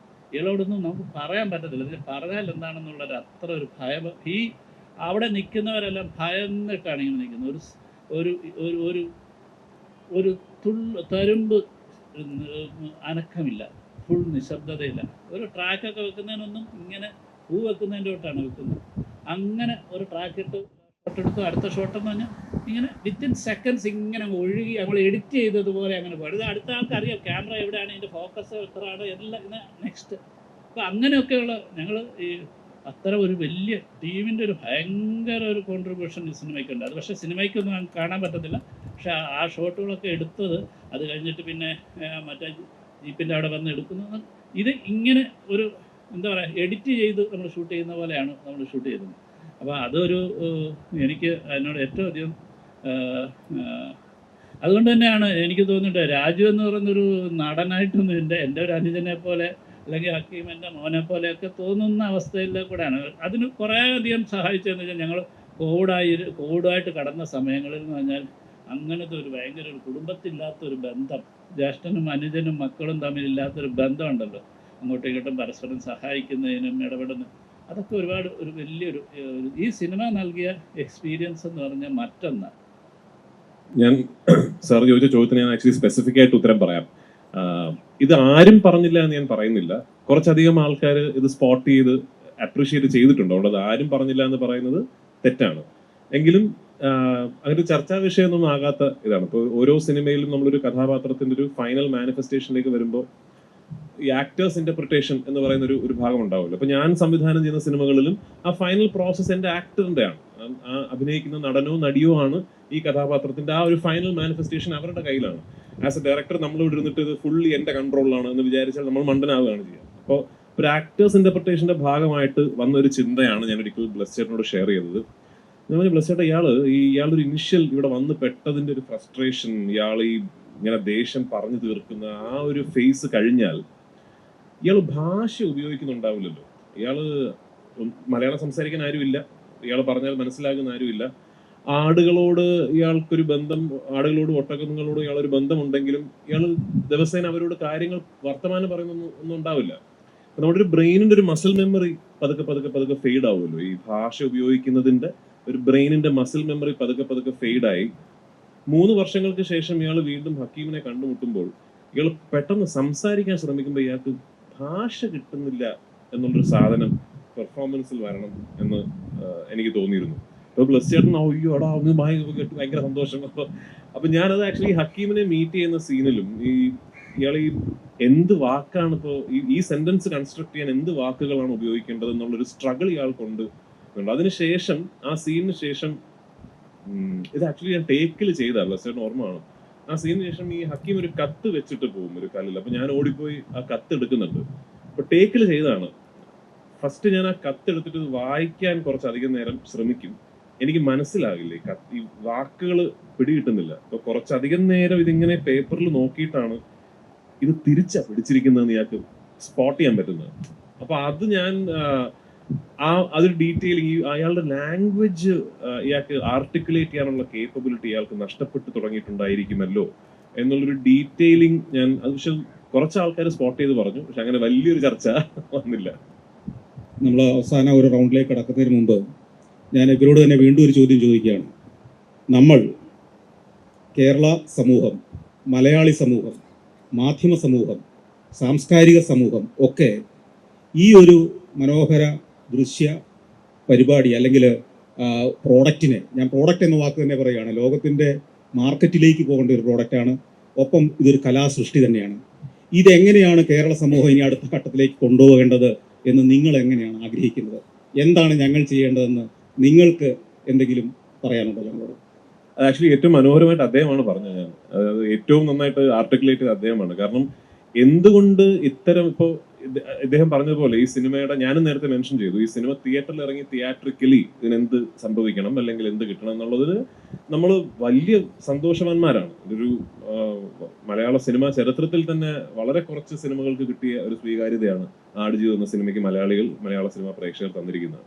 ഇയാളോടൊന്നും നമുക്ക് പറയാൻ പറ്റത്തില്ല. ഇതിൽ പറഞ്ഞാൽ എന്താണെന്നുള്ളൊരു അത്ര ഒരു ഭയം. അവിടെ നിൽക്കുന്നവരെല്ലാം ഭയന്നിട്ടാണ് ഇങ്ങനെ നിൽക്കുന്നത്. ഒരു ഒരു ഒരു ഒരു തരുമ്പ് അനക്കമില്ല, ഫുൾ നിശബ്ദതയില്ല. ഒരു ട്രാക്കൊക്കെ വെക്കുന്നതിനൊന്നും ഇങ്ങനെ പൂ വെക്കുന്നതിൻ്റെ തൊട്ടാണ് വെക്കുന്നത്. അങ്ങനെ ഒരു ട്രാക്ക് ഇട്ട് ഷോട്ടെടുത്ത് അടുത്ത ഷോട്ടെന്ന് പറഞ്ഞാൽ ഇങ്ങനെ വിത്തിൻ സെക്കൻഡ്സ് ഇങ്ങനെ ഒഴുകി നമ്മൾ എഡിറ്റ് ചെയ്തതുപോലെ അങ്ങനെ പോകും. ഇത് അടുത്ത ആൾക്കറിയാം ക്യാമറ എവിടെയാണ്, ഇതിൻ്റെ ഫോക്കസ് എത്രയാണ്, എല്ലാം ഇങ്ങനെ നെക്സ്റ്റ്. അപ്പോൾ അങ്ങനെയൊക്കെയുള്ള ഞങ്ങൾ ഈ അത്ര ഒരു വലിയ ടീമിൻ്റെ ഒരു ഭയങ്കര ഒരു കോൺട്രിബ്യൂഷൻ ഈ സിനിമയ്ക്കുണ്ട്. അത് പക്ഷേ സിനിമയ്ക്കൊന്നും കാണാൻ പറ്റത്തില്ല. പക്ഷേ ആ ഷോട്ടുകളൊക്കെ എടുത്തത് അത് കഴിഞ്ഞിട്ട് പിന്നെ മറ്റേ ജീപ്പിൻ്റെ അവിടെ വന്ന് എടുക്കുന്നത് ഇത് ഇങ്ങനെ ഒരു എന്താ പറയുക എഡിറ്റ് ചെയ്ത് നമ്മൾ ഷൂട്ട് ചെയ്യുന്ന പോലെയാണ് നമ്മൾ ഷൂട്ട് ചെയ്തത്. അപ്പോൾ അതൊരു എനിക്ക് അതിനോട് ഏറ്റവും അധികം അതുകൊണ്ട് തന്നെയാണ് എനിക്ക് തോന്നിയിട്ട് രാജു എന്ന് പറയുന്നൊരു നടനായിട്ടൊന്നും എൻ്റെ ഒരു അനുജനെ പോലെ അല്ലെങ്കിൽ ഹക്കീം എൻ്റെ മോനെ പോലെയൊക്കെ തോന്നുന്ന അവസ്ഥയിൽ കൂടെയാണ്. അതിന് കുറേ അധികം സഹായിച്ചതെന്ന് വെച്ചാൽ ഞങ്ങൾ കോവിഡായിട്ട് കടന്ന സമയങ്ങളിൽ എന്ന് പറഞ്ഞാൽ അങ്ങനത്തെ ഒരു ഭയങ്കര ഒരു കുടുംബത്തില്ലാത്തൊരു ബന്ധം, ജ്യേഷ്ഠനും അനുജനും മക്കളും തമ്മിലില്ലാത്തൊരു ബന്ധമുണ്ടല്ലോ, അങ്ങോട്ടും ഇങ്ങോട്ടും പരസ്പരം സഹായിക്കുന്നതിനും ഇടപെടുന്ന, അതൊക്കെ ഒരുപാട് ഒരു വലിയൊരു ഈ സിനിമ നൽകിയ എക്സ്പീരിയൻസ് എന്ന് പറഞ്ഞാൽ മറ്റൊന്ന്. ഞാൻ സാർ ചോദിച്ച ചോദ്യത്തിന് ഞാൻ ആക്ച്വലി സ്പെസിഫിക് ആയിട്ട് ഉത്തരം പറയാം. ഇത് ആരും പറഞ്ഞില്ല എന്ന് ഞാൻ പറയുന്നില്ല. കുറച്ചധികം ആൾക്കാർ ഇത് സ്പോട്ട് ചെയ്ത് അപ്രീഷിയേറ്റ് ചെയ്തിട്ടുണ്ട്. അവിടെ അത് ആരും പറഞ്ഞില്ല എന്ന് പറയുന്നത് തെറ്റാണ്. എങ്കിലും അങ്ങനെ ഒരു ചർച്ചാ വിഷയമൊന്നും ആകാത്ത ഇതാണ്. ഇപ്പോൾ ഓരോ സിനിമയിലും നമ്മളൊരു കഥാപാത്രത്തിന്റെ ഒരു ഫൈനൽ മാനിഫെസ്റ്റേഷനിലേക്ക് വരുമ്പോൾ ഈ ആക്ടേഴ്സ് ഇന്റർപ്രിട്ടേഷൻ എന്ന് പറയുന്ന ഒരു ഭാഗം ഉണ്ടാവുമല്ലോ. അപ്പൊ ഞാൻ സംവിധാനം ചെയ്യുന്ന സിനിമകളിലും ആ ഫൈനൽ പ്രോസസ് എൻ്റെ ആക്ടറിന്റെ ആണ്. ആ അഭിനയിക്കുന്ന നടനോ നടിയോ ആണ് ഈ കഥാപാത്രത്തിന്റെ ആ ഒരു ഫൈനൽ മാനിഫെസ്റ്റേഷൻ അവരുടെ കയ്യിലാണ്. ആസ് എ ഡയറക്ടർ നമ്മൾ ഇവിടെ ഇരുന്നിട്ട് ഇത് ഫുള്ളി എൻ്റെ കൺട്രോളിലാണ് എന്ന് വിചാരിച്ചാൽ നമ്മൾ മണ്ടനാവുകയാണ് ചെയ്യുക. അപ്പോൾ ഒരു ആക്ടേഴ്സ് ഇന്റർപ്രിട്ടേഷന്റെ ഭാഗമായിട്ട് വന്ന ഒരു ചിന്തയാണ് ഞാൻ ഒരിക്കൽ ബ്ലസ് ചേട്ടനോട് ഷെയർ ചെയ്തത്. ഞാൻ ബ്ലസ് ചേട്ടൻ ഇയാളൊരു ഇനിഷ്യൽ ഇവിടെ വന്ന് പെട്ടതിന്റെ ഒരു ഫ്രസ്ട്രേഷൻ, ഇയാൾ ഈ ഇങ്ങനെ ദേഷ്യം പറഞ്ഞു തീർക്കുന്ന ആ ഒരു ഫേസ് കഴിഞ്ഞാൽ ഇയാൾ ഭാഷ ഉപയോഗിക്കുന്നുണ്ടാവില്ലല്ലോ. ഇയാള് മലയാളം സംസാരിക്കാൻ ആരുമില്ല, ഇയാൾ പറഞ്ഞാൽ മനസ്സിലാകുന്ന ആരുമില്ല. ആടുകളോട് ഇയാൾക്കൊരു ബന്ധം, ആടുകളോടും ഒട്ടകങ്ങളോടും ഇയാളൊരു ബന്ധമുണ്ടെങ്കിലും ഇയാൾ ദിവസേന അവരോട് കാര്യങ്ങൾ വർത്തമാനം പറയുന്നൊന്നും ഉണ്ടാവില്ല. നമ്മുടെ ഒരു ബ്രെയിനിന്റെ ഒരു മസിൽ മെമ്മറി പതുക്കെ ഫെയ്ഡ് ആവുമല്ലോ. ഈ ഭാഷ ഉപയോഗിക്കുന്നതിന്റെ ഒരു ബ്രെയിനിന്റെ മസിൽ മെമ്മറി പതുക്കെ ഫെയ്ഡായി 3 വർഷങ്ങൾക്ക് ശേഷം ഇയാൾ വീണ്ടും ഹക്കീമിനെ കണ്ടുമുട്ടുമ്പോൾ ഇയാൾ പെട്ടെന്ന് സംസാരിക്കാൻ ശ്രമിക്കുമ്പോൾ ഇയാൾക്ക് ഭാഷ കിട്ടുന്നില്ല എന്നുള്ളൊരു സാധനം പെർഫോമൻസിൽ വരണം എന്ന് എനിക്ക് തോന്നിയിരുന്നു. അപ്പൊ ബ്ലസ് ചേട്ടൻ അയ്യോ എടാ ഒന്ന് കേട്ട് ഭയങ്കര സന്തോഷം. അപ്പൊ ഞാനത് ആക്ച്വലി ഹക്കീമിനെ മീറ്റ് ചെയ്യുന്ന സീനിലും ഇയാൾ ഈ എന്ത് വാക്കാണ് ഇപ്പോൾ ഈ സെന്റൻസ് കൺസ്ട്രക്ട് ചെയ്യാൻ എന്ത് വാക്കുകളാണ് ഉപയോഗിക്കേണ്ടത് എന്നുള്ളൊരു സ്ട്രഗിൾ ഇയാൾക്കുണ്ട്. അതിനുശേഷം ആ സീനിന് ശേഷം ഇത് ആക്ച്വലി ഞാൻ ടേക്കിൽ ചെയ്താ ബ്ലസ് ചേട്ടൻ ഓർമ്മയാണ്. ആ സീനിന് ശേഷം ഈ ഹക്കീം ഒരു കത്ത് വെച്ചിട്ട് പോകും ഒരു കല്ലിൽ. അപ്പൊ ഞാൻ ഓടിപ്പോയി ആ കത്ത് എടുക്കുന്നുണ്ട്. അപ്പൊ ടേക്കിൽ ചെയ്തതാണ്. ഫസ്റ്റ് ഞാൻ ആ കത്ത് എടുത്തിട്ട് വായിക്കാൻ കുറച്ചധികം നേരം ശ്രമിക്കും. എനിക്ക് മനസ്സിലാകില്ല, ഈ വാക്കുകൾ പിടികിട്ടുന്നില്ല. അപ്പൊ കുറച്ചധികം നേരം ഇതിങ്ങനെ പേപ്പറിൽ നോക്കിയിട്ടാണ് ഇത് തിരിച്ചാ പിടിച്ചിരിക്കുന്നതെന്ന് ഇയാൾക്ക് സ്പോട്ട് ചെയ്യാൻ പറ്റുന്നത്. അപ്പൊ അത് ഞാൻ അതൊരു ഡീറ്റെയിലിംഗ്, അയാളുടെ ലാംഗ്വേജ് ഇയാൾക്ക് ആർട്ടിക്കുലേറ്റ് ചെയ്യാനുള്ള കേപ്പബിലിറ്റി ഇയാൾക്ക് നഷ്ടപ്പെട്ടു തുടങ്ങിയിട്ടുണ്ടായിരിക്കുമല്ലോ എന്നുള്ളൊരു ഡീറ്റെയിലിംഗ് ഞാൻ അത് പക്ഷെ കുറച്ച് ആൾക്കാർ സ്പോട്ട് ചെയ്ത് പറഞ്ഞു. പക്ഷെ അങ്ങനെ വലിയൊരു ചർച്ച വന്നില്ല. നമ്മൾ അവസാന ഒരു റൗണ്ടിലേക്ക് കടക്കുന്നതിന് മുമ്പ് ഞാൻ ഇവരോട് തന്നെ വീണ്ടും ഒരു ചോദ്യം ചോദിക്കുകയാണ്. നമ്മൾ കേരള സമൂഹം, മലയാളി സമൂഹം, മാധ്യമ സമൂഹം, സാംസ്കാരിക സമൂഹം ഒക്കെ ഈ ഒരു മനോഹര ദൃശ്യ പരിപാടി അല്ലെങ്കിൽ പ്രോഡക്റ്റിനെ, ഞാൻ പ്രോഡക്റ്റ് എന്ന വാക്ക് തന്നെ പറയുകയാണ്, ലോകത്തിൻ്റെ മാർക്കറ്റിലേക്ക് പോകേണ്ട ഒരു പ്രോഡക്റ്റാണ്. ഒപ്പം ഇതൊരു കലാസൃഷ്ടി തന്നെയാണ്. ഇതെങ്ങനെയാണ് കേരള സമൂഹം ഇനി അടുത്ത ഘട്ടത്തിലേക്ക് കൊണ്ടുപോകേണ്ടത് എന്ന് നിങ്ങൾ എങ്ങനെയാണ് ആഗ്രഹിക്കുന്നത്? എന്താണ് ഞങ്ങൾ ചെയ്യേണ്ടതെന്ന് നിങ്ങൾക്ക് എന്തെങ്കിലും പറയാനുണ്ടോ ഞങ്ങളോട്? ആക്ച്വലി ഏറ്റവും മനോഹരമായിട്ട് അദ്ദേഹമാണ് പറഞ്ഞത്. ഞാൻ അതായത് ഏറ്റവും നന്നായിട്ട് ആർട്ടിക്കുലേറ്റ് ചെയ്ത് അദ്ദേഹമാണ്. കാരണം എന്തുകൊണ്ട് ഇത്തരം ഇപ്പോൾ ഇദ്ദേഹം പറഞ്ഞതുപോലെ ഈ സിനിമയുടെ ഞാനും നേരത്തെ മെൻഷൻ ചെയ്തു, ഈ സിനിമ തിയേറ്ററിൽ ഇറങ്ങി തിയേറ്ററിക്കലി ഇതിനെന്ത് സംഭവിക്കണം അല്ലെങ്കിൽ എന്ത് കിട്ടണം എന്നുള്ളതിന് നമ്മൾ വലിയ സന്തോഷവാന്മാരാണ്. ഇതൊരു മലയാള സിനിമ ചരിത്രത്തിൽ തന്നെ വളരെ കുറച്ച് സിനിമകൾക്ക് കിട്ടിയ ഒരു സ്വീകാര്യതയാണ് ആടുജീവിതം എന്ന സിനിമയ്ക്ക് മലയാള സിനിമ പ്രേക്ഷകർ തന്നിരിക്കുന്നത്.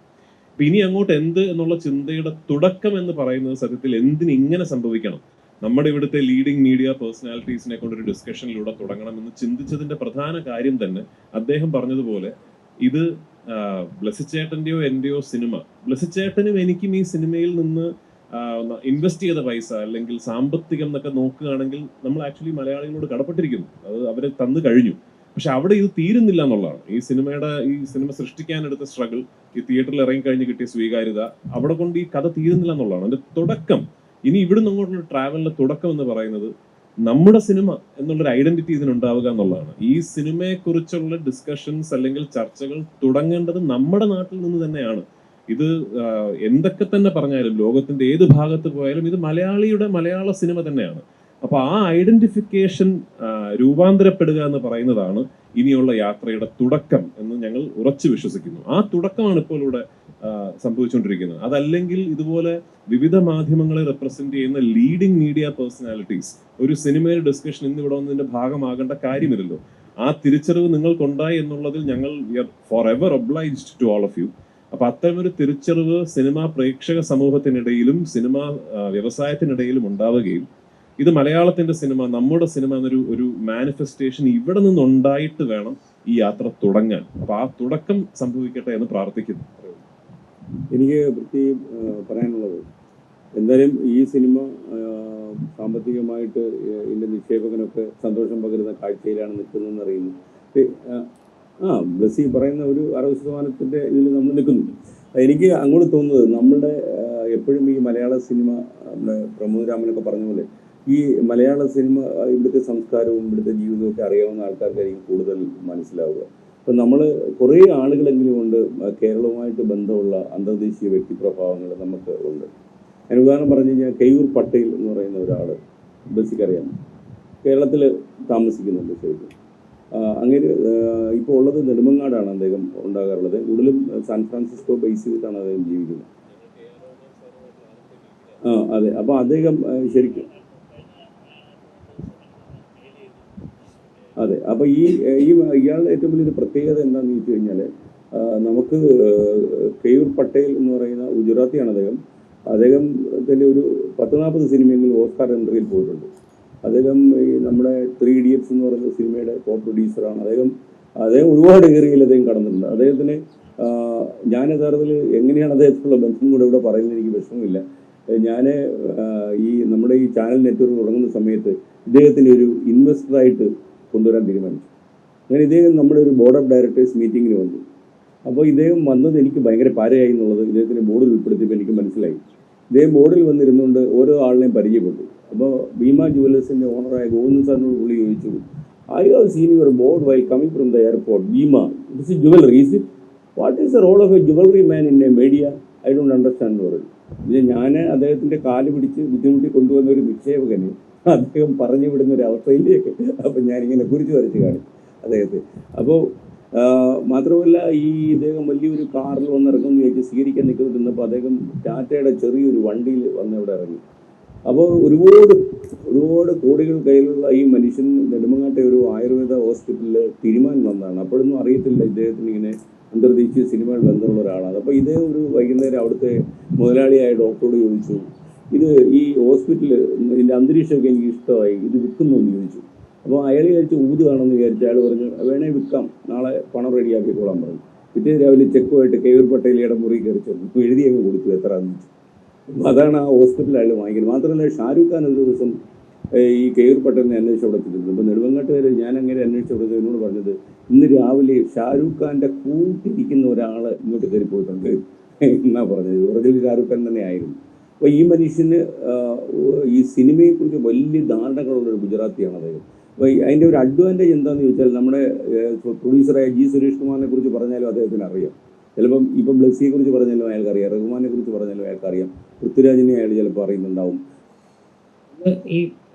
അപ്പൊ ഇനി അങ്ങോട്ട് എന്ത് എന്നുള്ള ചിന്തയുടെ തുടക്കം എന്ന് പറയുന്നത് സത്യത്തിൽ എന്തിന് ഇങ്ങനെ സംഭവിക്കണം, നമ്മുടെ ഇവിടുത്തെ ലീഡിംഗ് മീഡിയ പേഴ്സണാലിറ്റീസിനെ കൊണ്ടൊരു ഡിസ്കഷനിലൂടെ തുടങ്ങണമെന്ന് ചിന്തിച്ചതിന്റെ പ്രധാന കാര്യം തന്നെ അദ്ദേഹം പറഞ്ഞതുപോലെ ഇത് ബ്ലസിച്ചേട്ടന്റെയോ എന്റെയോ സിനിമ, ബ്ലസിച്ചേട്ടനും എനിക്കും ഈ സിനിമയിൽ നിന്ന് ഇൻവെസ്റ്റ് ചെയ്ത പൈസ അല്ലെങ്കിൽ സാമ്പത്തികം എന്നൊക്കെ നോക്കുകയാണെങ്കിൽ നമ്മൾ ആക്ച്വലി മലയാളികളോട് കടപ്പെട്ടിരിക്കുന്നു. അത് അവരെ തന്നു കഴിഞ്ഞു. പക്ഷെ അവിടെ ഇത് തീരുന്നില്ല എന്നുള്ളതാണ്. ഈ സിനിമ സൃഷ്ടിക്കാനെടുത്ത സ്ട്രഗിൾ, ഈ തിയേറ്ററിൽ ഇറങ്ങിക്കഴിഞ്ഞ് കിട്ടിയ സ്വീകാര്യത, അവിടെ കൊണ്ട് ഈ കഥ തീരുന്നില്ല എന്നുള്ളതാണ്. അതിന്റെ തുടക്കം, ഇനി ഇവിടുന്ന് അങ്ങോട്ടുള്ള ട്രാവലിന്റെ തുടക്കം എന്ന് പറയുന്നത് നമ്മുടെ സിനിമ എന്നുള്ളൊരു ഐഡന്റിറ്റി ഇതിനുണ്ടാവുക എന്നുള്ളതാണ്. ഈ സിനിമയെ കുറിച്ചുള്ള ഡിസ്കഷൻസ് അല്ലെങ്കിൽ ചർച്ചകൾ തുടങ്ങേണ്ടത് നമ്മുടെ നാട്ടിൽ നിന്ന് തന്നെയാണ്. ഇത് എന്തൊക്കെ തന്നെ പറഞ്ഞാലും ലോകത്തിന്റെ ഏത് ഭാഗത്ത് പോയാലും ഇത് മലയാള സിനിമ തന്നെയാണ്. അപ്പൊ ആ ഐഡന്റിഫിക്കേഷൻ രൂപാന്തരപ്പെടുക എന്ന് പറയുന്നതാണ് ഇനിയുള്ള യാത്രയുടെ തുടക്കം എന്ന് ഞങ്ങൾ ഉറച്ചു വിശ്വസിക്കുന്നു. ആ തുടക്കമാണ് ഇപ്പോൾ ഇവിടെ സംഭവിച്ചുകൊണ്ടിരിക്കുന്നത്. അതല്ലെങ്കിൽ ഇതുപോലെ വിവിധ മാധ്യമങ്ങളെ റെപ്രസെന്റ് ചെയ്യുന്ന ലീഡിംഗ് മീഡിയ പേഴ്സണാലിറ്റീസ് ഒരു സിനിമയുടെ ഡിസ്കഷൻ ഇന്ന് ഇവിടെ വന്നതിന്റെ ഭാഗമാകേണ്ട കാര്യമില്ലല്ലോ. ആ തിരിച്ചറിവ് നിങ്ങൾക്കുണ്ടായി എന്നുള്ളതിൽ ഞങ്ങൾ forever obliged to all of you. അപ്പൊ അത്തരമൊരു തിരിച്ചറിവ് സിനിമാ പ്രേക്ഷക സമൂഹത്തിനിടയിലും സിനിമാ വ്യവസായത്തിനിടയിലും ഉണ്ടാവുകയും ഇത് മലയാളത്തിന്റെ സിനിമ, നമ്മുടെ സിനിമ എന്നൊരു മാനിഫെസ്റ്റേഷൻ ഇവിടെ നിന്നുണ്ടായിട്ട് വേണം ഈ യാത്ര തുടങ്ങാൻ. അപ്പൊ ആ തുടക്കം സംഭവിക്കട്ടെ എന്ന് പ്രാർത്ഥിക്കുന്നു. എനിക്ക് പ്രത്യേകം പറയാനുള്ളത്, എന്തായാലും ഈ സിനിമ സാമ്പത്തികമായിട്ട് ഇതിന്റെ നിക്ഷേപകനൊക്കെ സന്തോഷം പകരുന്ന കാഴ്ചയിലാണ് നിൽക്കുന്നതെന്ന് അറിയുന്നു. ബ്ലസ്സി പറയുന്ന ഒരു 60% ഇതിൽ നമ്മൾ നിൽക്കുന്നു. എനിക്ക് അങ്ങോട്ട് തോന്നുന്നത്, നമ്മളുടെ എപ്പോഴും ഈ മലയാള സിനിമ, നമ്മുടെ പ്രമോദ് രാമനൊക്കെ പറഞ്ഞ പോലെ ഈ മലയാള സിനിമ ഇവിടുത്തെ സംസ്കാരവും ഇവിടുത്തെ ജീവിതവും ഒക്കെ അറിയാവുന്ന ആൾക്കാർക്കായിരിക്കും കൂടുതൽ മനസ്സിലാവുക. അപ്പം നമ്മൾ കുറേ ആളുകളെങ്കിലും ഉണ്ട് കേരളവുമായിട്ട് ബന്ധമുള്ള അന്തർദേശീയ വ്യക്തിപ്രഭാവങ്ങൾ നമുക്ക് ഉണ്ട്. അതിന് ഉദാഹരണം പറഞ്ഞു കഴിഞ്ഞാൽ കെയൂർ പട്ടേൽ എന്ന് പറയുന്ന ഒരാൾ ബേസിക്കറിയാം, കേരളത്തിൽ താമസിക്കുന്നുണ്ട്. ശരിക്കും അങ്ങനെ ഇപ്പോൾ ഉള്ളത് നെടുമങ്ങാടാണ് അദ്ദേഹം ഉണ്ടാകാറുള്ളത്. കൂടുതലും സാൻ ഫ്രാൻസിസ്കോ ബേസ് ചെയ്തിട്ടാണ് അദ്ദേഹം ജീവിക്കുന്നത്. അതെ. അപ്പോൾ അദ്ദേഹം ശരിക്കും അതെ. അപ്പോൾ ഇയാളുടെ ഏറ്റവും വലിയൊരു പ്രത്യേകത എന്താണെന്ന് ചോദിച്ചു കഴിഞ്ഞാൽ, നമുക്ക് കെയൂർ പട്ടേൽ എന്ന് പറയുന്ന ഗുജറാത്തിയാണ് അദ്ദേഹത്തിൻ്റെ ഒരു 10-40 സിനിമയെങ്കിലും ഓസ്കാർ എൻട്രിയിൽ പോയിട്ടുണ്ട്. അദ്ദേഹം ഈ നമ്മുടെ 3 Idiots എന്ന് പറയുന്ന സിനിമയുടെ കോ പ്രൊഡ്യൂസറാണ്. അദ്ദേഹം ഒരുപാട് ഏറിയയിൽ അദ്ദേഹം കടന്നിട്ടുണ്ട്. അദ്ദേഹത്തിന് ഞാൻ യഥാർത്ഥത്തിൽ എങ്ങനെയാണ് അദ്ദേഹത്തിനുള്ള ബന്ധം കൂടെ ഇവിടെ പറയുന്നത് എനിക്ക് വിഷമമില്ല. ഞാൻ ഈ നമ്മുടെ ഈ ചാനൽ നെറ്റ്വർക്ക് തുടങ്ങുന്ന സമയത്ത് ഇദ്ദേഹത്തിന് ഒരു ഇൻവെസ്റ്ററായിട്ട് കൊണ്ടുവരാൻ തീരുമാനിച്ചു. അങ്ങനെ ഇദ്ദേഹം നമ്മുടെ ഒരു ബോർഡ് ഓഫ് ഡയറക്ടേഴ്സ് മീറ്റിങ്ങിന് വന്നു. അപ്പോൾ ഇദ്ദേഹം വന്നത് എനിക്ക് ഭയങ്കര പാരയായി എന്നുള്ളത് ഇദ്ദേഹത്തിൻ്റെ ബോർഡിൽ ഉൾപ്പെടുത്തിയപ്പോൾ എനിക്ക് മനസ്സിലായി. ഇദ്ദേഹം ബോർഡിൽ വന്നിരുന്നുകൊണ്ട് ഓരോ ആളിനെയും പരിചയപ്പെട്ടു. അപ്പോൾ ഭീമ ജുവലേഴ്സിൻ്റെ ഓണറായ ഗോവിന്ദൻ സാറിനോട് പുള്ളി ചോദിച്ചു, I have seen your board while coming from the airport. Bhima, it is jewellery, is it? What is the role of a jewellery man in a media? I don't understand എന്ന് പറയും. ഇത് ഞാൻ അദ്ദേഹത്തിൻ്റെ കാല് പിടിച്ച് ബുദ്ധിമുട്ടി കൊണ്ടുവന്ന ഒരു നിക്ഷേപകന് അദ്ദേഹം പറഞ്ഞു വിടുന്ന ഒരു അവസ്ഥയിലേക്ക് അപ്പം ഞാനിങ്ങനെ കുറിച്ച് വരച്ച് കാണിച്ചു അദ്ദേഹത്തെ. അപ്പോൾ മാത്രമല്ല, ഈ ഇദ്ദേഹം വലിയൊരു കാറിൽ വന്നിറങ്ങുമെന്ന് ചോദിച്ച് സ്വീകരിക്കാൻ നിൽക്കുന്നിരുന്നപ്പോൾ അദ്ദേഹം ടാറ്റയുടെ ചെറിയൊരു വണ്ടിയിൽ വന്ന് ഇവിടെ ഇറങ്ങി. അപ്പോൾ ഒരുപാട് കോടികൾ കയ്യിലുള്ള ഈ മനുഷ്യൻ നെടുമങ്ങാട്ടെ ഒരു ആയുർവേദ ഹോസ്പിറ്റലിൽ തീരുമാനം വന്നതാണ്. അപ്പോഴൊന്നും അറിയത്തില്ല ഇദ്ദേഹത്തിന് ഇങ്ങനെ അന്തർദേശീയ സിനിമകൾ ബന്ധമുള്ള ഒരാളാണ്. അപ്പോൾ ഇദ്ദേഹം ഒരു വൈകുന്നേരം അവിടുത്തെ മുതലാളിയായ ഡോക്ടറോട് ചോദിച്ചു, ഇത് ഈ ഹോസ്പിറ്റല് ഇതിൻ്റെ അന്തരീക്ഷമൊക്കെ എനിക്ക് ഇഷ്ടമായി, ഇത് വിൽക്കുന്നു എന്ന് ചോദിച്ചു. അപ്പോൾ അയാൾ വിചാരിച്ച് ഊതുകയാണെന്ന് വിചാരിച്ചു. അയാൾ പറഞ്ഞു, വേണേ വിൽക്കാം, നാളെ പണം റെഡിയാക്കിക്കോളാൻ പറഞ്ഞു. പിറ്റേ രാവിലെ ചെക്കുമായിട്ട് കെയൂർ പട്ടേലിയുടെ മുറി കയറി ചെന്നു, എഴുതി അങ്ങ് കൊടുത്തു എത്രയാണെന്ന് വെച്ചു. അതാണ് ആ ഹോസ്പിറ്റലിൽ അയാൾ വാങ്ങിക്കുന്നത്. മാത്രമല്ല, ഷാരൂഖ് ഖാൻ ഒരു ദിവസം ഈ കെയൂർ പട്ടേലിനെ അന്വേഷിച്ച് അവിടെ എത്തിയിട്ടുണ്ട്. അപ്പോൾ നെടുമങ്ങാട്ടുകാർ ഞാൻ അങ്ങനെ അന്വേഷിച്ചവിടെ എന്നോട് പറഞ്ഞത്, ഇന്ന് രാവിലെ ഷാരൂഖ് ഖാൻ്റെ കൂട്ടിരിക്കുന്ന ഒരാൾ ഇങ്ങോട്ട് കയറി പോയിട്ടുണ്ട് എന്നാ പറഞ്ഞത്. ഒറിജിനൽ ഷാരൂഖ് ഖാൻ തന്നെ ആയിരുന്നു. അപ്പോൾ ഈ മനുഷ്യന് ഈ സിനിമയെക്കുറിച്ച് വലിയ ധാരണകളുള്ളൊരു ഗുജറാത്തിയാണ് അദ്ദേഹം. അപ്പോൾ അതിൻ്റെ ഒരു അഡ്വാൻറ്റേജ് എന്താണെന്ന് ചോദിച്ചാൽ, നമ്മുടെ പ്രൊഡ്യൂസറായ ജി സുരേഷ് കുമാറിനെ കുറിച്ച് പറഞ്ഞാലും അദ്ദേഹത്തിന് അറിയാം. ചിലപ്പം ഇപ്പം ബ്ലസ്സിയെ കുറിച്ച് പറഞ്ഞാലും അയാൾക്കറിയാം, റഹ്മാനെ കുറിച്ച് പറഞ്ഞാലും അയാൾക്കറിയാം, പൃഥ്വിരാജിനെ അയാൾ ചിലപ്പോൾ അറിയുന്നുണ്ടാവും. ഈ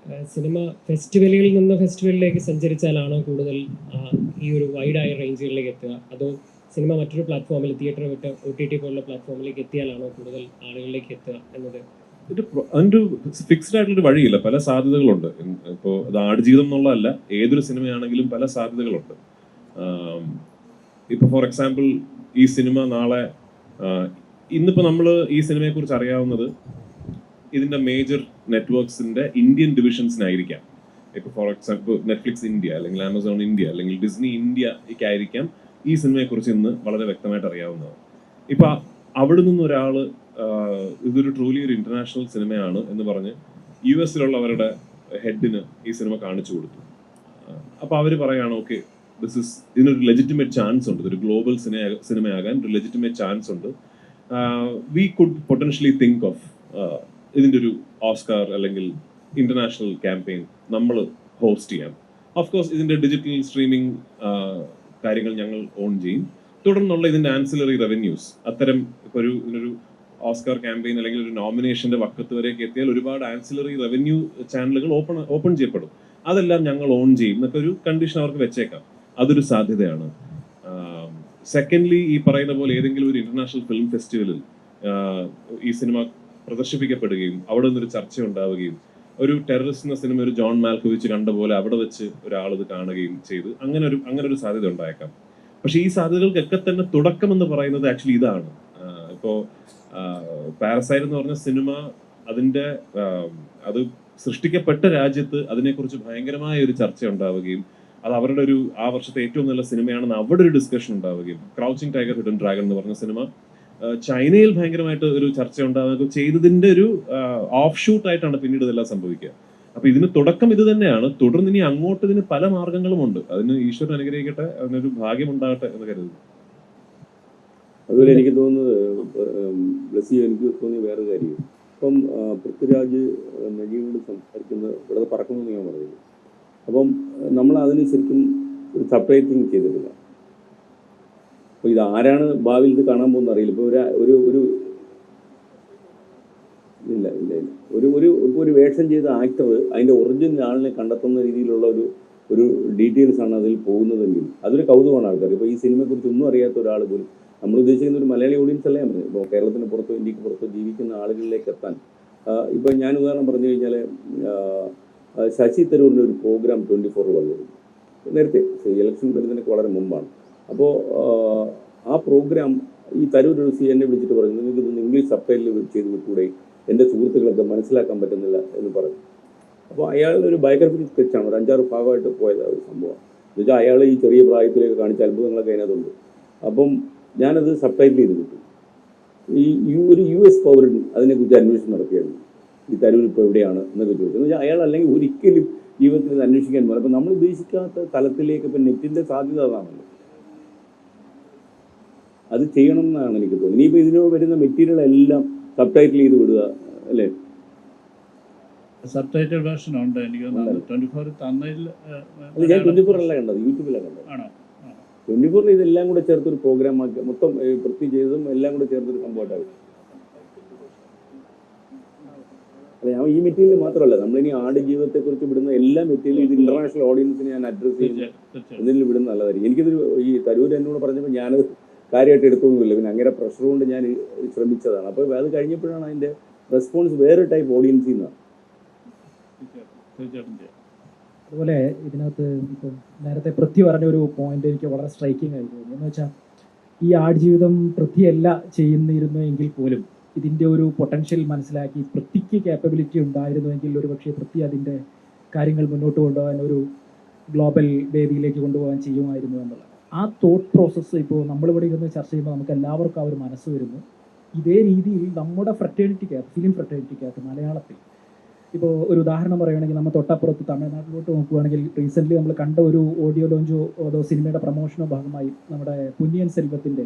സിനിമ ഫെസ്റ്റിവലുകളിൽ നിന്ന് ഫെസ്റ്റിവലിലേക്ക് സഞ്ചരിച്ചാലാണോ കൂടുതൽ ഈ ഒരു വൈഡായ റേഞ്ചുകളിലേക്ക് എത്തുക, അതോ സിനിമ മറ്റൊരു പ്ലാറ്റ്ഫോമിൽ, തിയേറ്റർ വിട്ട് OTT പോലുള്ള പ്ലാറ്റ്ഫോമിലേക്ക് എത്തിയാലാണോ കൂടുതൽ ആളുകളിലേക്ക് എത്തുക എന്നത്? അതിൻ്റെ ഫിക്സ്ഡ് ആയിട്ടുള്ളൊരു വഴിയില്ല, പല സാധ്യതകളുണ്ട്. ഇപ്പോൾ അത് ആടുജീവിതം എന്നുള്ളതല്ല, ഏതൊരു സിനിമയാണെങ്കിലും പല സാധ്യതകളുണ്ട്. ഇപ്പോൾ ഫോർ എക്സാമ്പിൾ, ഈ സിനിമ നാളെ, ഇന്നിപ്പോൾ നമ്മൾ ഈ സിനിമയെക്കുറിച്ച് അറിയാവുന്നത് ഇതിൻ്റെ മേജർ നെറ്റ്വർക്ക്സിൻ്റെ ഇന്ത്യൻ ഡിവിഷൻസിനായിരിക്കാം. ഇപ്പോൾ ഫോർ എക്സാമ്പിൾ നെറ്റ്ഫ്ലിക്സ് ഇന്ത്യ, അല്ലെങ്കിൽ ആമസോൺ ഇന്ത്യ, അല്ലെങ്കിൽ ഡിസ്നി ഇന്ത്യക്കായിരിക്കാം ഈ സിനിമയെക്കുറിച്ച് ഇന്ന് വളരെ വ്യക്തമായിട്ട് അറിയാവുന്നത്. ഇപ്പം അവിടെ നിന്നൊരാൾ ഇതൊരു ട്രൂലി ഒരു ഇന്റർനാഷണൽ സിനിമയാണ് എന്ന് പറഞ്ഞ് US-ലുള്ളവരുടെ ഹെഡിന് ഈ സിനിമ കാണിച്ചു കൊടുത്തു. അപ്പോൾ അവർ പറയുകയാണ്, ഓക്കെ, ഇതിനൊരു ലെജിറ്റിമേറ്റ് ചാൻസ് ഉണ്ട്, ഇതൊരു ഗ്ലോബൽ സിനിമയാകാൻ ഒരു ലെജിറ്റിമേറ്റ് ചാൻസ് ഉണ്ട്. We could potentially think of ഇതിൻ്റെ ഒരു ഓസ്കാർ അല്ലെങ്കിൽ ഇന്റർനാഷണൽ ക്യാമ്പയിൻ നമ്മൾ ഹോസ്റ്റ് ചെയ്യാം. ഓഫ് കോഴ്സ് ഇതിൻ്റെ ഡിജിറ്റൽ സ്ട്രീമിംഗ് കാര്യങ്ങൾ ഞങ്ങൾ ഓൺ ചെയ്യും. തുടർന്നുള്ള ഇതിൻ്റെ ആൻസിലറി റവന്യൂസ്, അത്തരം ഇപ്പോൾ ഇതിനൊരു ഓസ്കാർ ക്യാമ്പയിൻ അല്ലെങ്കിൽ ഒരു നോമിനേഷന്റെ വക്കത്ത് വരെയൊക്കെ എത്തിയാൽ ഒരുപാട് ആൻസിലറി റവന്യൂ ചാനലുകൾ ഓപ്പൺ ചെയ്യപ്പെടും. അതെല്ലാം ഞങ്ങൾ ഓൺ ചെയ്യും എന്നൊക്കെ ഒരു കണ്ടീഷൻ അവർക്ക് വെച്ചേക്കാം. അതൊരു സാധ്യതയാണ്. സെക്കൻഡ്ലി, ഈ പറയുന്ന പോലെ ഏതെങ്കിലും ഒരു ഇന്റർനാഷണൽ ഫിലിം ഫെസ്റ്റിവലിൽ ഈ സിനിമ പ്രദർശിപ്പിക്കപ്പെടുകയും അവിടെ നിന്നൊരു ചർച്ച ഉണ്ടാവുകയും ഒരു ടെററിസ്റ്റ് എന്ന സിനിമ ഒരു ജോൺ മാൽക്കോവിച്ച് കണ്ട പോലെ അവിടെ വെച്ച് ഒരാൾ ഇത് കാണുകയും ചെയ്ത് അങ്ങനെ ഒരു സാധ്യത ഉണ്ടായേക്കാം. പക്ഷെ ഈ സാധ്യതകൾക്കൊക്കെ തന്നെ തുടക്കം എന്ന് പറയുന്നത് ആക്ച്വലി ഇതാണ്. ഇപ്പോ പാരസൈറ്റ് എന്ന് പറഞ്ഞ സിനിമ അതിന്റെ അത് സൃഷ്ടിക്കപ്പെട്ട രാജ്യത്ത് അതിനെക്കുറിച്ച് ഭയങ്കരമായ ഒരു ചർച്ച ഉണ്ടാവുകയും അത് അവരുടെ ഒരു ആ വർഷത്തെ ഏറ്റവും നല്ല സിനിമയാണെന്ന് അവിടെ ഒരു ഡിസ്കഷൻ ഉണ്ടാവുകയും, ക്രൗച്ചിങ് ടൈഗർ ഹിഡൻ ഡ്രാഗൺ എന്ന് പറഞ്ഞ സിനിമ ചൈനയിൽ ഭയങ്കരമായിട്ട് ഒരു ചർച്ച ഉണ്ടാവുകയും ചെയ്തതിന്റെ ഒരു ഓഫ് ഷൂട്ട് ആയിട്ടാണ് പിന്നീട് ഇതെല്ലാം സംഭവിക്കുക. അപ്പൊ ഇതിന് തുടക്കം ഇത് തന്നെയാണ്. തുടർന്ന് ഇനി അങ്ങോട്ട് ഇതിന് പല മാർഗങ്ങളുമുണ്ട്. അതിന് ഈശ്വരൻ അനുഗ്രഹിക്കട്ടെ, അതിനൊരു ഭാഗ്യം ഉണ്ടാകട്ടെ എന്ന് കരുതുന്നു. അതുപോലെ എനിക്ക് തോന്നുന്നത് എനിക്ക് തോന്നിയ വേറെ കാര്യം, ഇപ്പം പൃഥ്വിരാജ് നജീബിനോട് സംസാരിക്കുന്നത് ഇവിടെ പറക്കണമെന്ന് ഞാൻ പറയുന്നു. അപ്പം നമ്മൾ അതിന് ശരിക്കും ഒരു സബ്ടൈറ്റിങ് ചെയ്തിട്ടില്ല. അപ്പോൾ ഇത് ആരാണ് ഭാവിയിൽ ഇത് കാണാൻ പോകുന്ന അറിയില്ല. ഇപ്പോൾ ഒരു ഒരു ഇല്ല ഇല്ല ഇല്ല ഒരു വേഷം ചെയ്ത ആക്ടർ അതിൻ്റെ ഒറിജിനൽ ആളിനെ കണ്ടെത്തുന്ന രീതിയിലുള്ള ഒരു ഡീറ്റെയിൽസ് ആണ് അതിൽ പോകുന്നതെങ്കിൽ അതൊരു കൗതുകമാണ് ആൾക്കാർ. ഇപ്പോൾ ഈ സിനിമയെക്കുറിച്ച് ഒന്നും അറിയാത്ത ഒരാൾ പോലും, നമ്മൾ ഉദ്ദേശിക്കുന്ന ഒരു മലയാളി ഓഡിയൻസ് അല്ലേ ഞാൻ പറഞ്ഞത്. ഇപ്പോൾ കേരളത്തിന് പുറത്തോ ഇന്ത്യക്ക് പുറത്തോ ജീവിക്കുന്ന ആളുകളിലേക്ക് എത്താൻ, ഇപ്പോൾ ഞാൻ ഉദാഹരണം പറഞ്ഞു കഴിഞ്ഞാൽ ശശി തരൂരിൻ്റെ ഒരു പ്രോഗ്രാം 24 വന്നിരുന്നു നേരത്തെ, ഇലക്ഷൻ വരുന്നതിനൊക്കെ വളരെ മുമ്പാണ്. അപ്പോൾ ആ പ്രോഗ്രാം ഈ തരൂർ എന്നെ വിളിച്ചിട്ട് പറഞ്ഞു, നിങ്ങൾക്ക് ഇതൊന്ന് ഇംഗ്ലീഷ് സബ്ടൈറ്റിൽ ചെയ്ത് വിട്ടുകൂടെ, എൻ്റെ സുഹൃത്തുക്കളൊക്കെ മനസ്സിലാക്കാൻ പറ്റുന്നില്ല എന്ന് പറഞ്ഞു. അപ്പോൾ അയാളുടെ ഒരു ബയോഗ്രഫിക്കൽ സ്കെച്ചാണ്, ഒരു 5-6 ഭാഗമായിട്ട് പോയത് ഒരു സംഭവം. എന്നുവെച്ചാൽ അയാൾ ഈ ചെറിയ പ്രായത്തിലേക്ക് കാണിച്ച അത്ഭുതങ്ങളൊക്കെ അതിനകത്തുണ്ട്. അപ്പം ഞാനത് സബ്ടൈറ്റിൽ ചെയ്ത് വിട്ടു. ഒരു US പൗരൻ അതിനെക്കുറിച്ച് അന്വേഷണം നടത്തിയായിരുന്നു, ഈ തരൂർ ഇപ്പോൾ എവിടെയാണ് എന്നൊക്കെ ചോദിച്ചു. എന്ന് വെച്ചാൽ അയാൾ അല്ലെങ്കിൽ ഒരിക്കലും ജീവിതത്തിൽ ഇത് അന്വേഷിക്കാൻ പോലും. അപ്പം നമ്മൾ ഉദ്ദേശിക്കാത്ത തലത്തിലേക്ക് ഇപ്പം നെറ്റിൻ്റെ സാധ്യത അതാണല്ലോ, അത് ചെയ്യണം എന്നാണ് എനിക്ക് തോന്നുന്നത്. ഇനിയിപ്പോൾ ഇതിന് വരുന്ന മെറ്റീരിയൽ എല്ലാം സബ്ടൈറ്റിൽ ചെയ്ത് വിടുക അല്ലേ? സബ്ടൈറ്റിൽ വേർഷൻ ഉണ്ട്. എനിക്ക് 24 തന്നതിൽ അല്ല, ഞാൻ 24 അല്ല കണ്ടത്, യൂട്യൂബിലാണ് കണ്ടത്. ആണോ? 24 ഇതെല്ലാം കൂടെ ചേർത്തൊരു പ്രോഗ്രാം ആക്കി മൊത്തം വൃത്തി ചെയ്തതും എല്ലാം കൂടെ ചേർത്തൊരു സംഭവമായിട്ടാവും. അല്ല, ഞാൻ ഈ മെറ്റീരിയൽ മാത്രമല്ല, നമ്മളിനി ആട് ജീവിതത്തെക്കുറിച്ച് വിടുന്ന എല്ലാ മെറ്റീരിയലും ഇത് ഇന്റർനാഷണൽ ഓഡിയൻസിനെ ഞാൻ അഡ്രസ് ചെയ്യുന്നത് എന്തെങ്കിലും വിടുന്ന നല്ലതായിരിക്കും. എനിക്കിതൊരു ഈ തരൂർ എന്നോട് പറഞ്ഞപ്പോൾ ഞാനത് കാര്യമായിട്ട് എടുത്തൊന്നുമില്ല. പിന്നെ അങ്ങനെ പ്രഷർ കൊണ്ട് ഞാൻ ശ്രമിച്ചതാണ്. അപ്പോൾ അത് കഴിഞ്ഞപ്പോഴാണ് അതിൻ്റെ റെസ്പോൺസ് വേറെ ടൈപ്പ് ഓഡിയൻസിൽ നിന്നാണ്. അതുപോലെ ഇതിനകത്ത് ഇപ്പം നേരത്തെ പൃഥ്വി പറഞ്ഞ ഒരു പോയിന്റ് എനിക്ക് വളരെ സ്ട്രൈക്കിംഗ് ആയി തോന്നി. എന്ന് വെച്ചാൽ ഈ ആടുജീവിതം പൃഥ്വിയല്ല ചെയ്യുന്നിരുന്നു എങ്കിൽ പോലും ഇതിൻ്റെ ഒരു പൊട്ടൻഷ്യൽ മനസ്സിലാക്കി പൃഥ്വിക്ക് ക്യാപ്പബിലിറ്റി ഉണ്ടായിരുന്നുവെങ്കിൽ ഒരു പക്ഷേ പൃഥ്വി അതിൻ്റെ കാര്യങ്ങൾ മുന്നോട്ട് കൊണ്ടുപോകാൻ ഒരു ഗ്ലോബൽ വേദിയിലേക്ക് കൊണ്ടുപോകാൻ ചെയ്യുമായിരുന്നു എന്നുള്ളത് ആ തോട്ട് പ്രോസസ്സ് ഇപ്പോൾ നമ്മളിവിടെ ഇരുന്ന് ചർച്ച ചെയ്യുമ്പോൾ നമുക്ക് എല്ലാവർക്കും ആ ഒരു മനസ്സ് വരുന്നു. ഇതേ രീതിയിൽ നമ്മുടെ ഫ്രറ്റേണിറ്റിക്കകത്ത്, ഫിലിം ഫ്രറ്റേണിറ്റിക്കകത്ത് മലയാളത്തിൽ ഇപ്പോൾ ഒരു ഉദാഹരണം പറയുകയാണെങ്കിൽ നമ്മൾ തൊട്ടപ്പുറത്ത് തമിഴ്നാട്ടിലോട്ട് നോക്കുകയാണെങ്കിൽ റീസെൻ്റ്ലി നമ്മൾ കണ്ട ഒരു ഓഡിയോ ലോഞ്ചോ അതോ സിനിമയുടെ പ്രൊമോഷനോ ഭാഗമായി നമ്മുടെ പുന്നിയൻ സെൽവത്തിൻ്റെ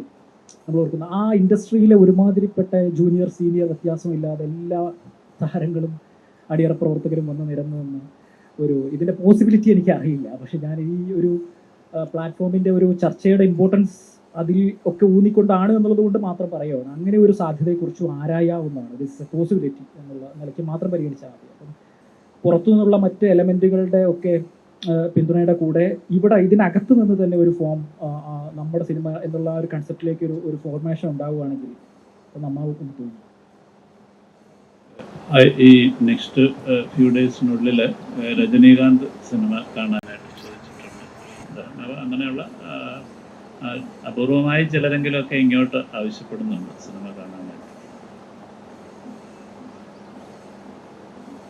നമ്മൾ ഓർക്കുന്ന ആ ഇൻഡസ്ട്രിയിലെ ഒരുമാതിരിപ്പെട്ട ജൂനിയർ സീനിയർ വ്യത്യാസമില്ലാതെ എല്ലാ താരങ്ങളും അടിയറ പ്രവർത്തകരും വന്ന് നിരന്നു വന്ന ഒരു ഇതിൻ്റെ പോസിബിലിറ്റി എനിക്ക് അറിയില്ല. പക്ഷെ ഞാൻ ഈ ഒരു പ്ലാറ്റ്ഫോമിൻ്റെ ഒരു ചർച്ചയുടെ ഇമ്പോർട്ടൻസ് അതിൽ ഒക്കെ ഊന്നിക്കൊണ്ടാണ് എന്നുള്ളത് കൊണ്ട് മാത്രം പറയുകയാണ്. അങ്ങനെ ഒരു സാധ്യതയെക്കുറിച്ചും ആരായാവുന്നതാണ്. ദിസ് എ പോസിബിലിറ്റി എന്നുള്ള നിലയ്ക്ക് മാത്രം പരിഗണിച്ചാൽ മതി. അപ്പം പുറത്തു നിന്നുള്ള മറ്റ് എലമെൻറ്റുകളുടെ ഒക്കെ പിന്തുണയുടെ കൂടെ ഇവിടെ ഇതിനകത്ത് നിന്ന് തന്നെ ഒരു ഫോം നമ്മുടെ സിനിമ എന്നുള്ള ഒരു കൺസെപ്റ്റിലേക്ക് ഒരു ഫോർമേഷൻ ഉണ്ടാവുകയാണെങ്കിൽ നന്നാവും എന്ന് തോന്നുന്നു. ഈ നെക്സ്റ്റ് ഫ്യൂ ഡേയ്സിനുള്ളിൽ രജനീകാന്ത് സിനിമ കാണാനായിട്ട് ചോദിച്ചിട്ടുണ്ട്. അങ്ങനെയുള്ള അപൂർവമായി ചിലരെങ്കിലുമൊക്കെ ഇങ്ങോട്ട് ആവശ്യപ്പെടുന്നുണ്ട് സിനിമ കാണാൻ.